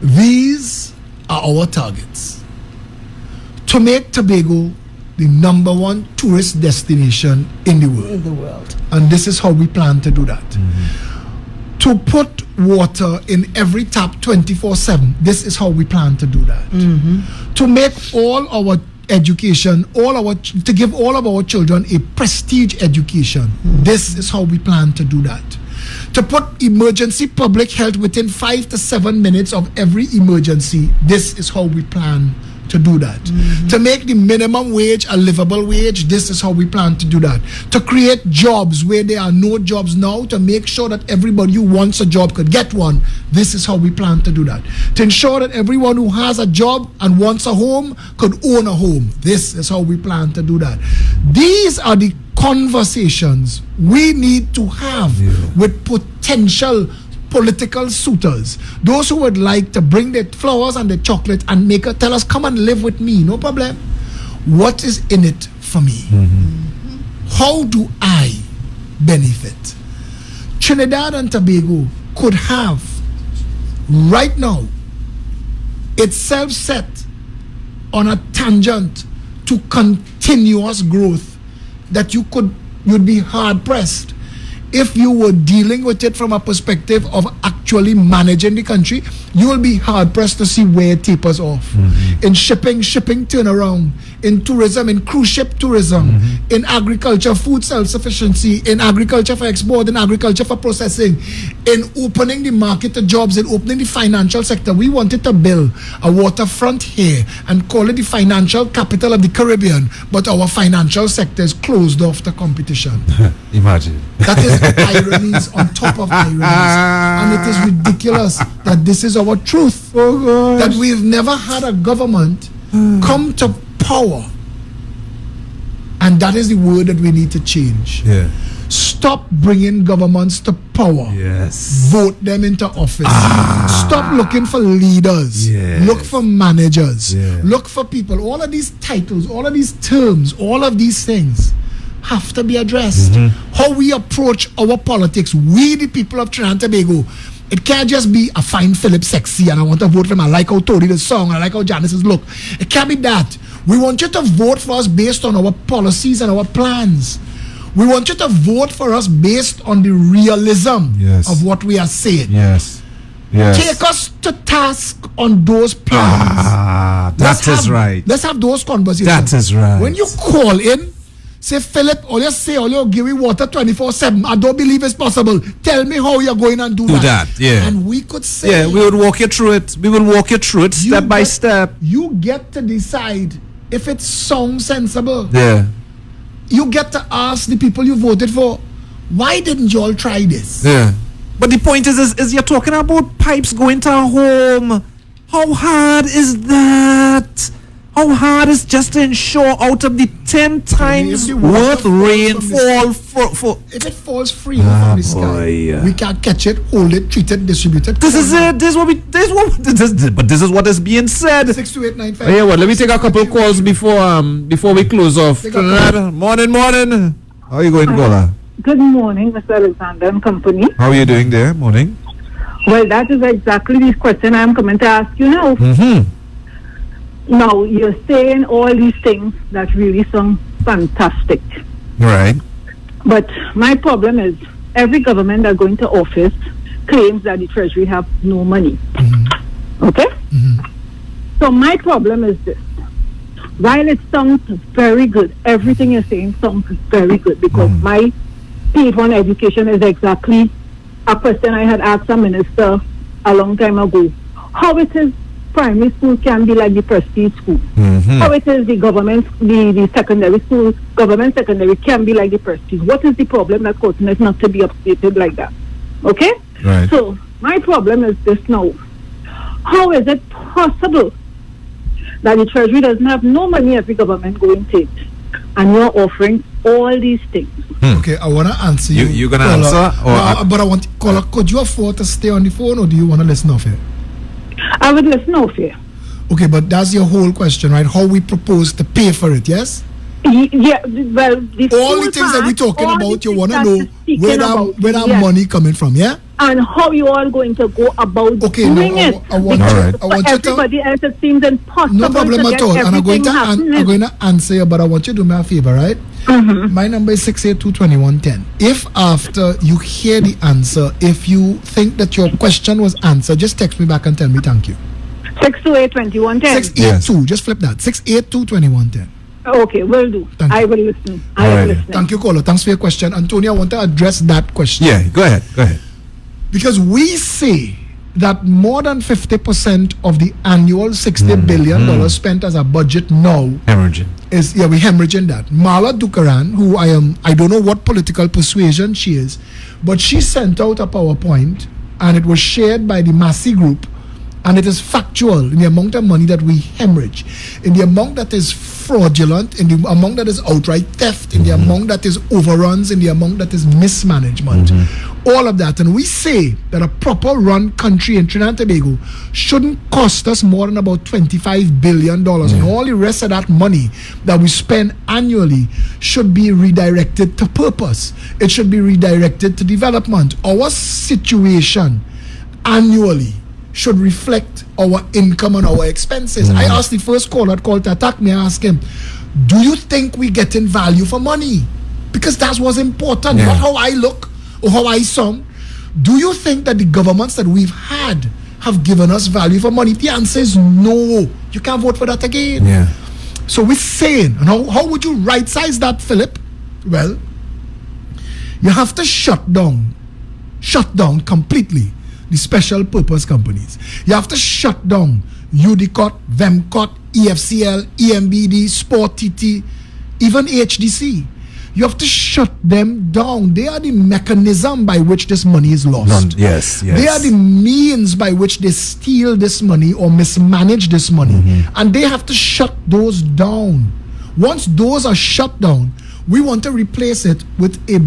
these are our targets to make Tobago the number one tourist destination in the world. And this is how we plan to do that. To put water in every tap 24/7, this is how we plan to do that. To make all our education, to give all of our children a prestige education, this is how we plan to do that. To put emergency public health within 5 to 7 minutes of every emergency, this is how we plan to do that. To make the minimum wage a livable wage, this is how we plan to do that. To create jobs where there are no jobs now, to make sure that everybody who wants a job could get one, this is how we plan to do that. To ensure that everyone who has a job and wants a home could own a home, this is how we plan to do that. These are the conversations we need to have with potential political suitors, those who would like to bring the flowers and the chocolate and tell us, come and live with me, no problem. What is in it for me? How do I benefit? Trinidad and Tobago could have right now itself set on a tangent to continuous growth that you'd be hard pressed if you were dealing with it from a perspective of actually managing the country. You will be hard pressed to see where it tapers off. In shipping turnaround, in tourism, in cruise ship tourism, in agriculture, food self-sufficiency, in agriculture for export, in agriculture for processing, in opening the market to jobs, in opening the financial sector. We wanted to build a waterfront here and call it the financial capital of the Caribbean, but our financial sector is closed off to competition. Imagine. That is ironies on top of ironies. And it is ridiculous that this is our truth. That we've never had a government come to power. And that is the word that we need to change. Stop bringing governments to power. Vote them into office. Stop looking for leaders. Look for managers. Look for people. All of these titles, all of these terms, all of these things have to be addressed. How we approach our politics, we the people of Trinidad and Tobago, it can't just be I find Philip sexy and I want to vote for him. I like how Tori the song, I like how Janice's look. It can't be that. We want you to vote for us based on our policies and our plans. We want you to vote for us based on the realism of what we are saying. Take us to task on those plans. That is right. Let's have those conversations. That is right. When you call in, say, Philip, all you give me water 24/7. I don't believe it's possible. Tell me how you're going and do that. And we could say, we would walk you through it. We will walk you through it step by step. You get to decide if it sounds sensible. You get to ask the people you voted for, why didn't you all try this? But the point is you're talking about pipes going to a home. How hard is that? How hard is just to ensure out of the 10 times worth rainfall for if it falls free from the sky, we can catch it, hold it, treat it, distribute it. This is it. But this is what is being said. 62895. Yeah, well, let me take a couple calls before we close off. Morning. How are you going, Gola? Good morning, Mr. Alexander and company. How are you doing there? Morning. Well, that is exactly the question I am coming to ask you now. Now, you're saying all these things that really sound fantastic. Right. But my problem is, every government that going to office claims that the treasury have no money. Okay? So my problem is this. While it sounds very good, everything you're saying sounds very good, because my take on education is exactly a question I had asked a minister a long time ago. How it is primary school can be like the prestige school. How it is the government, the secondary school, government secondary can be like the prestige. What is the problem that causing it not to be updated like that? Okay? Right. So, my problem is this now. How is it possible that the treasury doesn't have no money every government going to take, and you're offering all these things? Okay, I want to answer you. You going to answer? But I want, caller, could you afford to stay on the phone, or do you want to listen off here? I would listen off here. Okay, but that's your whole question, right? How we propose to pay for it, yes? Yeah, well, all the things that we're talking about, you want to know where that money coming from, yeah? And how you all going to go about doing it. I want everybody else, it seems impossible. No problem at all. And I'm going to answer you, but I want you to do me a favor, right? My number is 682-2110. If after you hear the answer, if you think that your question was answered, just text me back and tell me thank you. 628-2110. 682, just flip that. 682-2110. Okay, will do. I will listen. I will listen. Thank you, caller. Thanks for your question. Antonio, I want to address that question. Yeah, go ahead. Because we say that more than 50% of the annual $60 billion spent as a budget now hemorrhaging. We're hemorrhaging that. Marla Dukaran, who I don't know what political persuasion she is, but she sent out a PowerPoint and it was shared by the Massey Group, and it is factual in the amount of money that we hemorrhage, in the amount that is fraudulent, in the amount that is outright theft, in the amount that is overruns, in the amount that is mismanagement. All of that. And we say that a proper run country in Trinidad and Tobago shouldn't cost us more than about $25 billion. And all the rest of that money that we spend annually should be redirected to purpose. It should be redirected to development. Our situation annually should reflect our income and our expenses. I asked the first caller that called to attack me, I asked him, do you think we getting value for money? Because that's what's important, not how I look or how I sound. Do you think that the governments that we've had have given us value for money? The answer is no. You can't vote for that again. So we're saying, and how would you right size that, Philip? Well, you have to shut down completely the special purpose companies. You have to shut down UDCOT, VEMCOT, EFCL, EMBD, Sport TT, even HDC. You have to shut them down. They are the mechanism by which this money is lost. Yes. They are the means by which they steal this money or mismanage this money. And they have to shut those down. Once those are shut down, we want to replace it with a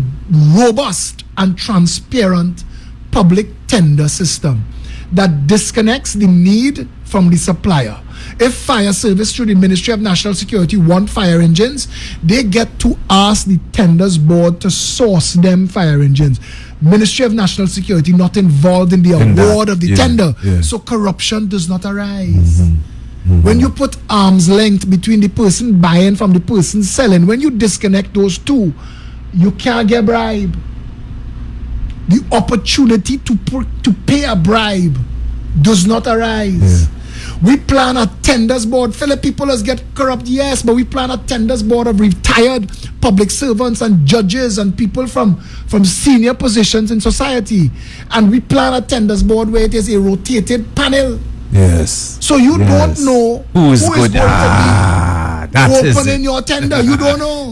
robust and transparent public tender system that disconnects the need from the supplier. If fire service through the Ministry of National Security want fire engines, they get to ask the tenders board to source them fire engines. Ministry of National Security not involved in the award of the tender. So corruption does not arise. When you put arm's length between the person buying from the person selling, when you disconnect those two, you can't get bribe. The opportunity to pay a bribe does not arise. We plan a tenders board. Fellow people get corrupt, yes, but we plan a tenders board of retired public servants and judges and people from senior positions in society. And we plan a tenders board where it is a rotated panel. So you don't know who is going to be opening your tender. You don't know.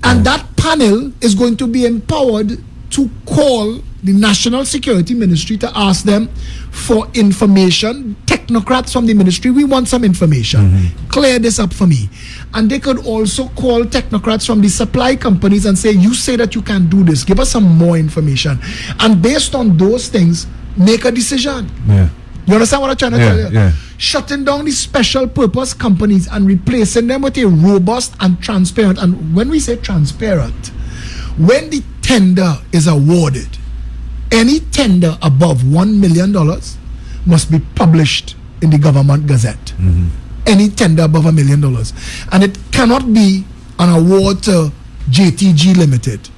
And that panel is going to be empowered to call the National Security Ministry to ask them for information. Technocrats from the ministry, we want some information. Clear this up for me. And they could also call technocrats from the supply companies and say, you say that you can do this, give us some more information. And based on those things, make a decision. You understand what I'm trying to tell you? Shutting down the special purpose companies and replacing them with a robust and transparent. And when we say transparent, when the tender is awarded, any tender above $1 million must be published in the government gazette. Any tender above $1 million. And it cannot be an award to JTG Limited.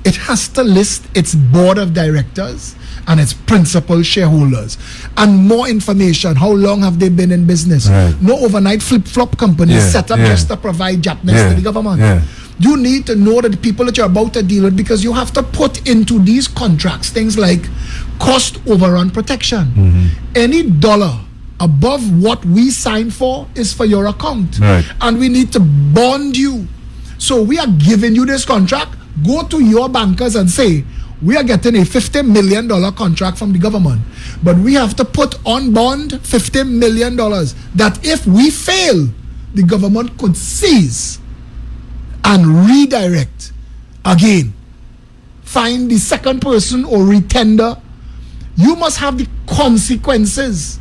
It has to list its board of directors and its principal shareholders. And more information. How long have they been in business? No overnight flip-flop companies set up just to provide japness to the government. You need to know that the people that you're about to deal with, because you have to put into these contracts things like cost overrun protection. Any dollar above what we sign for is for your account. And we need to bond you. So we are giving you this contract. Go to your bankers and say, we are getting a $50 million contract from the government, but we have to put on bond $50 million that if we fail, the government could seize and redirect again. Find the second person or retender. You must have the consequences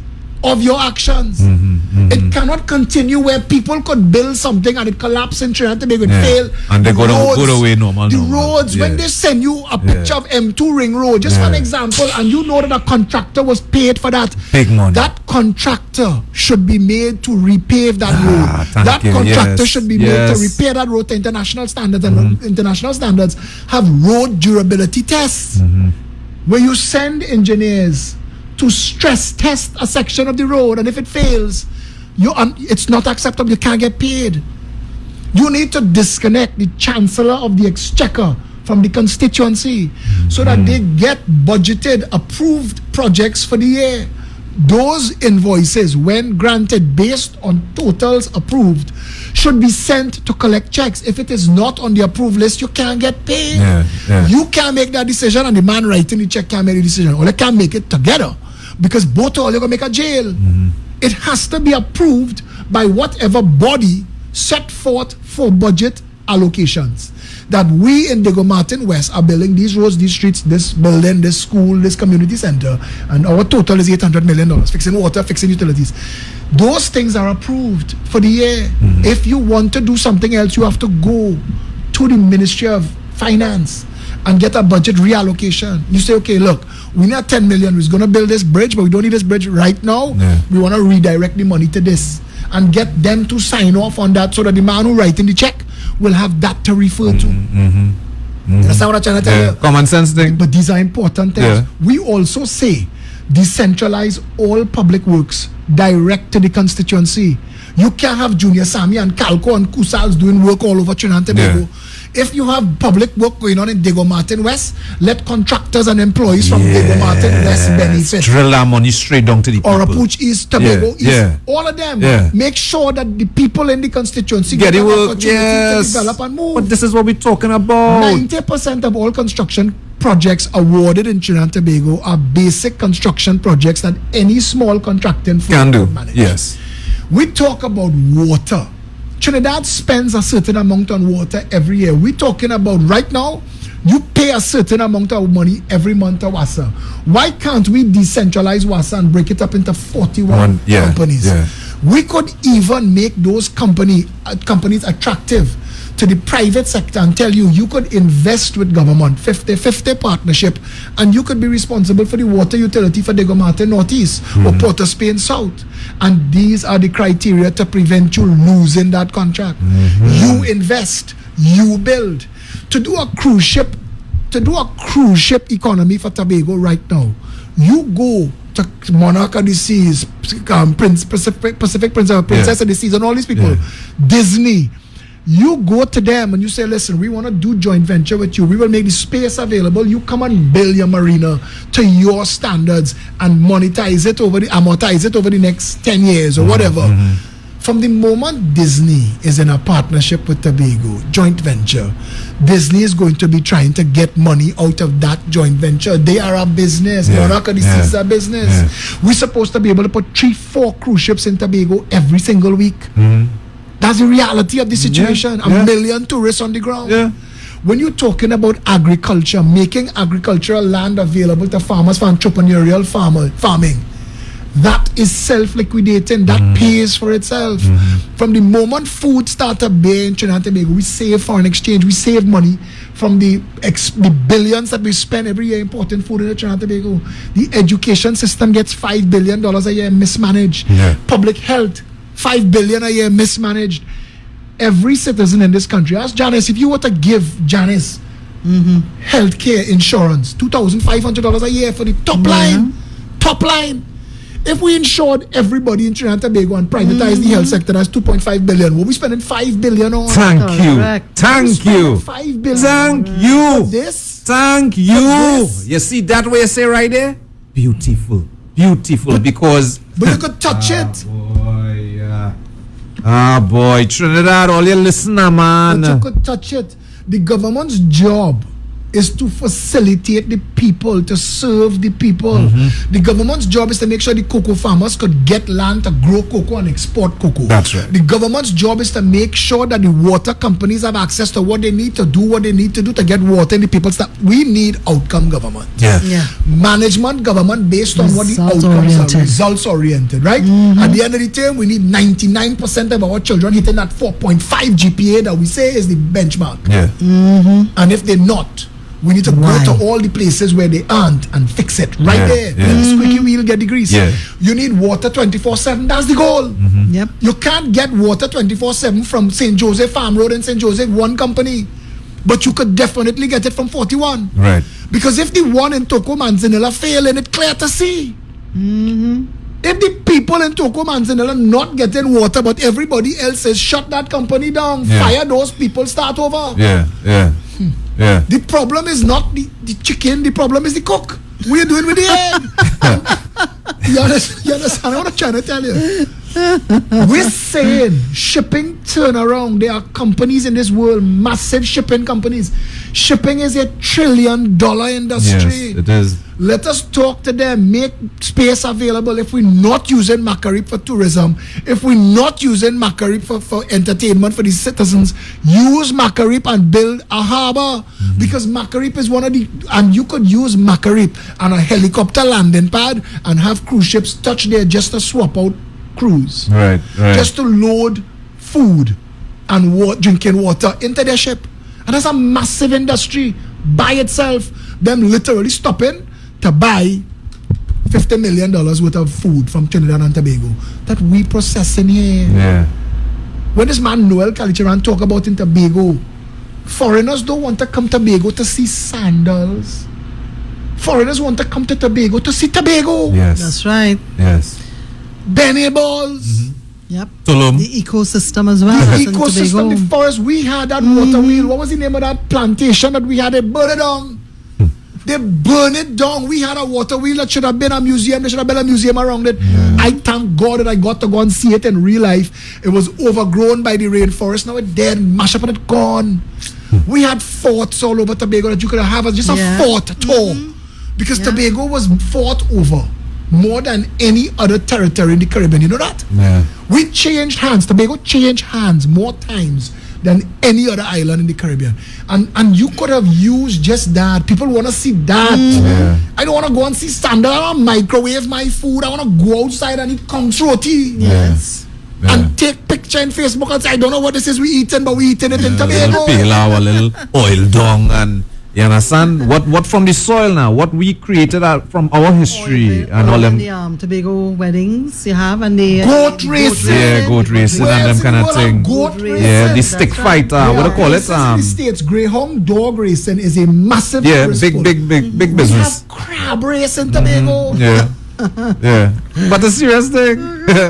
of your actions. It cannot continue where people could build something and it collapse in Trinidad and Tobago, it fail. And they go away normal. The roads, when they send you a picture of M2 Ring Road, just for an example, and you know that a contractor was paid for that. Big money. That contractor should be made to repave that road. That contractor should be made to repair that road to international standards. And international standards have road durability tests where you send engineers to stress test a section of the road, and if it fails, it's not acceptable. You can't get paid. You need to disconnect the Chancellor of the Exchequer from the constituency so that they get budgeted, approved projects for the year. Those invoices, when granted based on totals approved, should be sent to collect checks. If it is not on the approved list, you can't get paid. You can't make that decision, and the man writing the check can't make the decision. Or they can't make it together, because both of you are going to make a jail. It has to be approved by whatever body set forth for budget allocations. That we in Diego Martin West are building these roads, these streets, this building, this school, this community center, and our total is $800 million, fixing water, fixing utilities. Those things are approved for the year. If you want to do something else, you have to go to the Ministry of Finance and get a budget reallocation. You say, okay, look, we need 10 million. We're going to build this bridge, but we don't need this bridge right now. We want to redirect the money to this and get them to sign off on that so that the man who writing the check will have that to refer to. That's what I'm trying to tell you. Common sense thing. But these are important things. We also say decentralize all public works direct to the constituency. You can't have Junior Sammy and Calco and Kusals doing work all over Trinidad and Tobago. If you have public work going on in Diego Martin West, let contractors and employees from Diego Martin West benefit. Drill our money straight down to the people. Orapooch East, Tobago East, all of them. Make sure that the people in the constituency get an opportunity to develop and move. But this is what we're talking about. 90% of all construction projects awarded in Trinidad and Tobago are basic construction projects that any small contracting firm can manage. We talk about water. Trinidad spends a certain amount on water every year. We're talking about right now, you pay a certain amount of money every month to WASA. Why can't we decentralize WASA and break it up into 41 companies? We could even make those companies attractive to the private sector and tell you, you could invest with government, 50-50 partnership, and you could be responsible for the water utility for Diego Martin Northeast or Port of Spain South. And these are the criteria to prevent you losing that contract. You invest, you build. To do a cruise ship economy for Tobago right now, you go to Monarch of the Seas, Pacific Princess of the Seas, and all these people, Disney. You go to them and you say, listen, we want to do joint venture with you. We will make the space available. You come and build your marina to your standards and amortize it over the next 10 years or whatever. From the moment Disney is in a partnership with Tobago, joint venture, Disney is going to be trying to get money out of that joint venture. They are a business. Monarch of the Seas is a business. We're supposed to be able to put 3-4 cruise ships in Tobago every single week. That's the reality of the situation. A million tourists on the ground. When you're talking about agriculture, making agricultural land available to farmers for entrepreneurial farming, that is self-liquidating. That pays for itself. From the moment food started being in Trinidad and Tobago, we save foreign exchange, we save money from the billions that we spend every year importing food in Trinidad and Tobago. The education system gets $5 billion a year mismanaged. Public health, $5 billion a year mismanaged. Every citizen in this country, ask Janice, if you were to give Janice healthcare insurance, $2,500 a year for the top line. If we insured everybody in Trinidad and Tobago and privatized the health sector, that's $2.5 billion. What we spending $5 billion on? Thank you. $5 billion. Thank you. You see that way you say right there? Beautiful. Because but you could touch it. Boy, Trinidad, all you listener, man. But you could touch it. The government's job is to facilitate the people, to serve the people. The government's job is to make sure the cocoa farmers could get land to grow cocoa and export cocoa. That's right. The government's job is to make sure that the water companies have access to what they need to do, what they need to do to get water in the people's stuff. We need outcome government. Yeah. Management government based on what the outcomes are, results oriented, right? At the end of the term, we need 99% of our children hitting that 4.5 GPA that we say is the benchmark. And if they're not, we need to go to all the places where they aren't and fix it right there. Let the squeaky wheel get the grease. You need water 24/7. That's the goal. You can't get water 24/7 from St. Joseph Farm Road and St. Joseph one company, but you could definitely get it from 41. Right. Because if the one in Toko Manzanilla fail, and it's clear to see. If the people in Toko Manzanilla not getting water, but everybody else says shut that company down, fire those people, start over. The problem is not the chicken, the problem is the cook. What are you doing with the egg? You understand what I'm trying to tell you? We're saying shipping turnaround. There are companies in this world, massive shipping companies. Shipping is $1 trillion industry. Yes, it is. Let us talk to them, make space available. If we're not using Macarib for tourism, if we're not using Macarib for entertainment for the citizens, use Macarib and build a harbor. Because Macarib is one of the, and you could use Macarib and a helicopter landing pad and have cruise ships touch there just to swap out crews. Right. Just to load food and drinking water into their ship. And that's a massive industry by itself. Them literally stopping to buy $50 million worth of food from Trinidad and Tobago that we processing here. When this man Noel Kalichiran talk about in Tobago, foreigners don't want to come to Tobago to see sandals. Foreigners want to come to Tobago to see Tobago. Yes. That's right. Yes. Benny balls. Yep. Tulum. The ecosystem as well. The ecosystem, the forest. We had that water wheel. What was the name of that plantation that we had? They burn it down. They burn it down. We had a water wheel that should have been a museum. There should have been a museum around it. I thank God that I got to go and see it in real life. It was overgrown by the rainforest. Now it's dead, mashed up and it's gone. We had forts all over Tobago that you could have as just a fort tour. Because Tobago was fought over more than any other territory in the Caribbean. You know that? We changed hands. Tobago changed hands more times than any other island in the Caribbean. And you could have used just that. People want to see that. I don't want to go and see sandal. I want to microwave my food. I want to go outside and eat conch roti. And take picture in Facebook and say, I don't know what this is we eating, but we eating it in Tobago. A little pilau, a little oil dong, and you understand what from the soil now, what we created from our history and all them. The Tobago weddings you have and the goat racing. Goat racing and them kind of thing. The stick fighter. What do you call it? In the States, greyhound dog racing is a massive big business. We have crab racing in Tobago. But the serious thing,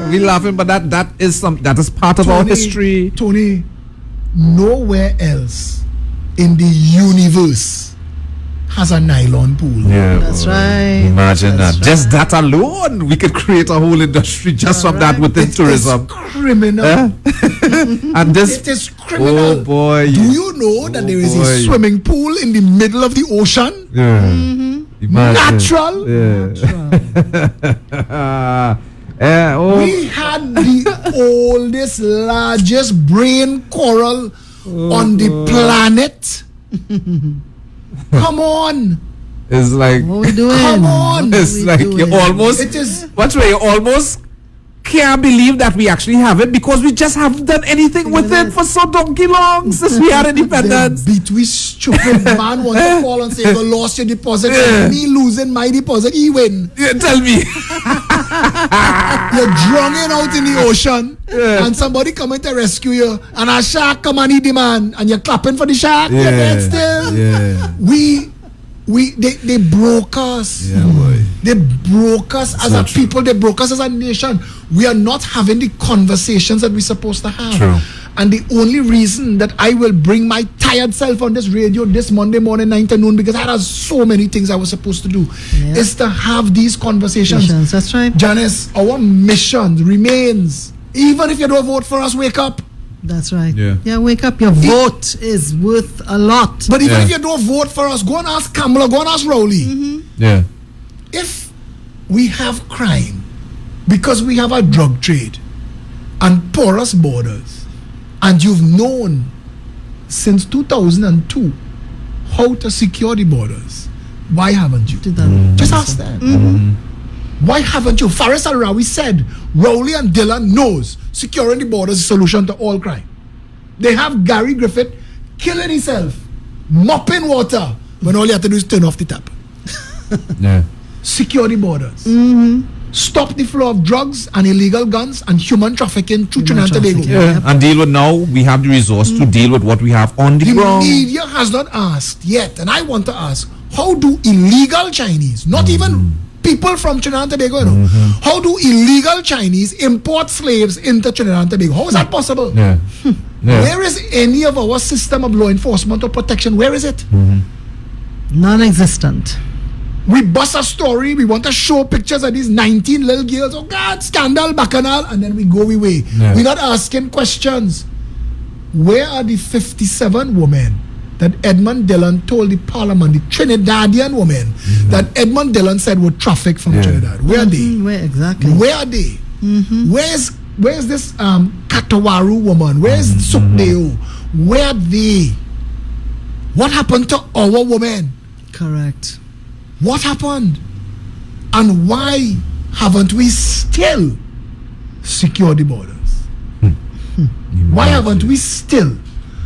we laughing, but that is part of our history. Tony, nowhere else in the universe has a nylon pool. That's right. Imagine that. Just that alone, we could create a whole industry just from that within tourism. It's criminal. And this, it is criminal. Oh boy! Do you know that there is a swimming pool in the middle of the ocean? Natural. We had the oldest, largest brain coral on the planet. Come on. It's like, what are we doing? Come on. It's like you almost. It is. What's where you almost can't believe that we actually have it because we just haven't done anything with it for so donkey long since we had independence. We stupid man want to call and say you lost your deposit. Me losing my deposit, he win. Tell me. You're drowning out in the ocean and somebody coming to rescue you and a shark come and eat the man and you're clapping for the shark. You're dead still. They broke us. They broke us as a people. They broke us as a nation. We are not having the conversations that we're supposed to have. And the only reason that I will bring my tired self on this radio this Monday morning 9 to noon, because I had so many things I was supposed to do, is to have these conversations. That's right. Janice, our mission remains. Even if you don't vote for us, wake up. That's right. Yeah. Wake up. Your vote is worth a lot. But even if you don't vote for us, go and ask Kamala, go and ask Rowley. Yeah. If we have crime because we have a drug trade and porous borders, and you've known since 2002 how to secure the borders, why haven't you? Just ask them. Why haven't you? Faris Al-Rawi said Rowley and Dillon knows securing the borders is a solution to all crime. They have Gary Griffith killing himself, mopping water, when all you have to do is turn off the tap. Secure the borders. Stop the flow of drugs and illegal guns and human trafficking through Trinidad and Tobago. And deal with now, we have the resource to deal with what we have on the ground. The media has not asked yet, and I want to ask, how do illegal Chinese, not even people from Trinidad and Tobago, how do illegal Chinese import slaves into Trinidad and Tobago? How is that possible? Where is any of our system of law enforcement or protection? Where is it? Non-existent. We bust a story, we want to show pictures of these 19 little girls, oh God, scandal, bacchanal, and then we go away. We're not asking questions. Where are the 57 women that Edmund Dillon told the parliament, the Trinidadian women, that Edmund Dillon said would traffic from Trinidad? Where are they? Where exactly? Where are they? Where's this Katawaru woman? Where's Sukdeo? Where are they? What happened to our women? Correct. What happened? And why haven't we still secured the borders? Why haven't we still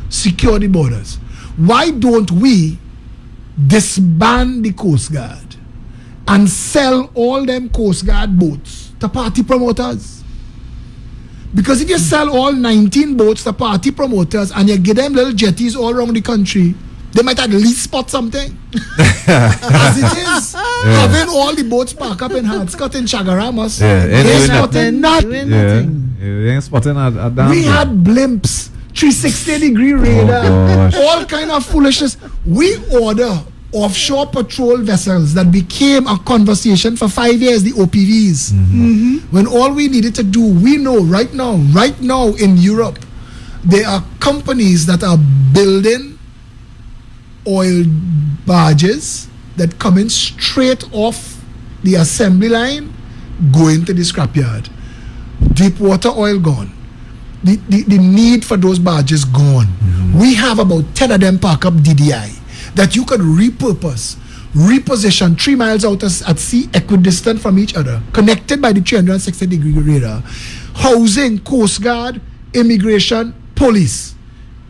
secured the borders? Why don't we disband the Coast Guard and sell all them Coast Guard boats to party promoters? Because if you sell all 19 boats to party promoters and you give them little jetties all around the country, they might at least spot something. As it is, having all the boats park up in Hartscott and Chagaramas, they're spotting nothing. They ain't spotting a damn We had blimps, 360-degree radar, all kind of foolishness. We order offshore patrol vessels that became a conversation for 5 years, the OPVs. When all we needed to do, we know right now in Europe, there are companies that are building oil barges that come in straight off the assembly line, going to the scrapyard. Deep water oil gone. The need for those barges gone. We have about 10 of them park up DDI that you could repurpose, reposition 3 miles out at sea, equidistant from each other, connected by the 360-degree radar, housing Coast Guard, immigration, police,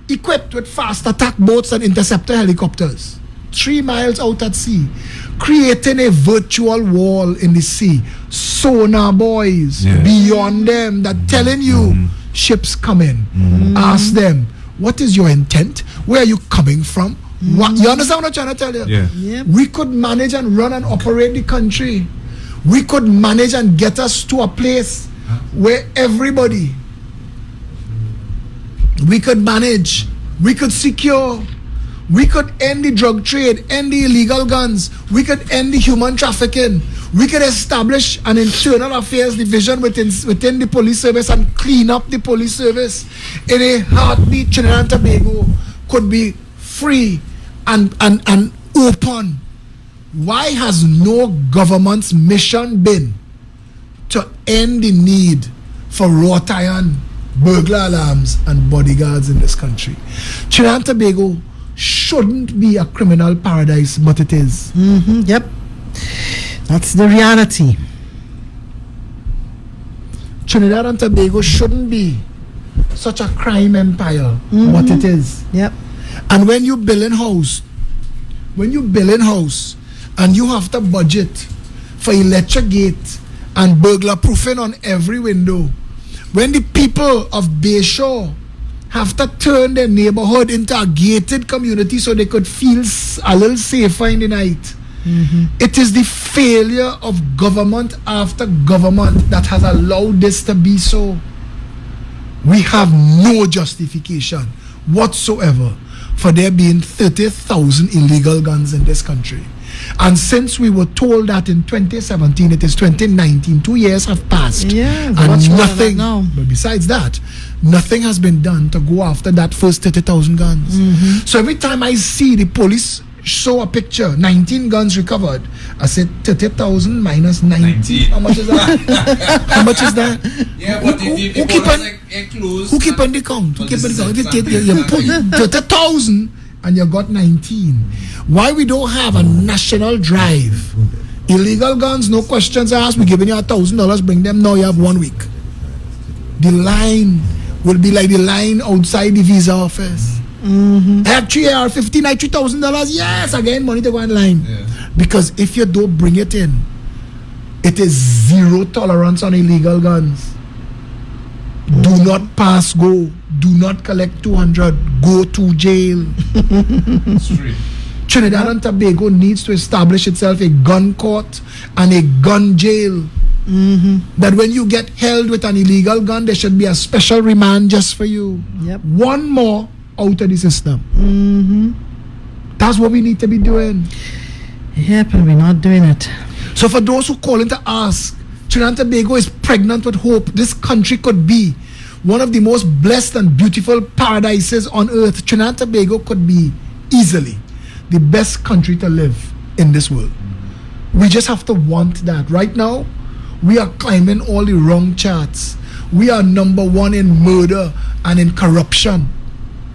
equipped with fast attack boats and interceptor helicopters, 3 miles out at sea, creating a virtual wall in the sea, sonar boys beyond them that telling you ships coming. Ask them, what is your intent? Where are you coming from? What, you understand what I'm trying to tell you? We could manage and run and operate the country. We could manage and get us to a place where everybody, we could manage, we could secure, we could end the drug trade, end the illegal guns, we could end the human trafficking, we could establish an internal affairs division within the police service and clean up the police service. In a heartbeat, Trinidad and Tobago could be free and open. Why has no government's mission been to end the need for wrought iron, burglar alarms and bodyguards in this country? Trinidad and Tobago shouldn't be a criminal paradise, but it is. Yep. That's the reality. Trinidad and Tobago shouldn't be such a crime empire, but it is. Yep. And when you build in house, and you have to budget for electric gate and burglar proofing on every window, when the people of Bayshore have to turn their neighborhood into a gated community so they could feel a little safer in the night, it is the failure of government after government that has allowed this to be so. We have no justification whatsoever for there being 30,000 illegal guns in this country. And since we were told that in 2017, it is 2019, 2 years have passed. Yeah, and nothing, but besides that, nothing has been done to go after that first 30,000 guns. So every time I see the police show a picture, 19 guns recovered, I said 30,000 minus 19. How much is that? How much is that? Yeah, but who keep on the count? Who keep on the count? You put 30,000 and you got 19. Why we don't have a national drive? Illegal guns, no questions asked. We're giving you $1,000. Bring them now. You have 1 week. The line will be like the line outside the visa office. I have 3 AR-15, like $3,000. Yes, again, money to go in line. Because if you don't bring it in, it is zero tolerance on illegal guns. Do not pass go. Do not collect 200. Go to jail. Trinidad and Tobago needs to establish itself a gun court and a gun jail. That when you get held with an illegal gun, there should be a special remand just for you. One more out of the system. That's what we need to be doing. Yep, and we're not doing it. So for those who call in to ask, Trinidad and Tobago is pregnant with hope. This country could be one of the most blessed and beautiful paradises on earth. Trinidad and Tobago could be easily the best country to live in this world. We just have to want that. Right now, we are climbing all the wrong charts. We are #1 in murder and in corruption.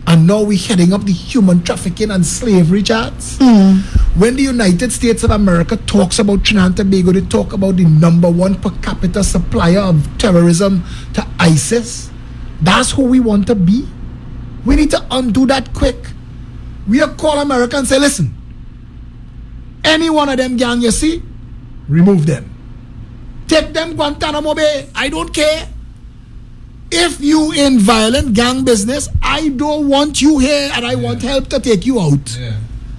And now we're heading up the human trafficking and slavery charts. When the United States of America talks about Trinidad and Tobago, they talk about the #1 per capita supplier of terrorism to ISIS. That's who we want to be. We need to undo that quick. We have call America and say, listen, any one of them gang you see, remove them. Take them Guantanamo Bay. I don't care. If you in violent gang business, I don't want you here, and I want help to take you out.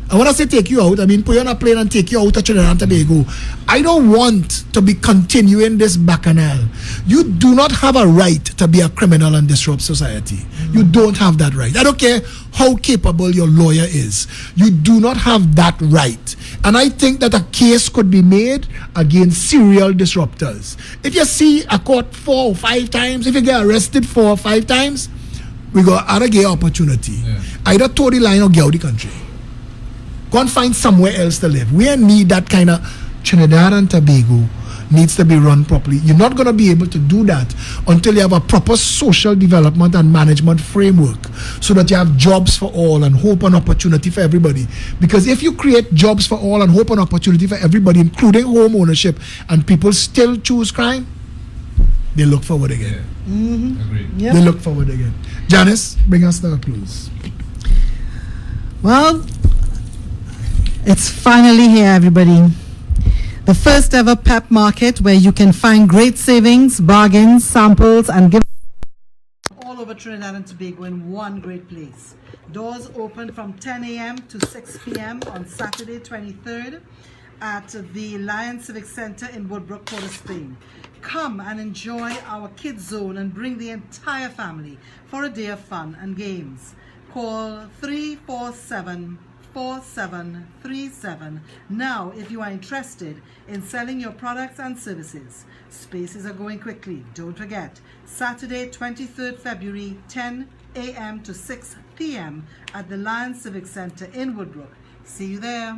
And when I say take you out, I mean put you on a plane and take you out of Trinidad and Tobago. I don't want to be continuing this bacchanal. You do not have a right to be a criminal and disrupt society. You don't have that right. I don't care how capable your lawyer is. You do not have that right. And I think that a case could be made against serial disruptors. If you see a court 4 or 5 times, if you get arrested 4 or 5 times, we got other gay opportunity. Either toe the line or get out the country. Go and find somewhere else to live. We need that kind of. Trinidad and Tobago needs to be run properly. You're not going to be able to do that until you have a proper social development and management framework, so that you have jobs for all and hope and opportunity for everybody. Because if you create jobs for all and hope and opportunity for everybody, including home ownership, and people still choose crime, they look forward again. Agreed. They look forward again. Janice, bring us to a close. Well, it's finally here, everybody. The first ever PEP market, where you can find great savings, bargains, samples, and give all over Trinidad and Tobago in one great place. Doors open from 10 a.m. to 6 p.m. on Saturday 23rd at the Lions Civic Center in Woodbrook, Port of Spain. Come and enjoy our kids zone and bring the entire family for a day of fun and games. Call 347-4737 now if you are interested in selling your products and services. Spaces are going quickly. Don't forget, Saturday 23rd February 10 a.m. to 6 p.m. at the Lions Civic Center in Woodbrook. See you there.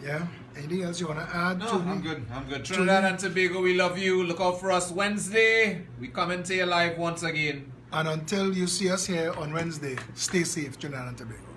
Yeah, anything else you want to add? No, I'm good. Trinidad and Tobago, we love you. Look out for us Wednesday. We coming to you live once again. And until you see us here on Wednesday, stay safe, Trinidad and Tobago.